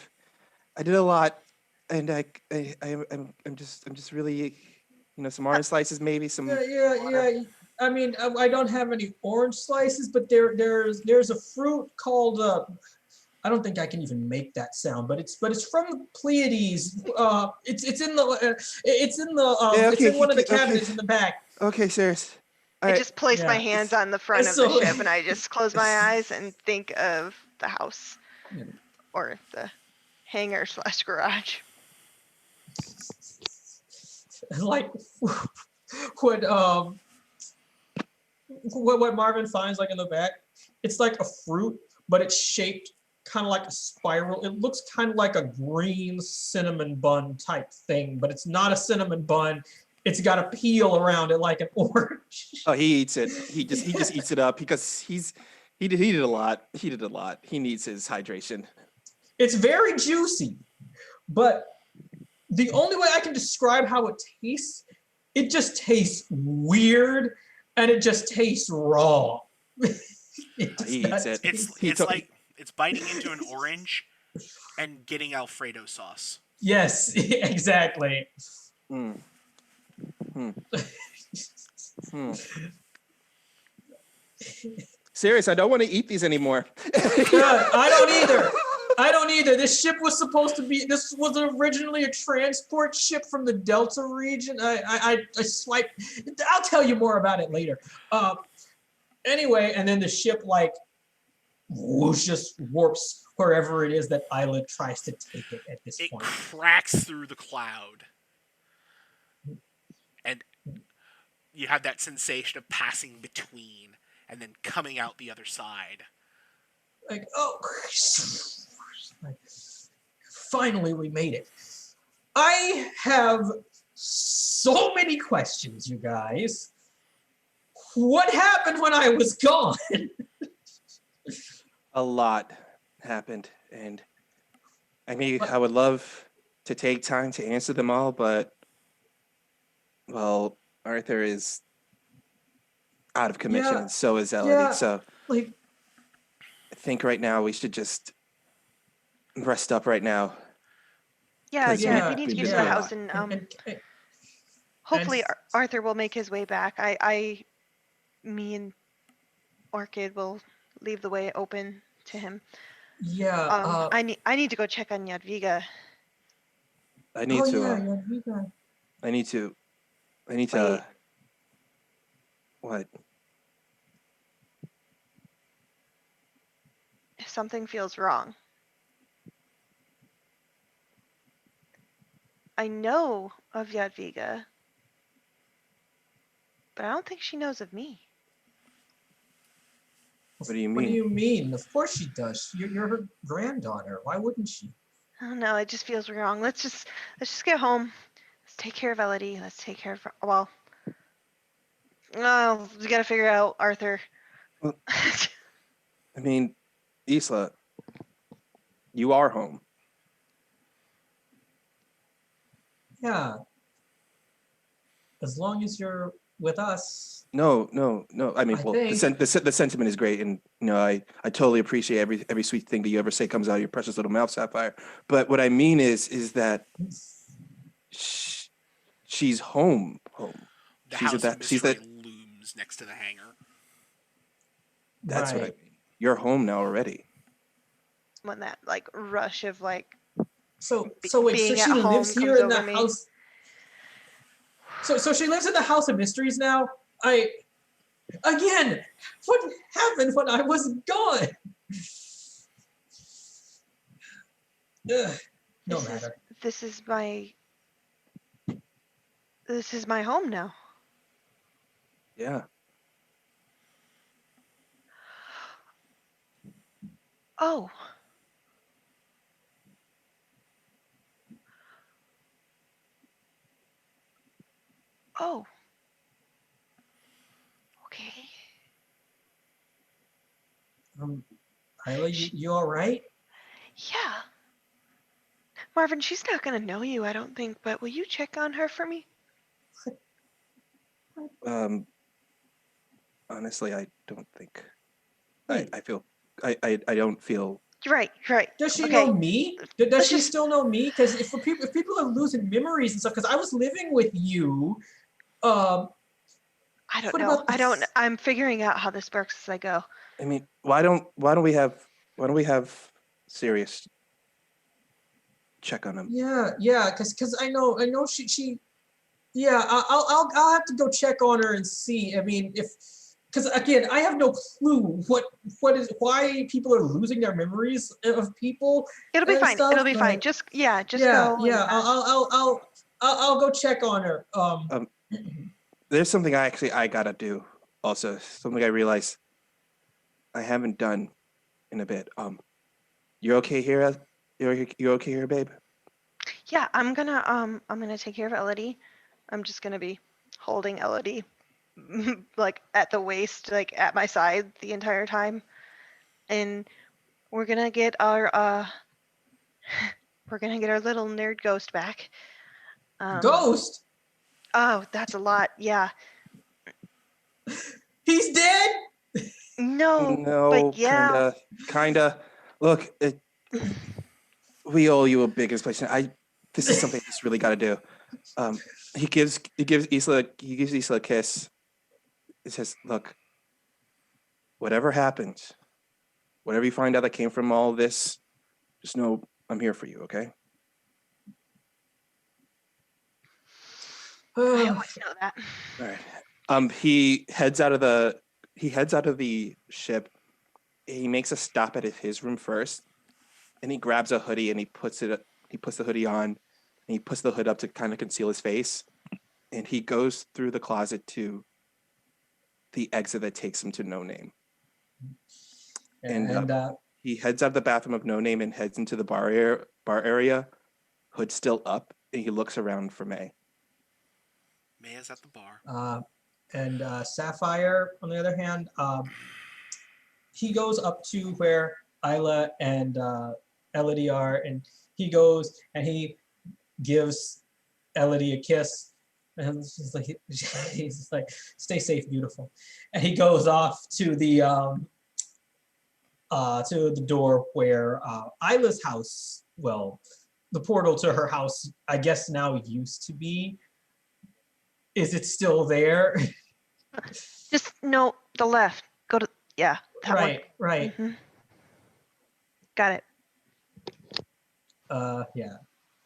I did a lot, and I'm just really, some orange slices, maybe some. Yeah. I mean, I don't have any orange slices, but there's a fruit called I don't think I can even make that sound, but it's from the Pleiades. It's in one of the cabinets in the back. Okay, serious. I just place my hands on the front of the ship and I just close my eyes and think of the house or the hangar / garage. Like what Marvin finds like in the back, it's like a fruit, but it's shaped kind of like a spiral. It looks kind of like a green cinnamon bun type thing, but it's not a cinnamon bun. It's got a peel around it like an orange. Oh, he eats it. He just eats it up because he did a lot. He did a lot. He needs his hydration. It's very juicy, but the only way I can describe how it just tastes weird, and it just tastes raw. He eats it. It's biting into an orange and getting Alfredo sauce. Yes, exactly. Serious, I don't want to eat these anymore. I don't either. This was originally a transport ship from the Delta region. I swiped. I'll tell you more about it later. Anyway, and then the ship whoosh, just warps wherever it is that Isla tries to take it at this point. It cracks through the cloud. And you have that sensation of passing between and then coming out the other side. Finally we made it. I have so many questions, you guys. What happened when I was gone? A lot happened, and I would love to take time to answer them all, but well, Arthur is out of commission, Yeah, and so is Elodie. yeah, So like, I think right now we should just rest up right now. Yeah, 'Cause yeah. yeah, We need to we've get been to the through a house, lot. and and hopefully Arthur will make his way back. Me and Orchid will leave the way open to him. yeah, I need to go check on Yadviga. I need oh to. yeah, yeah, we got. I need to. I need Wait. to. What? Something feels wrong. I know of Yadviga, but I don't think she knows of me. What do you What do mean? you mean? Of course she does. You're her granddaughter. Why wouldn't she? I don't know. It just feels wrong. Let's just get home. Let's take care of Elodie. Let's take care of we gotta figure out Arthur. Well, I mean, Isla, you are home. Yeah. As long as you're with us. No. I mean, I well, think. the sentiment is great, and I totally appreciate every sweet thing that you ever say comes out of your precious little mouth, Sapphire. But what I mean is that she's home. The She's at house of that. She's that. mystery looms next to the hangar. That's what I Right. mean. You're home now already. When that rush of So wait, so being she at home lives here comes in the over me. house. So she lives in the house of mysteries now. Again, what happened when I was gone? Ugh, no matter. This is my home now. Yeah. Oh. Oh. Okay. Isla, you all right? Yeah. Marvin, she's not gonna know you, I don't think, but will you check on her for me? Honestly, I don't think. Wait. I feel. I don't feel. You're right. Does she Okay. know me? Does Let's she just- still know me? Because if people are losing memories and stuff, because I was living with you. I don't what know. about this? I'm figuring out how this works as I go. I mean, why don't we have Sirius check on him? Yeah, because I know she. Yeah, I'll have to go check on her and see. I mean, because again, I have no clue why people are losing their memories of people. It'll be and fine. stuff, It'll be fine. but Just go. yeah. And, I'll go check on her. There's something I gotta do. Also, something I realized I haven't done in a bit. You're okay here? You're okay here, babe? yeah, I'm gonna take care of Elodie. I'm just gonna be holding Elodie at the waist, at my side the entire time. And we're gonna get our little nerd ghost back. Ghost? Oh, that's a lot. Yeah. He's dead? No, No, but yeah. kinda. Look, we owe you a big explanation. This is something I just really gotta do. He gives Isla a kiss. It says, "Look, whatever happens, whatever you find out that came from all this, just know I'm here for you, okay?" I always know that. All right. He heads out of the ship. He makes a stop at his room first, and he grabs a hoodie and he puts the hoodie on, and he puts the hood up to kind of conceal his face, and he goes through the closet to the exit that takes him to No Name. And he heads out of the bathroom of No Name and heads into the bar area, hood still up, and he looks around for May. May is at the bar. And Sapphire, on the other hand, he goes up to where Isla and Elodie are, and he goes and he gives Elodie a kiss. And he's just like, stay safe, beautiful. And he goes off to the door where Isla's house, well, the portal to her house, I guess now used to be. Is it still there? Just no, the left. Go to that one. Right. Mhm. Got it. Yeah.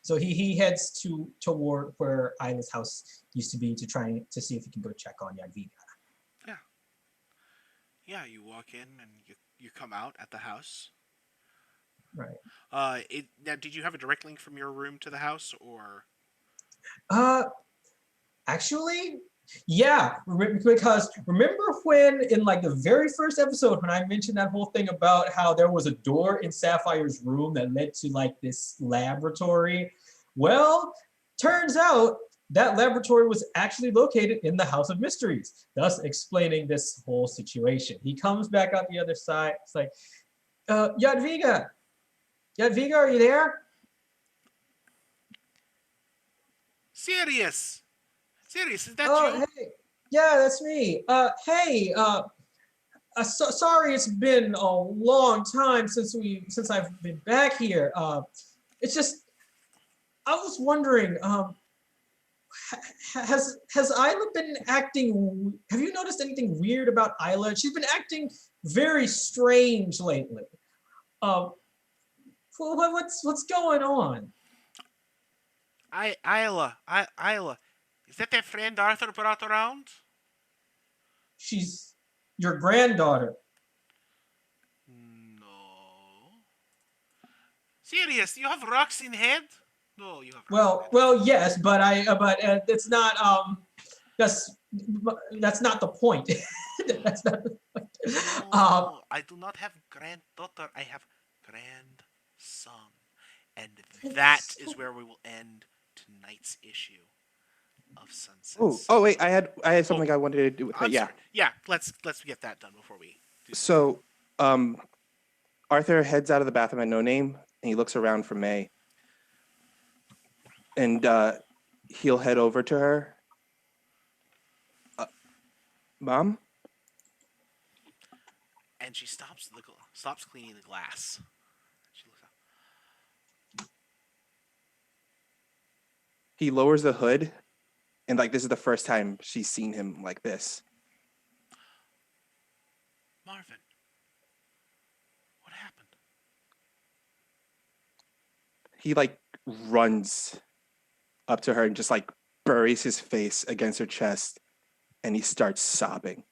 So he heads toward where Isla's house used to be to try to see if he can go check on Yadviga. Yeah, you walk in and you come out at the house. Right. Now, did you have a direct link from your room to the house, or? Actually, yeah, because remember when in like the very first episode when I mentioned that whole thing about how there was a door in Sapphire's room that led to like this laboratory? Well, turns out that laboratory was actually located in the House of Mysteries, thus explaining this whole situation. He comes back out the other side. It's like, Yadviga, are you there? Sirius, is that you? Hey, yeah, that's me. Hey, sorry, it's been a long time since I've been back here. It's just, I was wondering, has Isla been acting? Have you noticed anything weird about Isla? She's been acting very strange lately. What's going on? Isla, is that friend Arthur brought around? She's your granddaughter. No. Sirius, you have rocks in head? No, you have. Well, yes, but it's not. That's not the point. That's not the point. No, I do not have granddaughter. I have grandson, and that is where we will end tonight's issue of Sunsets. Oh wait, I had something I wanted to do with it. Yeah. Sorry. Yeah, let's get that done before we do So, Arthur heads out of the bathroom at No Name, and he looks around for May. And he'll head over to her. Mom? And she stops cleaning the glass. She looks up. He lowers the hood, and like this is the first time she's seen him like this. Marvin, what happened? He like runs up to her and just like buries his face against her chest, and he starts sobbing.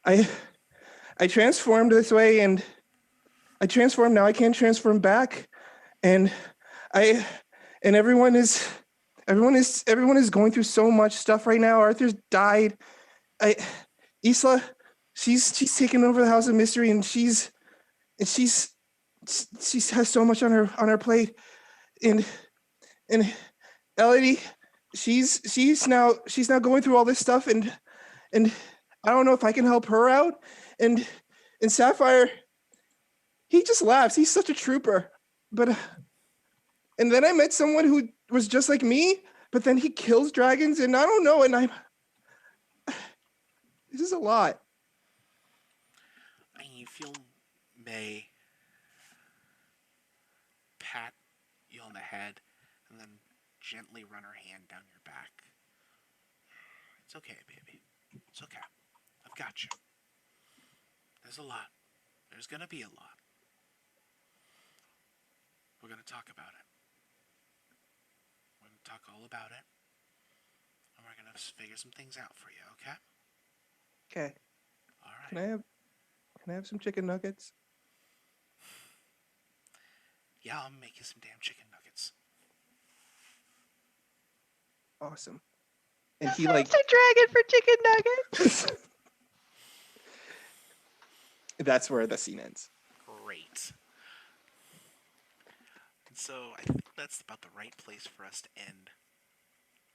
I transformed this way, and I transformed. Now I can't transform back, and everyone is going through so much stuff right now. Arthur's died. Isla, she's taken over the House of Mystery, and she has so much on her plate, and Elodie, she's now going through all this stuff, and I don't know if I can help her out, and Sapphire, he just laughs. He's such a trooper, but and then I met someone who was just like me, but then he kills dragons, and I don't know, and this is a lot. And you feel May pat you on the head and then gently run her hand down your back. It's okay, baby. It's okay. I've got you. There's a lot. There's gonna be a lot. We're gonna talk about it. We're gonna talk all about it. And we're gonna figure some things out for you, okay? Okay. All right. Can I have some chicken nuggets? Yeah, I'll make you some damn chicken nuggets. Awesome. And he like It's a dragon for chicken nuggets. That's where the scene ends. Great. So I think that's about the right place for us to end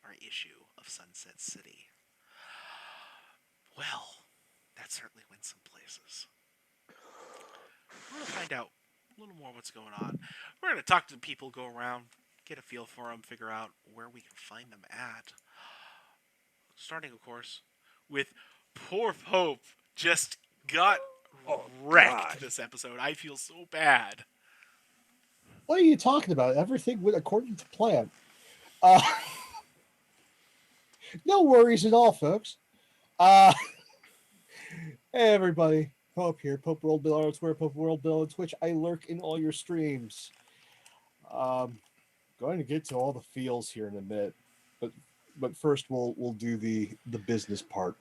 our issue of Sunset City. Well, that certainly went some places. We're going to find out a little more what's going on. We're going to talk to people, go around, get a feel for them, figure out where we can find them at. Starting, of course, with poor Pope just got Oh, wrecked God. this episode. I feel so bad. What are you talking about? Everything went according to plan. Uh, no worries at all, folks. Hey, everybody. Pope here. Pope World Bill on Twitter, Pope World Bill on Twitch. I lurk in all your streams. Going to get to all the feels here in a minute, but first we'll do the business part.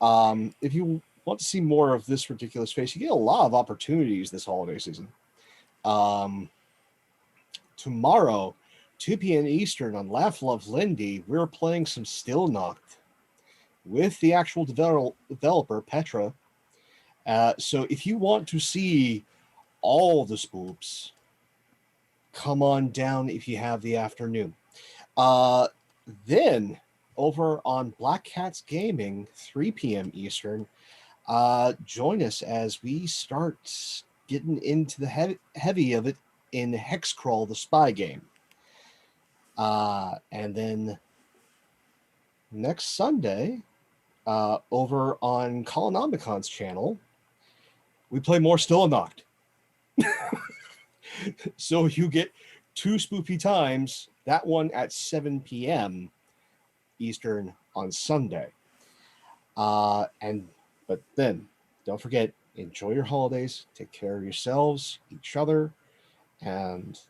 If you want to see more of this ridiculous face, you get a lot of opportunities this holiday season. Tomorrow, 2 p.m. Eastern on Laugh Love Lindy, we're playing some Still Knocked with the actual developer, Petra. So if you want to see all the spoops, come on down if you have the afternoon. Then, over on Black Cats Gaming, 3 p.m. Eastern, join us as we start getting into the heavy of it in Hexcrawl, the spy game. And then next Sunday, over on Colonomicon's channel, we play more Still Knocked. So you get 2 spoopy times, that one at 7 p.m. Eastern on Sunday. But then, don't forget, enjoy your holidays, take care of yourselves, each other, and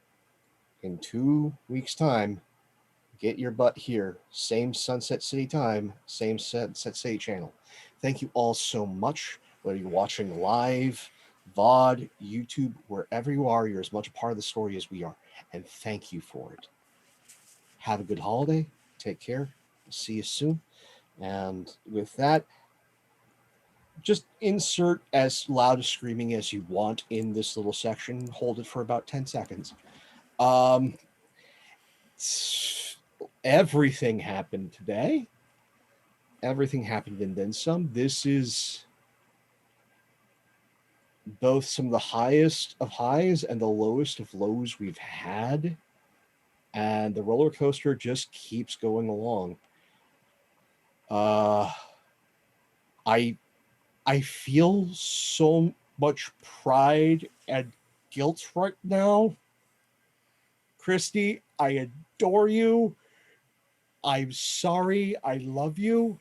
in 2 weeks' time, get your butt here. Same Sunset City time, same Sunset City channel. Thank you all so much. Whether you're watching live, VOD, YouTube, wherever you are, you're as much a part of the story as we are. And thank you for it. Have a good holiday. Take care. See you soon. And with that, just insert as loud a screaming as you want in this little section. Hold it for about 10 seconds. Everything happened today. Everything happened and then some. This is both some of the highest of highs and the lowest of lows we've had. And the roller coaster just keeps going along. I feel so much pride and guilt right now. Christy, I adore you. I'm sorry. I love you.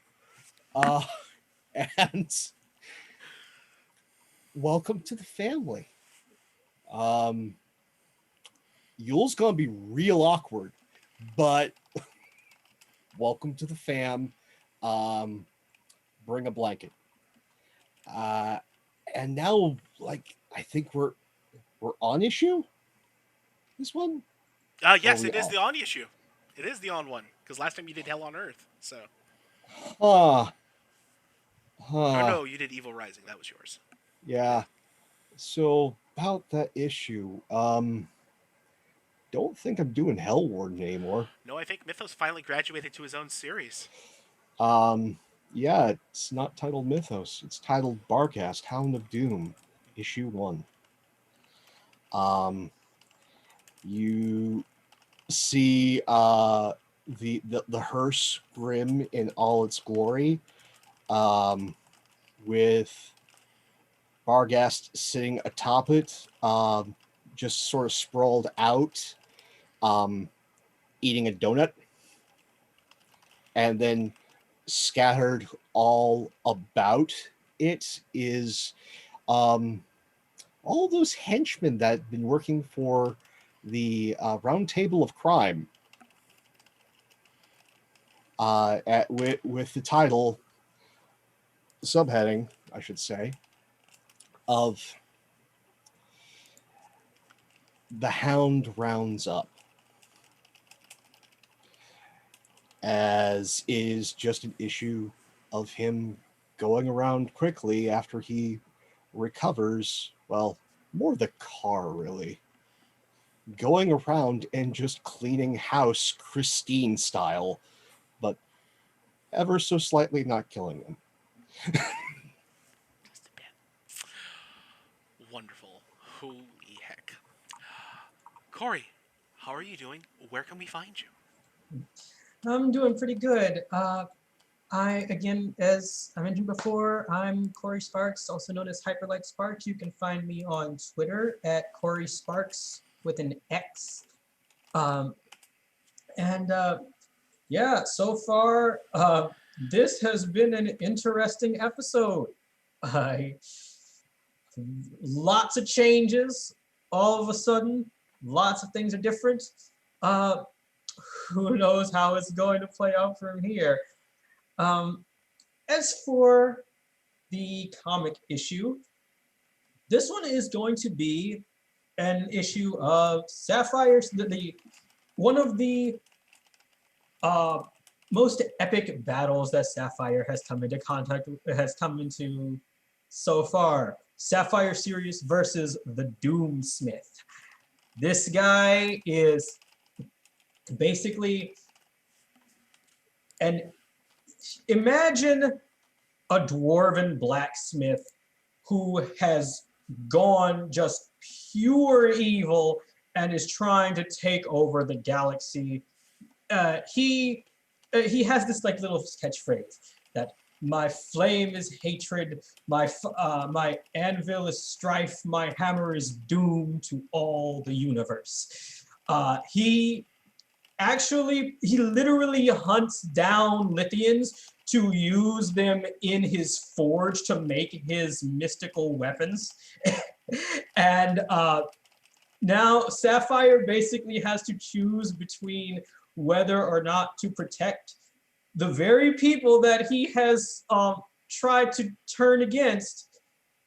And welcome to the family. Yule's gonna be real awkward, but welcome to the fam. Bring a blanket. And now, like, I think we're on issue. This one. Yes, it is the on issue. It is the on one because last time you did Hell on Earth. So. Oh no, you did Evil Rising. That was yours. Yeah. So about that issue, don't think I'm doing Hell Warden anymore. No, I think Mythos finally graduated to his own series. Yeah, it's not titled Mythos. It's titled Barcast, Hound of Doom, issue 1. You see the hearse grim in all its glory, with Barghast sitting atop it, just sort of sprawled out, eating a donut, and then scattered all about it is all those henchmen that have been working for the Round Table of Crime, with the title, subheading, I should say, of The Hound Rounds Up, as is just an issue of him going around quickly after he recovers, well, more the car, really. going around and just cleaning house Christine style, but ever so slightly not killing them. Just a bit. Wonderful. Holy heck. Corey, how are you doing? Where can we find you? I'm doing pretty good. Again, as I mentioned before, I'm Corey Sparks, also known as Hyperlight Sparks. You can find me on Twitter at Corey Sparks with an X. Yeah, so far, this has been an interesting episode. I Lots of changes all of a sudden. Lots of things are different. Uh, who knows how it's going to play out from here. As for the comic issue, this one is going to be an issue of Sapphire, one of the most epic battles that Sapphire has come into so far. Sapphire Sirius versus the Doomsmith. This guy is basically imagine a dwarven blacksmith who has gone just pure evil and is trying to take over the galaxy. He has this like little catchphrase that my flame is hatred, my anvil is strife, my hammer is doom to all the universe. He literally hunts down Lithians to use them in his forge to make his mystical weapons. And now Sapphire basically has to choose between whether or not to protect the very people that he has tried to turn against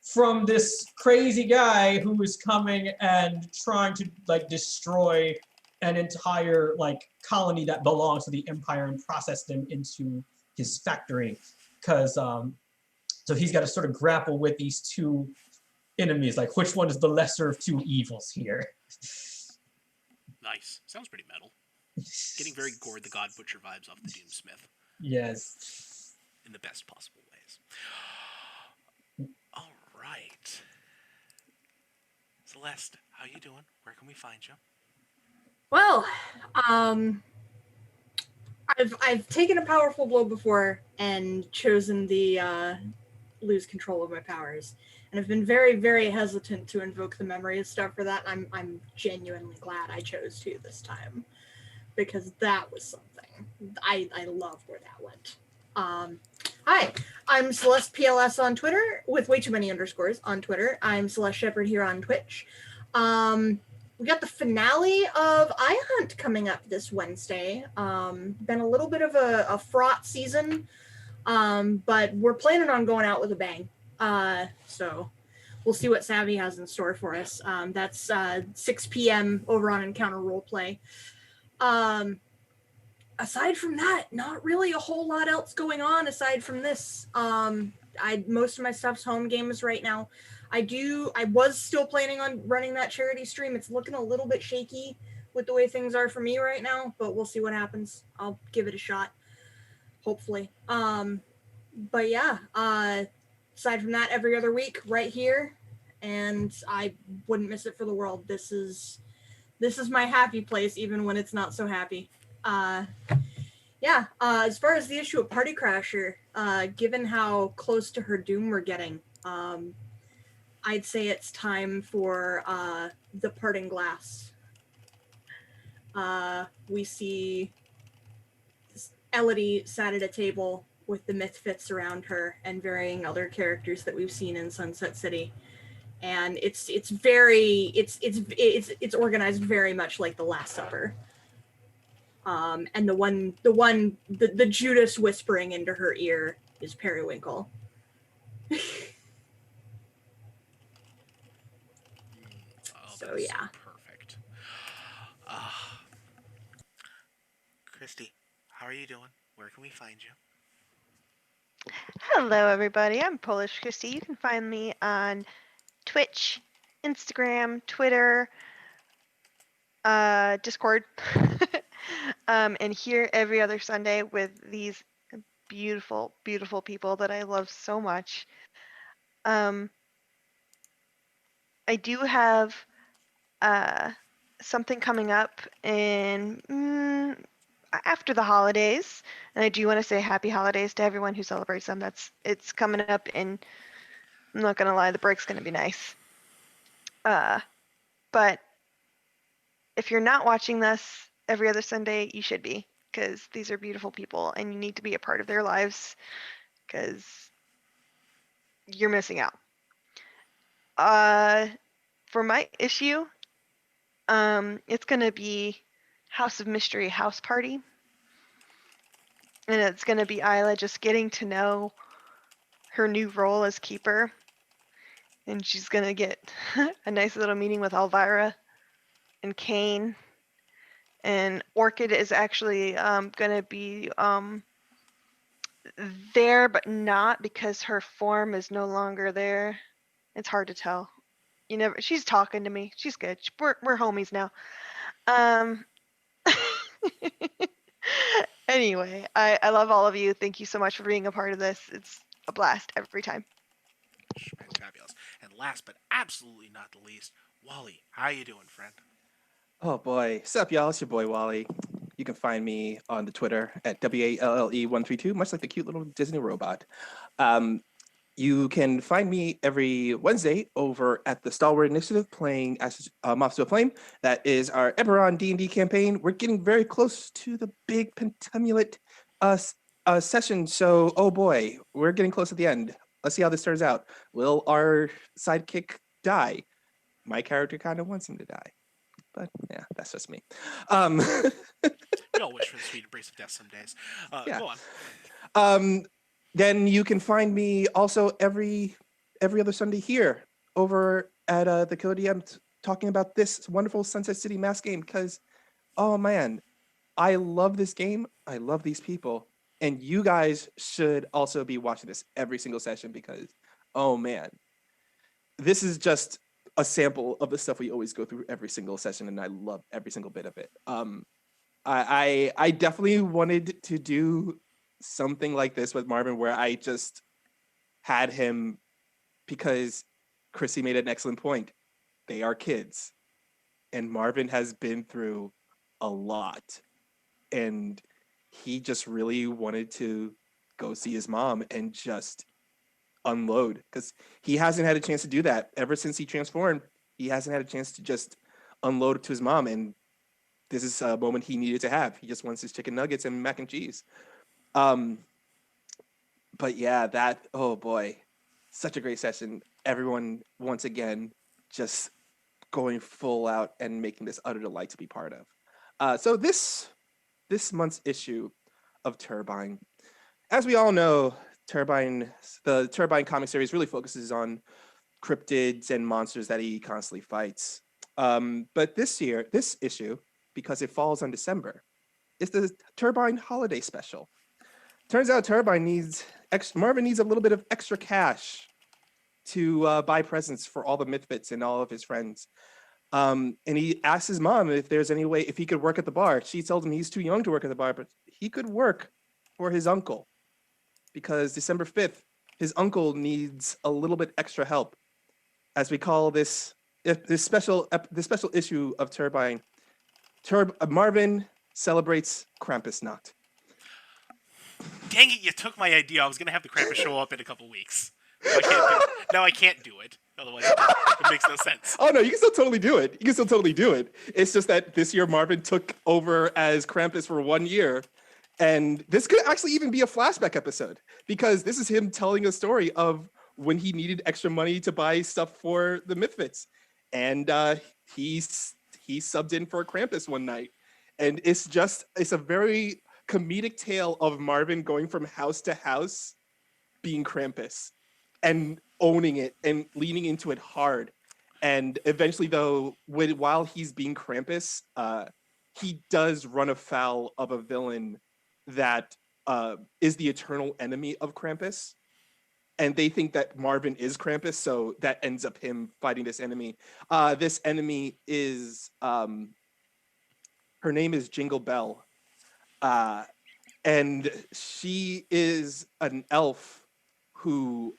from this crazy guy who is coming and trying to like destroy an entire like colony that belongs to the Empire and process them into his factory. Because so he's got to sort of grapple with these two enemies, like which one is the lesser of two evils here. Nice. Sounds pretty metal. Getting very Gord the God Butcher vibes off the Doomsmith. Yes. In the best possible ways. All right. Celeste, how you doing? Where can we find you? Well, I've taken a powerful blow before and chosen the lose control of my powers, and I've been very, very hesitant to invoke the memory of stuff for that. I'm genuinely glad I chose to this time, because that was something. I love where that went. Hi, I'm Celeste PLS on Twitter with way too many underscores on Twitter. I'm Celeste Shepherd here on Twitch. We got the finale of Eye Hunt coming up this Wednesday. Been a little bit of a fraught season, but we're planning on going out with a bang. So we'll see what Savvy has in store for us. That's 6 p.m. over on Encounter Roleplay. Aside from that, not really a whole lot else going on aside from this. Most of my stuff's home games right now. I was still planning on running that charity stream. It's looking a little bit shaky with the way things are for me right now, but we'll see what happens. I'll give it a shot, hopefully. But yeah, aside from that, every other week right here, and I wouldn't miss it for the world. This is my happy place, even when it's not so happy. As far as the issue of Party Crasher, given how close to her doom we're getting, I'd say it's time for the parting glass. We see Elodie sat at a table with the Mythfits around her and varying other characters that we've seen in Sunset City, and it's organized very much like the Last Supper. And the Judas whispering into her ear is Periwinkle. So yeah. Perfect. Christy, how are you doing? Where can we find you? Hello, everybody. I'm Polish Christy. You can find me on Twitch, Instagram, Twitter, Discord. And here every other Sunday with these beautiful, beautiful people that I love so much. I do have something coming up in after the holidays, and I do want to say happy holidays to everyone who celebrates them. It's coming up, and I'm not gonna lie, the break's gonna be nice. But if you're not watching this every other Sunday, you should be, because these are beautiful people, and you need to be a part of their lives, because you're missing out. For my issue, it's gonna be House of Mystery House Party. And it's going to be Isla just getting to know her new role as keeper. And she's going to get a nice little meeting with Elvira and Kane. And Orchid is actually going to be there, but not because her form is no longer there. It's hard to tell. She's talking to me. She's good. We're homies now. Anyway, I love all of you. Thank you so much for being a part of this. It's a blast every time. Fabulous. And last but absolutely not the least, Wally, how you doing, friend? Oh boy. Sup, y'all? It's your boy Wally. You can find me on the Twitter at WALLE132, much like the cute little Disney robot. You can find me every Wednesday over at the Stalwart Initiative playing as Moths to a Flame. That is our Eberron D&D campaign. We're getting very close to the big pentumulate session. So, oh boy, we're getting close at the end. Let's see how this turns out. Will our sidekick die? My character kind of wants him to die. But yeah, that's just me. We all wish for the sweet embrace of death some days. Yeah. Go on. Then you can find me also every other Sunday here over at the Killer DM talking about this wonderful Sunset City Mass game because, oh man, I love this game. I love these people. And you guys should also be watching this every single session because, oh man, this is just a sample of the stuff we always go through every single session, and I love every single bit of it. I definitely wanted to do something like this with Marvin where I just had him because Chrissy made an excellent point. They are kids. And Marvin has been through a lot. And he just really wanted to go see his mom and just unload because he hasn't had a chance to do that ever since he transformed. He hasn't had a chance to just unload to his mom, and this is a moment he needed to have. He just wants his chicken nuggets and mac and cheese. But yeah, oh boy, such a great session. Everyone once again just going full out and making this utter delight to be part of. So this month's issue of Turbine, as we all know, the Turbine comic series really focuses on cryptids and monsters that he constantly fights. But this issue, because it falls on December, is the Turbine Holiday Special. Turns out Marvin needs a little bit of extra cash to buy presents for all the Mythfits and all of his friends. And he asks his mom if there's any way, if he could work at the bar. She tells him he's too young to work at the bar, but he could work for his uncle because December 5th, his uncle needs a little bit extra help. As we call this special issue of Turbine, Marvin celebrates Krampusnacht. Dang it, you took my idea. I was going to have the Krampus show up in a couple weeks. Now I can't do it. Otherwise, it makes no sense. Oh, no, you can still totally do it. It's just that this year Marvin took over as Krampus for 1 year. And this could actually even be a flashback episode because this is him telling a story of when he needed extra money to buy stuff for the Mythfits. And he subbed in for Krampus one night. And it's a very comedic tale of Marvin going from house to house being Krampus and owning it and leaning into it hard. And eventually, though, while he's being Krampus, he does run afoul of a villain that is the eternal enemy of Krampus. And they think that Marvin is Krampus, so that ends up him fighting this enemy. This enemy is Her name is Jingle Bell. And she is an elf who,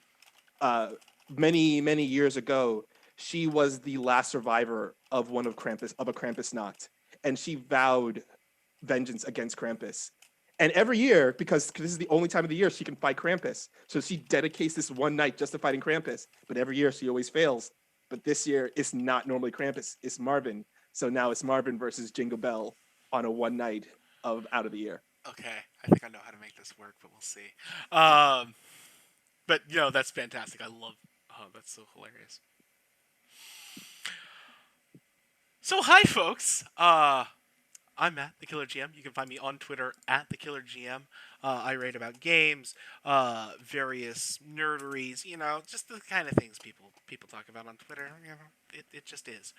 many years ago, she was the last survivor of a Krampusnacht, and she vowed vengeance against Krampus. And every year, because this is the only time of the year she can fight Krampus, so she dedicates this one night just to fighting Krampus. But every year she always fails. But this year it's not normally Krampus, it's Marvin. So now it's Marvin versus Jingle Bell on a one night out of the year. Okay, I think I know how to make this work, but we'll see. But that's fantastic. I love. Oh, that's so hilarious. So hi, folks. I'm Matt, the Killer GM. You can find me on Twitter at the Killer GM. I write about games, various nerderies, just the kind of things people talk about on Twitter. It just is.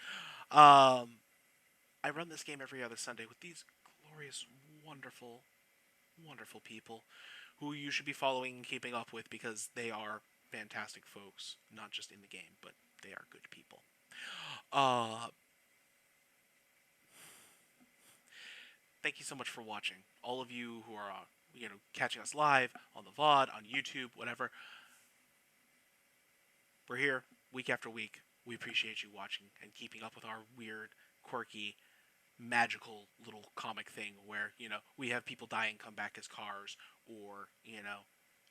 I run this game every other Sunday with these glorious, wonderful, wonderful people who you should be following and keeping up with because they are fantastic folks, not just in the game, but they are good people. Thank you so much for watching. All of you who are, catching us live on the VOD, on YouTube, whatever. We're here week after week. We appreciate you watching and keeping up with our weird, quirky, magical little comic thing where, we have people die and come back as cars or,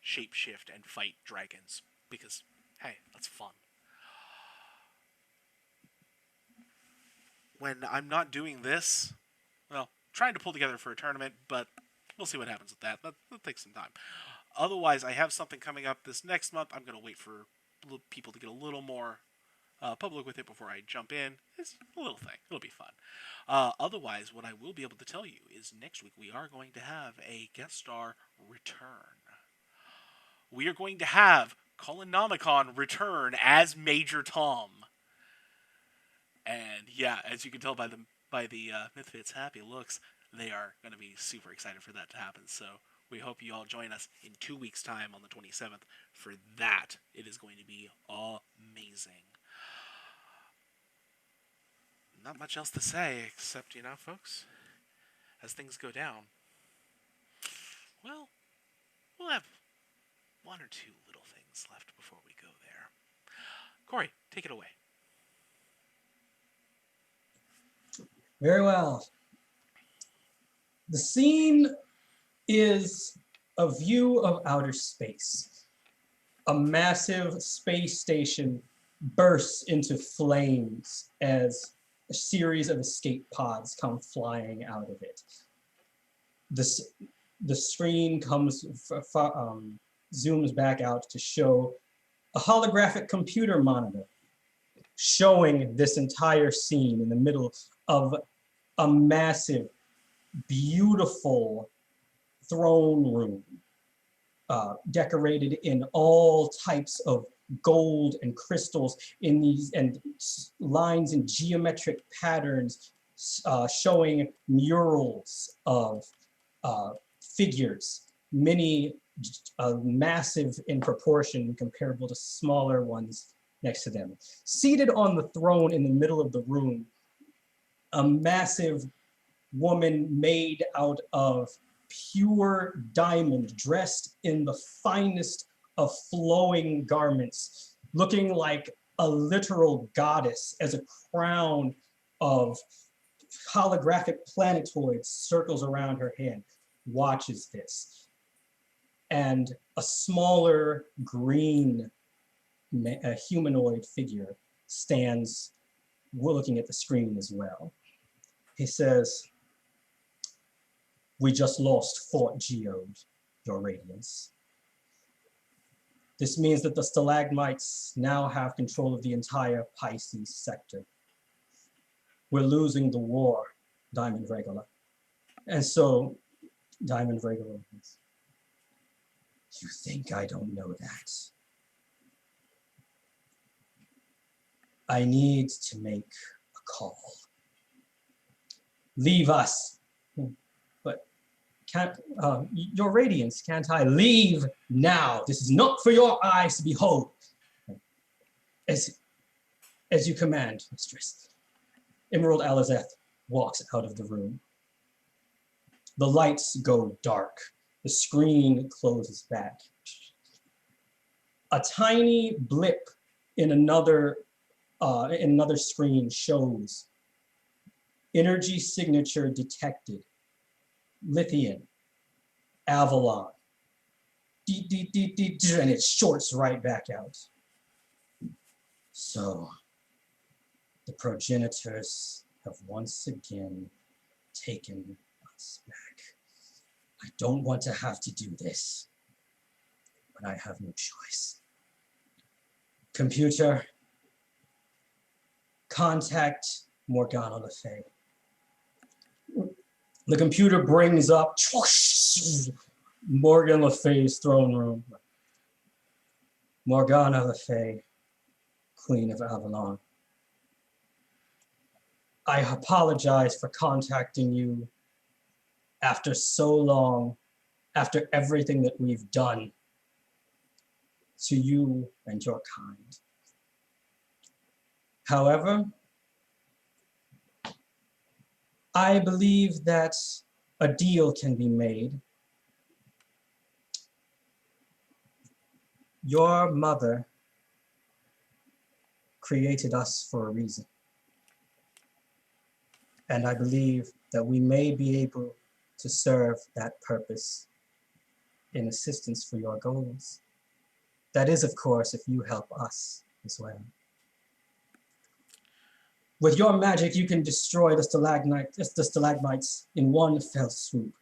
shapeshift and fight dragons. Because, hey, that's fun. When I'm not doing this, well, trying to pull together for a tournament, but we'll see what happens with that. That'll take some time. Otherwise, I have something coming up this next month. I'm going to wait for people to get a little more public with it before I jump in. It's a little thing. It'll be fun. Otherwise, what I will be able to tell you is next week we are going to have a guest star return. We are going to have Colonomicon return as Major Tom. And yeah, as you can tell by the Mythfits happy looks, they are going to be super excited for that to happen. So we hope you all join us in 2 weeks' time on the 27th for that. It is going to be amazing. Not much else to say except, folks, as things go down, well, we'll have one or two little things left before we go there. Corey, take it away. Very well. The scene is a view of outer space. A massive space station bursts into flames as a series of escape pods come flying out of it. The screen zooms back out to show a holographic computer monitor showing this entire scene in the middle of a massive, beautiful throne room, decorated in all types of gold and crystals in these and lines and geometric patterns, showing murals of figures, many massive in proportion, comparable to smaller ones next to them. Seated on the throne in the middle of the room, a massive woman made out of pure diamond, dressed in the finest of flowing garments, looking like a literal goddess as a crown of holographic planetoids circles around her head, watches this. And a smaller green humanoid figure stands looking at the screen as well. He says, "We just lost Fort Geode, Your Radiance. This means that the stalagmites now have control of the entire Pisces sector. We're losing the war, Diamond Regula." And so, Diamond Regula, "You think I don't know that? I need to make a call. Leave us." "But can't, Your Radiance, can't I leave now? This is not for your eyes to behold." As you command, Mistress." Emerald Alizeth walks out of the room, The lights go dark. The screen closes back. A tiny blip in another screen shows energy signature detected. Lithium, Avalon. And it shorts right back out. So the progenitors have once again taken us back. I don't want to have to do this, but I have no choice. Computer, contact Morgana Le Fey. The computer brings up Morgan Le Fey's throne room. Morgana Le Fey, Queen of Avalon. I apologize for contacting you after so long, after everything that we've done to you and your kind. However, I believe that a deal can be made. Your mother created us for a reason. And I believe that we may be able to serve that purpose in assistance for your goals. That is, of course, if you help us as well. With your magic, you can destroy the stalagmites in one fell swoop.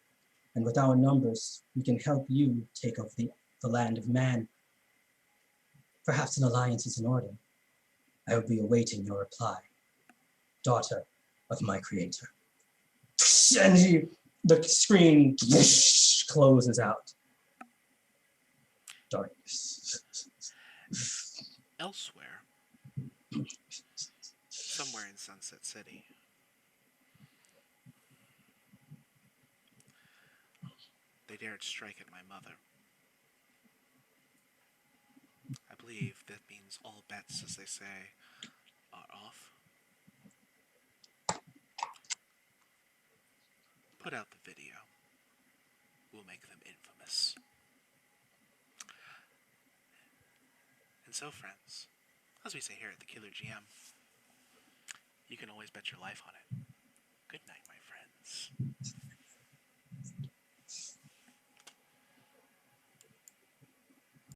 And with our numbers, we can help you take over the land of man. Perhaps an alliance is in order. I will be awaiting your reply, daughter of my creator. And the screen closes out. Darkness. Elsewhere, somewhere in Sunset City, they dared strike at my mother. I believe that means all bets, as they say, are off. Put out the video. We'll make them infamous. And so, friends, as we say here at the Killer GM, you can always bet your life on it. Good night, my friends.